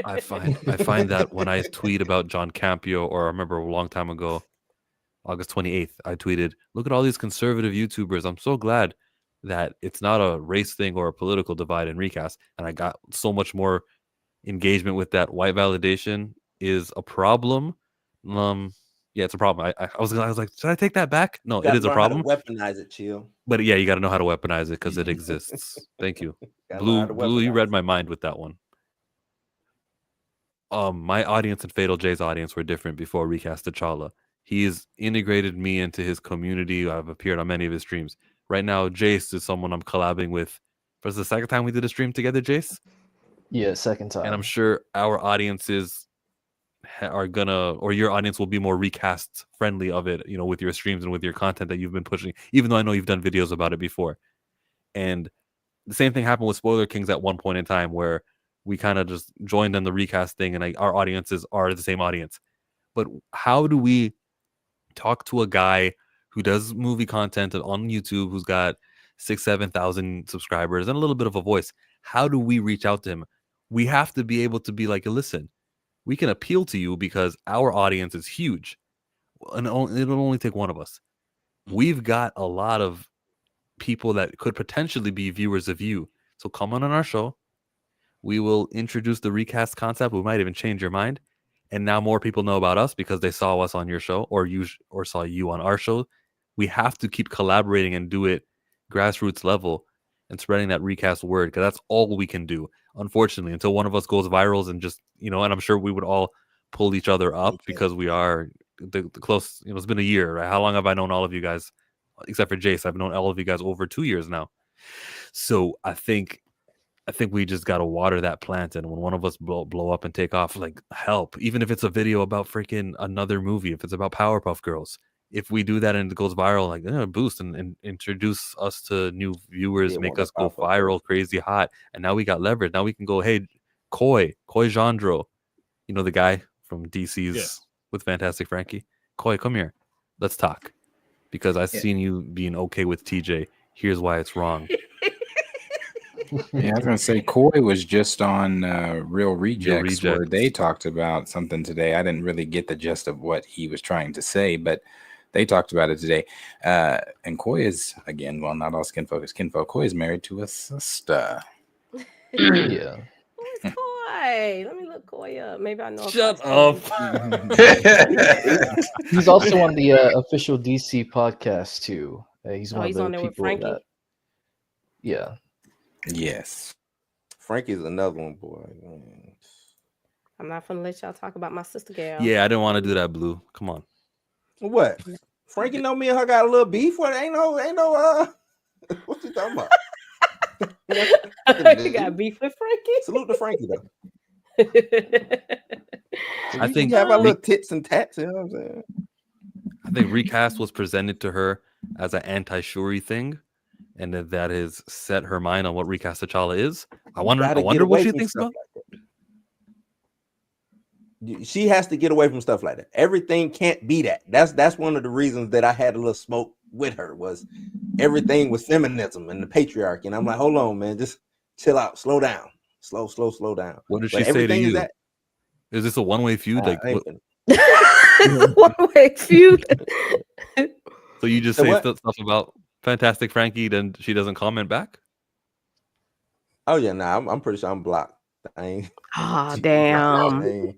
I find that when I tweet about John Campio, or I remember a long time ago, August 28th, I tweeted, "Look at all these conservative YouTubers. I'm so glad that it's not a race thing or a political divide in recast." And I got so much more engagement with that. White validation is a problem. Yeah, it's a problem. I was like, should I take that back? No, it is a problem. Weaponize it, chill. But yeah, you got to know how to weaponize it because it exists. Thank you, Blue. You read my mind with that one. My audience and Fatal J's audience were different before Recast T'Challa. He's integrated me into his community. I've appeared on many of his streams. Right now, Jace is someone I'm collabing with. For the second time we did a stream together, Jace. Yeah, second time. And I'm sure our audiences are gonna, or your audience will be more recast friendly of it, with your streams and with your content that you've been pushing, even though I know you've done videos about it before. And the same thing happened with Spoiler Kings at one point in time, where we kind of just joined on the recast thing, and our audiences are the same audience. But how do we talk to a guy who does movie content on YouTube, who's got 6,000-7,000 subscribers and a little bit of a voice? How do we reach out to him? We have to be able to be like, listen, we can appeal to you because our audience is huge, and it'll only take one of us. We've got a lot of people that could potentially be viewers of you. So come on our show. We will introduce the recast concept. We might even change your mind. And now more people know about us because they saw us on your show, or saw you on our show. We have to keep collaborating and do it grassroots level and spreading that recast word, because that's all we can do. unfortunately, until one of us goes viral and just, and I'm sure we would all pull each other up because we are the close. It's been a year, right? How long have I known all of you guys, except for Jace? I've known all of you guys over 2 years now. So I think we just got to water that plant, and when one of us blow up and take off, like, help. Even if it's a video about freaking another movie, if it's about Powerpuff Girls, if we do that and it goes viral, like, boost and introduce us to new viewers, make us go viral, crazy hot, and now we got leverage. Now we can go, hey, Coy Jandro, the guy from DC's with Fantastic Frankie. Coy, come here, let's talk, because I've seen you being okay with TJ. Here's why it's wrong. Yeah, I was gonna say Coy was just on Real Rejects, where they talked about something today. I didn't really get the gist of what he was trying to say, but they talked about it today. And Coy is, again, well, not all skin folk is kinfolk. Coy is married to a sister. Yeah. Who's Coy? Let me look Coy up. Maybe I know. Shut up. He's also on the official DC podcast too. He's one of the on there with people Frankie? that. Yeah. Yes. Frankie's another one, boy. I'm not gonna let y'all talk about my sister girl. Yeah, I didn't want to do that, Blue. Come on. What? Frankie know me and her got a little beef. What? Ain't no what you talking about? You got beef with Frankie? Salute to Frankie though. I think we have our little tits and tats, you know what I'm saying? I think recast was presented to her as an anti-Shuri thing, and that has set her mind on what recast T'Challa is. I wonder what she thinks about. She has to get away from stuff like that. Everything can't be that. That's one of the reasons that I had a little smoke with her, was everything was feminism and the patriarchy. And I'm like, hold on, man, just chill out, slow down, slow down. What did she say to you? Is this a one-way feud? One-way feud. So you just say stuff about Fantastic Frankie, then she doesn't comment back? Oh yeah, I'm pretty sure I'm blocked. I ain't. Oh damn.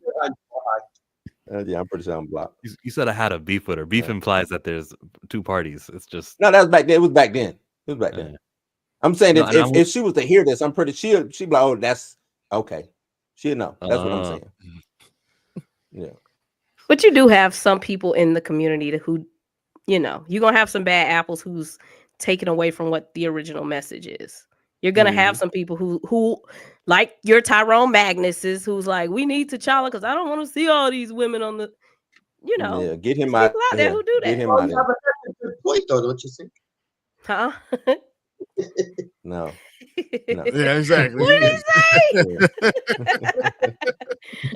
Yeah, I'm pretty sure I'm blocked. You said I had a beef with her. Beef implies that there's two parties. It's just no. That was back then. It was back then. I'm saying if she was to hear this, I'm pretty she'd be like, oh, that's okay. She'll know. That's what I'm saying. Yeah. But you do have some people in the community who, you're gonna have some bad apples who's taken away from what the original message is. You're gonna have some people who like your Tyrone Magnuses, who's like, we need T'Challa because I don't want to see all these women on the, Yeah, get him out there who do that. Get him out You have a good point, though, don't you think? Huh? No. Yeah, exactly. What did he say?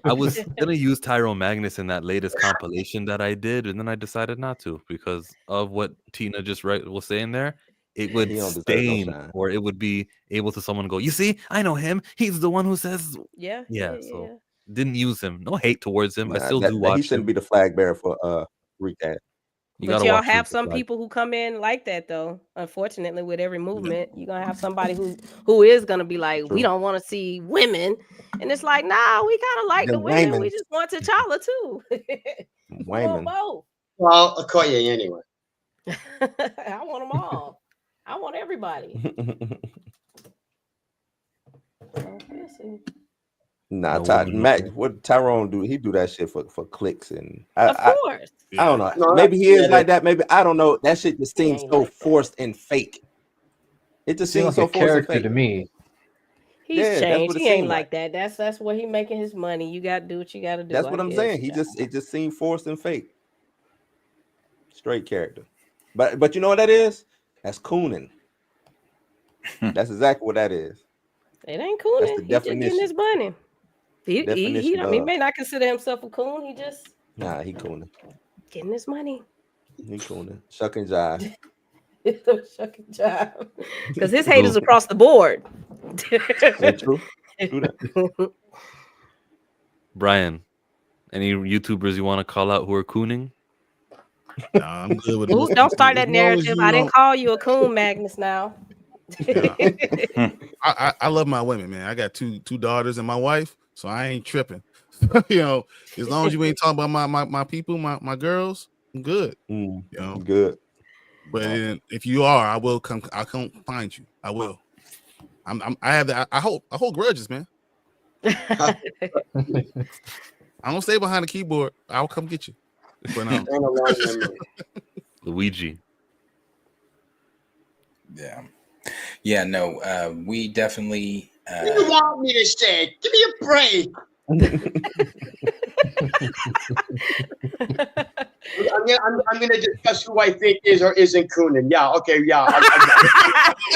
I was gonna use Tyrone Magnus in that latest compilation that I did, and then I decided not to because of what Tina just was saying there. It would stain, or it would be able to someone go, you see, I know him. He's the one who says, yeah. So didn't use him. No hate towards him. I still do watch. He shouldn't be the flag bearer for recast. But y'all have some people who come in like that, though. Unfortunately, with every movement, you're gonna have somebody who is gonna be like, we don't want to see women, and it's like, nah, we kind of like the women. Wayman. We just want T'Challa too. Wayman. Both. Well, Okoye anyway. I want them all. I want everybody. Nah, Matt, what Tyrone do? He do that shit for clicks, and of course. I don't know. Maybe he is like that. Maybe I don't know. That shit just seems so forced and fake. It just seems so forced and fake to me. He's changed. He ain't like that. That's where he making his money. You got to do what you got to do. That's what I'm saying. It just seemed forced and fake. Straight character, but you know what that is? That's cooning. That's exactly what that is. It ain't cooning. That's the He's just getting his money. He may not consider himself a coon. He just he cooning. Getting his money. He cooning. Shuck and jive. Shuck and jive. Because his haters across the board. That's true. True that. Brian, any YouTubers you want to call out who are cooning? Nah, I'm good with it. Don't start that narrative. I didn't call you a coon, Magnus. Now. I love my women, man. I got two daughters and my wife, so I ain't tripping. As long as you ain't talking about my people, my girls, I'm good. Good. But if you are, I'll come find you. I will. I have that. I hold grudges, man. I don't stay behind the keyboard. I'll come get you. For now. Luigi. Yeah, no, we definitely. What do you want me to say? Give me a break. I'm gonna discuss who I think is or isn't Coonan. Yeah, okay, yeah.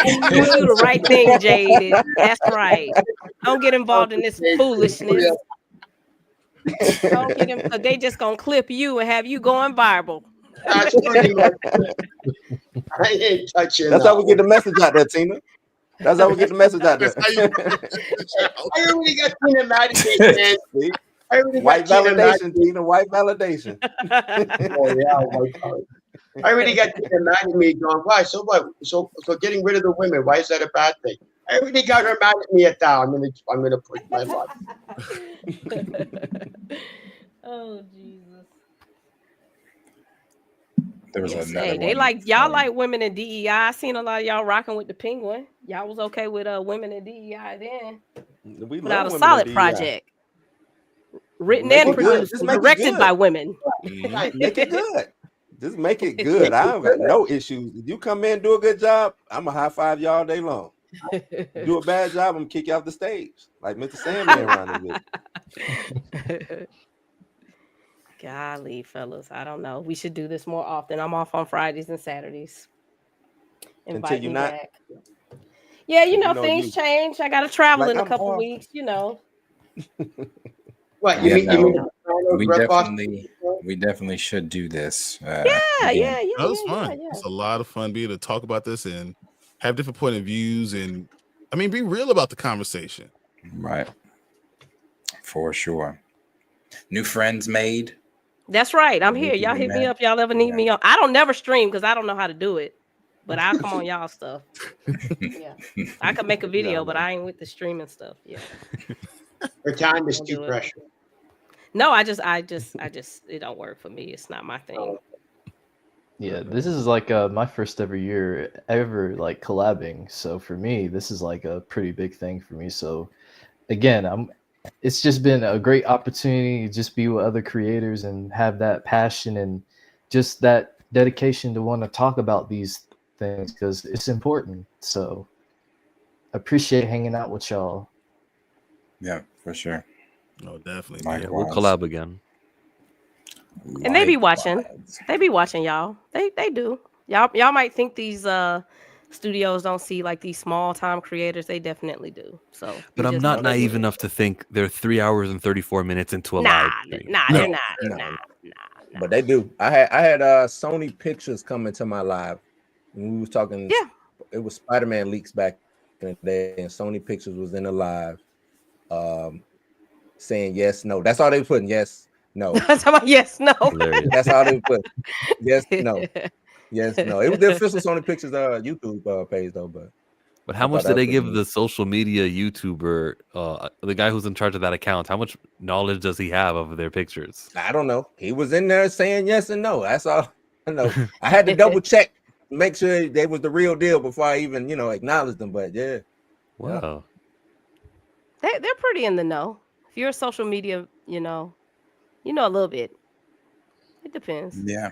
You do the right thing, Jade. That's right. Don't get involved in this foolishness. Don't get him. They just gonna clip you and have you going viral. That's pretty much it. I ain't touching. That's how we get the message out there, Tina. That's how we get the message out there. I already got Tina mad at me, man. See? I already White got Tina mad validation, Tina. White validation. Oh yeah, white validation. I already got Tina mad at me going, why? So what? So getting rid of the women, why is that a bad thing? I already got her mad at me at that. I'm gonna push my luck. Oh Jesus. There was another Hey, they like y'all like women in DEI. I seen a lot of y'all rocking with the Penguin. Y'all was okay with women in DEI then. We without a love women solid in DEI. project. Written Make and it good. produced, Just make it directed good. by women. Make it good. Just make it good. I don't got no issues. If you come in and do a good job, I'm gonna high five you all day long. Do a bad job, I'm gonna kick you off the stage like Mr. Sandman around this. Golly, fellas, I don't know. We should do this more often. I'm off on Fridays and Saturdays. Invite you're me not? back. Yeah, you know, You know, things you- change. I got to travel Like, in a I'm couple off. weeks, you know. What Yeah, you mean? no, we definitely should do this. Yeah. That was fun. It's a lot of fun being able to talk about this and have different point of views, and I mean, be real about the conversation. Right. For sure. New friends made. That's right. I'm We here. can Y'all be hit me mad. up. Y'all ever need me on? I don't never stream because I don't know how to do it. But I'll come on y'all stuff. Yeah. I could make a video, but I ain't with the streaming stuff. Yeah. Her time is Don't too do it. precious. No, I just it don't work for me. It's not my thing. Yeah, this is like my first ever year ever like collabing. So for me, this is like a pretty big thing for me. So again, it's just been a great opportunity to just be with other creators and have that passion and just that dedication to want to talk about these things because it's important. So appreciate hanging out with y'all. Yeah, for sure. No, definitely. Yeah, we'll collab again. And they be watching. They be watching y'all. They do. Y'all might think these studios don't see like these small time creators. They definitely do. So But I'm not naive enough to think they're 3 hours and 34 minutes into a live stream. They're not. No. But they do. I had Sony Pictures come into my live. And we was talking. Yeah. It was Spider-Man leaks back in the day, and Sony Pictures was in the live, saying yes, no. That's all they were putting. Yes, no. That's about yes, no. That's all they were putting. Yes, no. Yes, no. It was the official Sony Pictures YouTube page though, but. But how much did they give the social media YouTuber, the guy who's in charge of that account? How much knowledge does he have of their pictures? I don't know. He was in there saying yes and no. That's all I know. I had to double check, make sure they was the real deal before I even, acknowledged them. But yeah. Wow. They're pretty in the know. If you're a social media, you know a little bit. It depends. Yeah.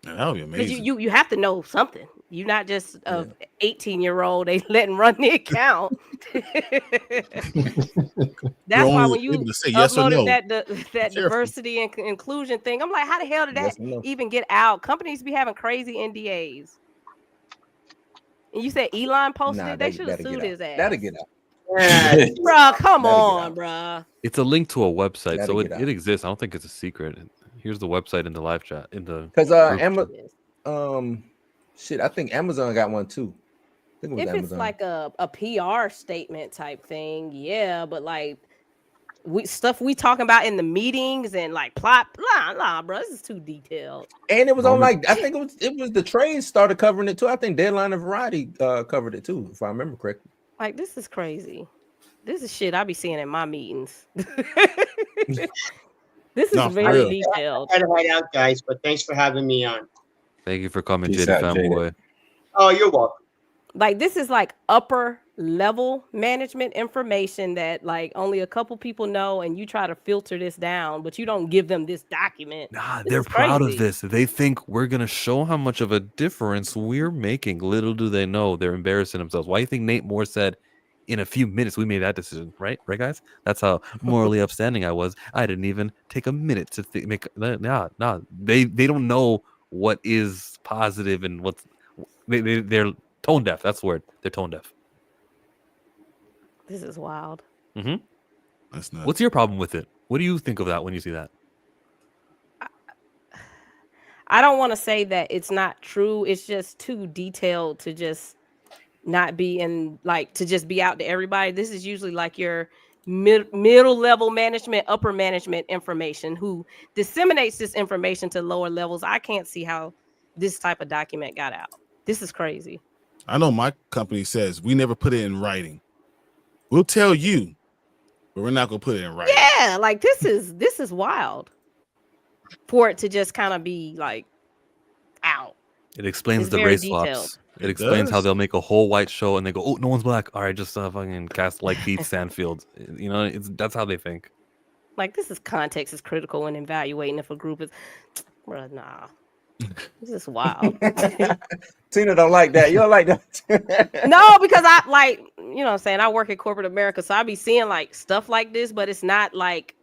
That would be amazing. You have to know something. You're not just a 18-year-old they letting run the account. That's why when you uploaded that diversity and inclusion thing, I'm like, how the hell did that even get out? Companies be having crazy NDAs. And you said Elon posted it? They should have sued his ass. That'll get out. Bruh, come on, bruh. It's a link to a website, That'll so get out. it exists. I don't think it's a secret. Here's the website in the live chat. Because I think Amazon got one too. I think it was If Amazon. it's like a PR statement type thing, yeah, but like we talking about in the meetings and like plot, bro, this is too detailed. And it was on like I think it was the trade started covering it too. I think Deadline and Variety covered it too, if I remember correctly. Like this is crazy. This is shit I be seeing in my meetings. This is very detailed. I gotta head out, guys, but thanks for having me on. Thank you for coming, Peace Jada out, Fanboy. Oh, you're welcome. Like this is like upper level management information that like only a couple people know, and you try to filter this down, but you don't give them this document. Nah, This they're is proud of crazy. this. They think we're gonna show how much of a difference we're making. Little do they know they're embarrassing themselves. Why do you think Nate Moore said, "In a few minutes we made that decision"? Right, guys. That's how morally upstanding I was. I didn't even take a minute to make. Nah. They don't know what is positive and what's. They're tone deaf. That's the word. They're tone deaf. This is wild. Mm-hmm. That's nuts. What's your problem with it? What do you think of that when you see that? I don't want to say that it's not true. It's just too detailed to just not be in, like, to just be out to everybody. This is usually like your middle level management, upper management information who disseminates this information to lower levels. I can't see how this type of document got out. This is crazy. I know my company says we never put it in writing. We'll tell you, but we're not gonna put it in writing. Yeah, like this is wild for it to just kind of be like out. It explains It's the very race detailed. swaps. It explains how does. they'll make a whole white show and they go, "Oh, no one's black. All right, just fucking cast like Keith Stanfield." You know, that's how they think. Like this is context is critical when evaluating if a group is. Bruh, nah, this is wild. Tina don't like that. You don't like that? No, because I like, you know what I'm saying, I work in corporate America, so I be seeing like stuff like this, but it's not like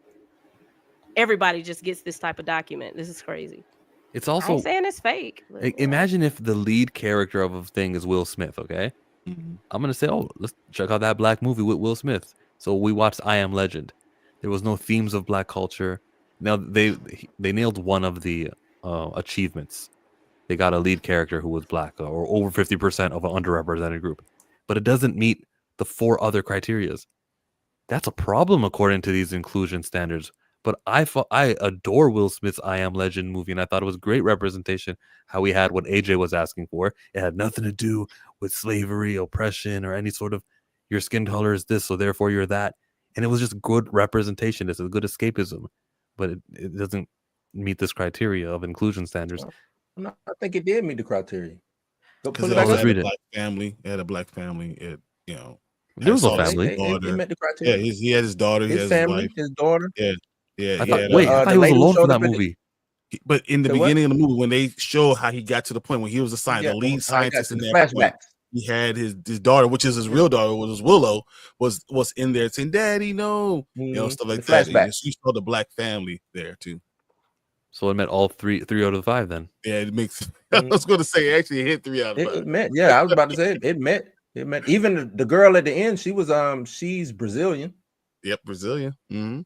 everybody just gets this type of document. This is crazy. It's I also ain't saying it's fake. But, imagine if the lead character of a thing is Will Smith. Okay, I'm gonna say, oh, let's check out that black movie with Will Smith. So we watched I Am Legend. There was no themes of black culture. Now they nailed one of the achievements. They got a lead character who was black or over 50% of an underrepresented group, but it doesn't meet the 4 other criterias. That's a problem according to these inclusion standards. But I adore Will Smith's I Am Legend movie, and I thought it was great representation. How we had what AJ was asking for. It had nothing to do with slavery, oppression, or any sort of your skin color is this, so therefore you're that. And it was just good representation. It's a good escapism, but it doesn't meet this criteria of inclusion standards. No, I think it did meet the criteria. Because it also had a black family. It had a black family. It, you know, there was no family. It met the criteria. Yeah, he had his daughter. His family, his daughter. Yeah. I thought he was alone for that movie. But in the beginning of the movie, when they show how he got to the point when he was assigned the lead scientist in that point, he had his daughter, which is his real daughter, was Willow, was in there saying, "Daddy, no," you know, stuff like that. And she saw the black family there too. So it met all three out of the 5 then. Yeah, it makes. I was going to say actually it hit 3 out of 5. It met. Yeah, I was about to say it met. It met. Even the girl at the end, she was she's Brazilian. Yep, Brazilian. Mm-hmm.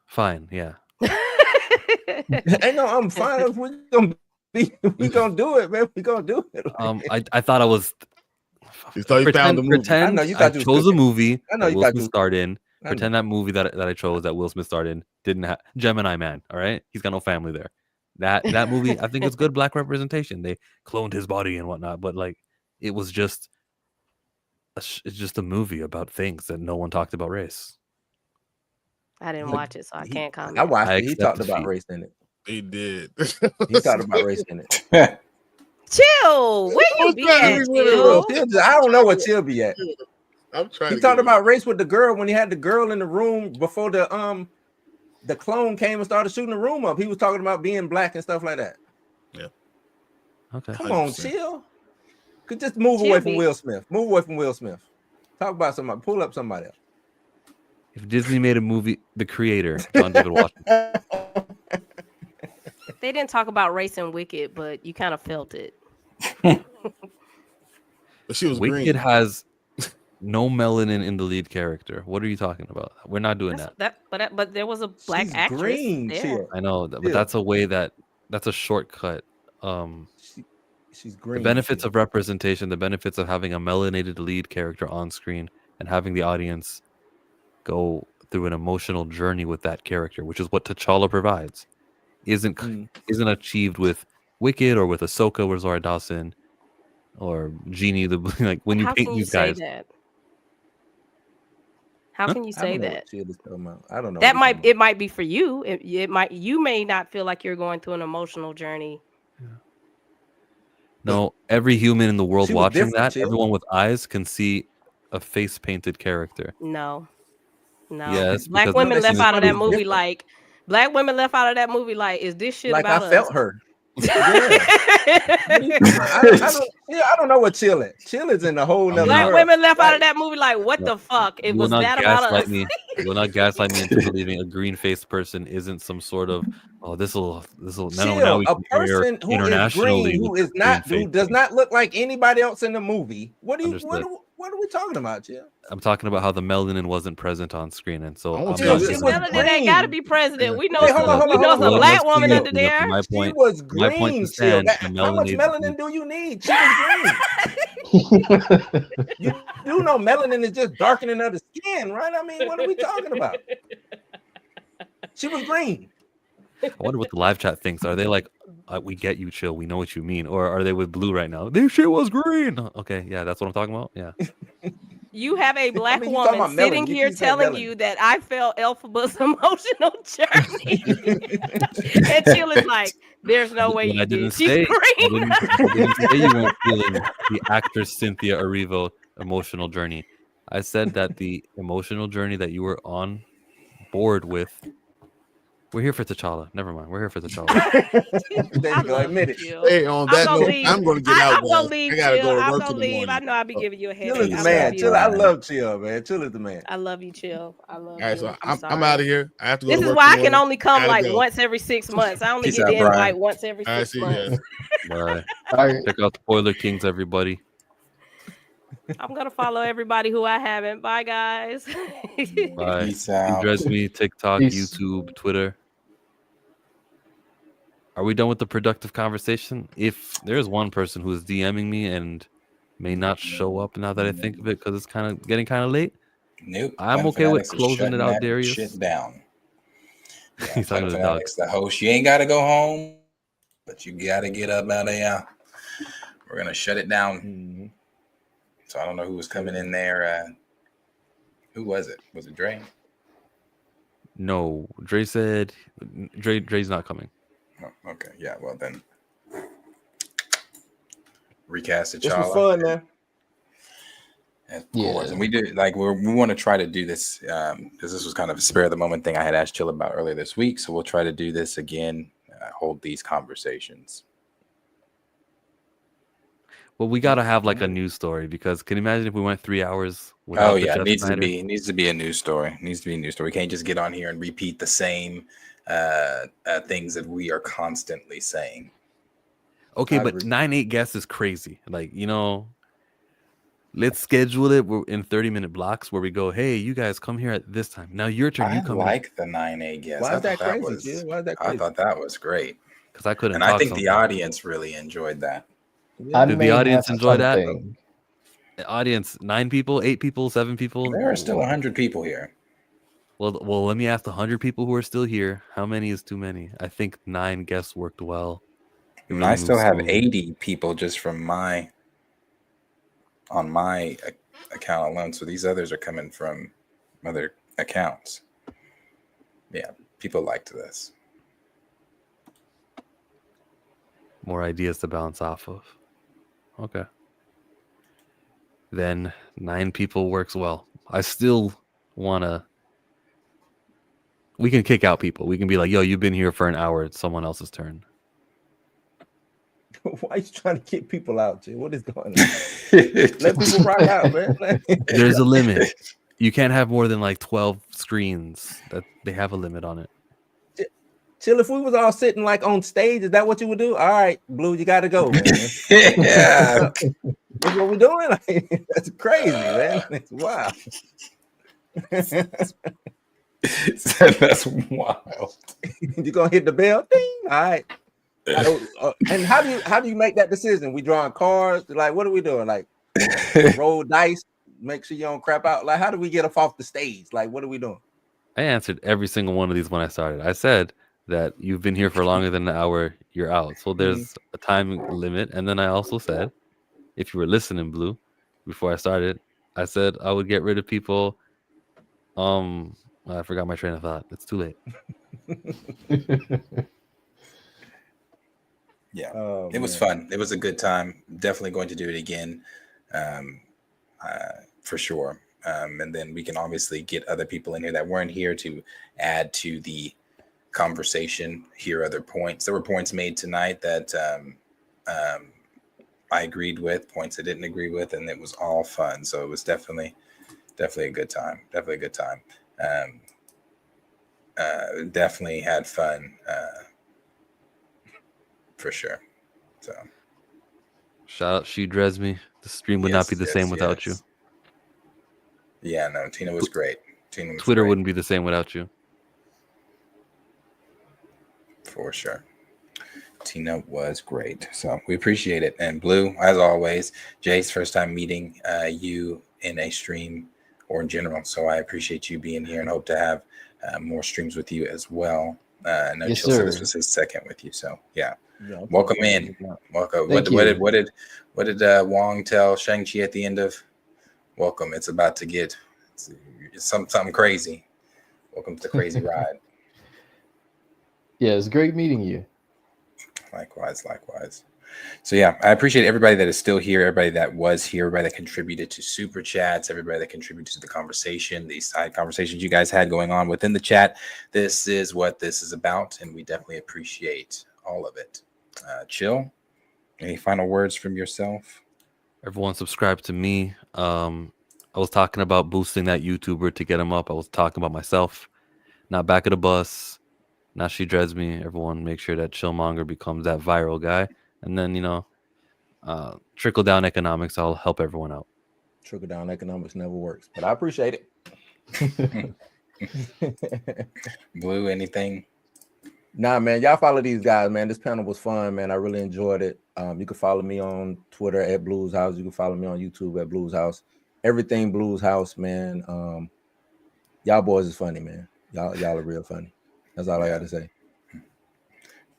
Fine, yeah. Hey, no, I'm fine. We gonna do it, man. We gonna do it. I thought I was. You thought you found the movie. Pretend I chose a movie. I know you Will got Smith to starred in. Pretend that movie that I chose that Will Smith starred in didn't have Gemini Man. All right, he's got no family there. That movie, I think it's good black representation. They cloned his body and whatnot, but like it was just it's just a movie about things that no one talked about race. I didn't watch it, so I can't comment. I watched it. He talked about race in it. He did. He talked about race in it. Chill. Where you be at, Chill? I don't know what Chill be at. I'm trying. He talked about race with the girl when he had the girl in the room before the clone came and started shooting the room up. He was talking about being black and stuff like that. Yeah. Okay. Come on, 100%. Chill. Could just move away from Will Smith. Move away from Will Smith. Talk about somebody. Pull up somebody else. If Disney made a movie, the creator, John David Washington. They didn't talk about race in Wicked, but you kind of felt it. But she was Wicked green. has no melanin in the lead character. What are you talking about? We're not doing that. But there was a black actress green, there. Chill. I know, but that's a way that's a shortcut. She's green. The benefits of representation, the benefits of having a melanated lead character on screen and having the audience go through an emotional journey with that character, which is what T'Challa provides, isn't achieved with Wicked or with Ahsoka or Zora Dawson or Genie. Like when you paint these guys. How can you say that? I don't know. It might be for you. You may not feel like you're going through an emotional journey. No, every human in the world She was watching different, that, Chill. everyone with eyes can see a face painted character. No. Yes, Black because women in left the out of that scene- movie like black women left out of that movie like, is this shit Like about I felt us? her. Yeah. I don't know what Chill is. Chill is in a whole nother Black world. women left out Like, of that movie like, what the fuck? It You will was not that about gaslight us. me. You will not gaslight me into believing a green faced person isn't some sort of this will now Chill, we a can air person who is internationally green, who with is green not, who face. does not look like anybody else in the movie. What Understood. are we talking about, Chill? I'm talking about how the melanin wasn't present on screen, and so I'm Chill, not she just was Melanin ain't gotta be president. We know Wait, hold on, we know it's a Well, black let's woman see, under there. for my She point, was my point green, to Chill. stand, the How much melanated- melanin do you need? She was green. You do know melanin is just darkening of the skin, right? I mean, what are we talking about? She was green. I wonder what the live chat thinks. Are they like, we get you, Chill, we know what you mean, or are they with Blue right now? This shit was green. Okay, yeah, that's what I'm talking about. Yeah. You have a black you talking woman about sitting melanin. You here keep saying telling melanin. you that I felt Elphaba's emotional journey. And Chill is like, there's no way But you I didn't did. She's say green. I didn't say you weren't feeling the actress Cynthia Erivo emotional journey. I said that the emotional journey that you were on board with. We're here for T'Challa. Never mind. We're here for T'Challa. There you go. Admit it. Hey, on that note, I'm going to get out. I'm gonna guys. leave. I gotta Chill. go to I'm work gonna in the leave. morning. I know I'll be giving you a Chill headache. is I the man. love you. Chill. I love Chill, man. Chill is the man. I love you, Chill. I love All right, you. so I'm I'm out of here. I have to go. This to is work why in I the can morning. only come Gotta like go. once every 6 months. I only Peace get out, the Brian. invite once every All right, 6 see you months. guys. Bye. Check out Spoiler Kings, everybody. I'm gonna follow everybody who I haven't. Bye, guys. Bye. Peace out. Address me, TikTok, Peace. YouTube, Twitter. Are we done with the productive conversation? If there's one person who is DMing me and may not show up now that I think of it because it's kind of getting kind of late, Nope. I'm Planet okay with Fanatics is closing it shutting out, that Darius. shit down. Yeah, He's talking Planet to the dog. Fanatics, the host. You ain't got to go home, but you got to get up out of here. We're gonna shut it down. Mm-hmm. So I don't know who was coming in there. Who was it? Was it Dre? No, Dre said Dre's not coming. Oh, okay, yeah. Well then, recast T'Challa. This was fun, man. Of course, and we do like we want to try to do this because this was kind of a spare of the moment thing I had asked Chill about earlier this week. So we'll try to do this again. Hold these conversations. Well, we gotta have like a news story because can you imagine if we went 3 hours without Oh the yeah, Jeff it needs Sneider? to be a news story. It needs to be a news story. We can't just get on here and repeat the same things that we are constantly saying. Okay, but 9-8 guests is crazy. Like, let's schedule it in 30-minute blocks where we go, hey, you guys come here at this time. Now your turn. You I come like the 9A guest. Why I is that thought crazy, Chill? Why is that I crazy? thought that was great. because I couldn't And talk I think the sometimes. audience really enjoyed that. I Did may the audience have enjoy that? something. The audience, 9 people, 8 people, 7 people. There are still 100 people here. Well, let me ask the 100 people who are still here. How many is too many? I think 9 guests worked well. It And really I still moved have smoothly. 80 people just from my account alone. So these others are coming from other accounts. Yeah, people liked this. More ideas to bounce off of. Okay. Then 9 people works well. I still want to. We can kick out people. We can be like, yo, you've been here for an hour. It's someone else's turn. Why are you trying to kick people out, Chill? What is going on? Let people rock out, man. There's a limit. You can't have more than like 12 screens. That they have a limit on it. Chill, if we was all sitting like on stage, is that what you would do? All right, Blue, you got to go, man. Yeah. That's what we doing? Like, that's crazy, man. It's wild. That's wild. You gonna hit the bell? Ding. All right. And how do you make that decision? We drawing cards? Like, what are we doing? Like, roll dice, make sure you don't crap out. Like, how do we get off the stage? Like, what are we doing? I answered every single one of these when I started. I said that you've been here for longer than an hour, you're out. So there's a time limit. And then I also said, if you were listening, Blue, before I started, I said I would get rid of people. I forgot my train of thought. It's too late. Yeah, Oh, it was man. fun. It was a good time. Definitely going to do it again, for sure. And then we can obviously get other people in here that weren't here to add to the conversation, hear other points. There were points made tonight that I agreed with, points I didn't agree with, and it was all fun. So it was definitely a good time. Definitely a good time. Definitely had fun, for sure. So Shout out She Dreads Me. The stream would not be the same without you. Yeah, no, Tina was great. Tina was Twitter great, wouldn't be the same without you. for sure. Tina was great. So we appreciate it. And Blue, as always, Jay's first time meeting you in a stream or in general. So I appreciate you being here and hope to have more streams with you as well. I know Yes, Chill said this sir. was his second with you. So yeah. Yeah, Welcome in. Welcome. Thank What you. did Wong tell Shang-Chi at the end of welcome? It's about to get something crazy. Welcome to the crazy ride. Yeah, it's great meeting you. Likewise. So yeah, I appreciate everybody that is still here, everybody that was here, everybody that contributed to super chats, everybody that contributed to the conversation, these side conversations you guys had going on within the chat. This is what this is about, and we definitely appreciate all of it. Chill, any final words from yourself? Everyone subscribe to me. I was talking about boosting that YouTuber to get him up. I was talking about myself. Not back of the bus. Now She Dreads Me. Everyone make sure that Chillmonger becomes that viral guy. And then, trickle down economics. I'll help everyone out. Trickle down economics never works, but I appreciate it. Blue, anything? Nah, man, y'all follow these guys, man. This panel was fun, man. I really enjoyed it. You can follow me on Twitter at Blues House. You can follow me on YouTube at Blues House. Everything Blues House, man. Y'all boys is funny, man. Y'all are real funny. That's all I got to say.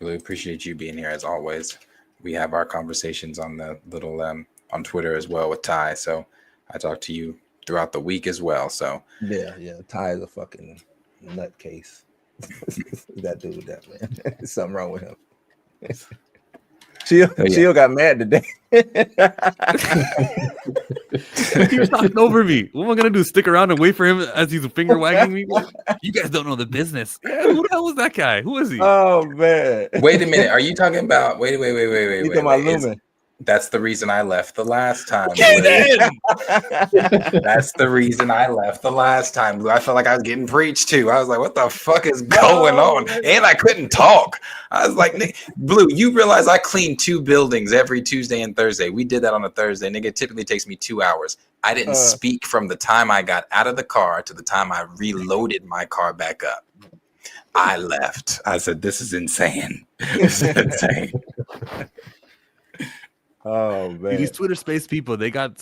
Really appreciate you being here as always. We have our conversations on the little on Twitter as well with Ty. So I talk to you throughout the week as well. So Yeah. Ty is a fucking nutcase. That dude, that man. There's something wrong with him. Chill got mad today. He was talking over me. What am I gonna do? Stick around and wait for him as he's finger wagging me? You guys don't know the business. Who the hell was that guy? Who is he? Oh man. Wait a minute. Are you talking about wait. You talking about Lumen? That's the reason I left the last time. Okay, then. That's the reason I left the last time. Blue. I felt like I was getting preached to. I was like, what the fuck is going on? And I couldn't talk. I was like, Blue, you realize I clean 2 buildings every Tuesday and Thursday. We did that on a Thursday. Nigga, it typically takes me 2 hours. I didn't speak from the time I got out of the car to the time I reloaded my car back up. I left. I said, this is insane. This is insane. Oh man, These Twitter space people, they have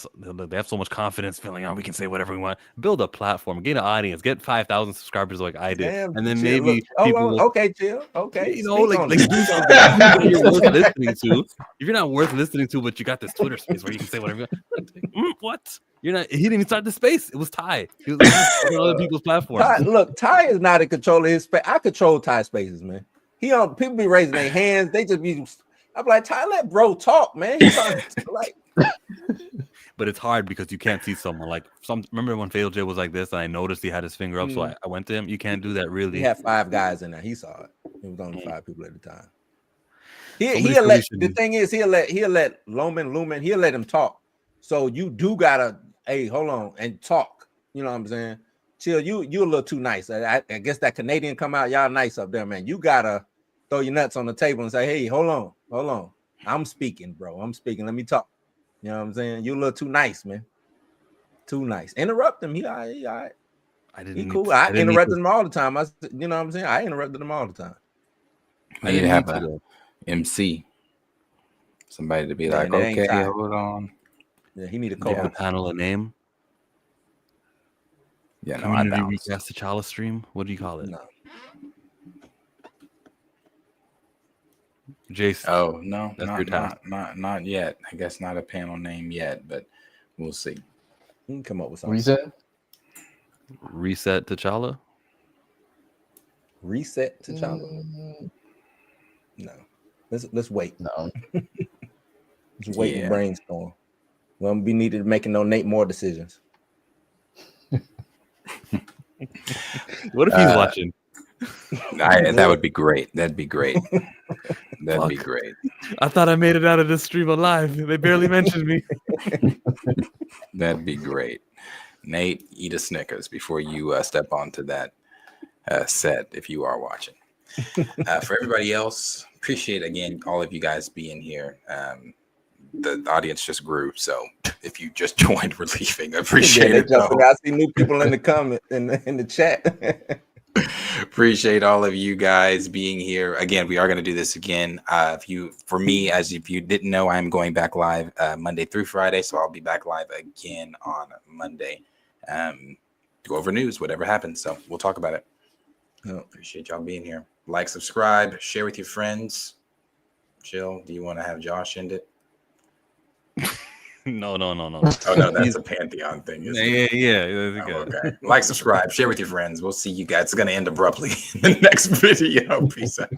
so much confidence feeling we can say whatever we want. Build a platform, gain an audience, get 5,000 subscribers like I did. Damn, and then chill. maybe people will, okay, chill. Okay. do something that you're worth listening to. If you're not worth listening to, but you got this Twitter space where you can say whatever you want. What? You're not. He didn't even start the space. It was Ty. He was on other people's platforms. Ty is not in control of his space. I control Ty spaces, man. People be raising their hands. They just be. I'm like, Ty, let bro talk, man. He's like. But it's hard because you can't see someone remember when Fatal J was like this and I noticed he had his finger up, so I went to him. You can't do that really. He had 5 guys in there. He saw it. It was only 5 people at the time. The thing is, he'll let Lumen, he'll let him talk. So you do gotta, hey, hold on and talk. You know what I'm saying? Chill, you a little too nice. I guess that Canadian come out, y'all nice up there, man. You gotta throw your nuts on the table and say, hey, hold on. I'm speaking, bro. I'm speaking. Let me talk. You know what I'm saying? You a little too nice, man. Too nice. Interrupt him. He all right. He cool. I interrupted him all the time. You know what I'm saying? I interrupted him all the time. I need to have a MC. Somebody to be like, okay, hold on. Yeah, he need to give the panel a name. Yeah, no, Community recast T'Challa stream. What do you call it? No. Jason. Oh no, not yet. I guess not a panel name yet, but we'll see. You can come up with something. Reset T'Challa. Reset T'Challa. No. Let's wait. No. Just wait and brainstorm. We won't be needed making no Nate Moore decisions. What if he's watching? That would be great. That'd be great. That'd be great. I thought I made it out of this stream alive. They barely mentioned me. That'd be great. Nate, eat a Snickers before you step onto that set if you are watching. For everybody else, appreciate again all of you guys being here. The audience just grew, so if you just joined, we're leaving. I appreciate it. I see new people in the comment in the chat. Appreciate all of you guys being here. Again, we are going to do this again. If you didn't know, I'm going back live Monday through Friday, so I'll be back live again on Monday. Go over news, whatever happens. So we'll talk about it. Appreciate y'all being here. Like, subscribe, share with your friends. Jill, do you want to have Josh end it? No. Oh no, that's a Pantheon thing, isn't it? Yeah. Okay. Like, subscribe, share with your friends. We'll see you guys. It's going to end abruptly in the next video. Peace out.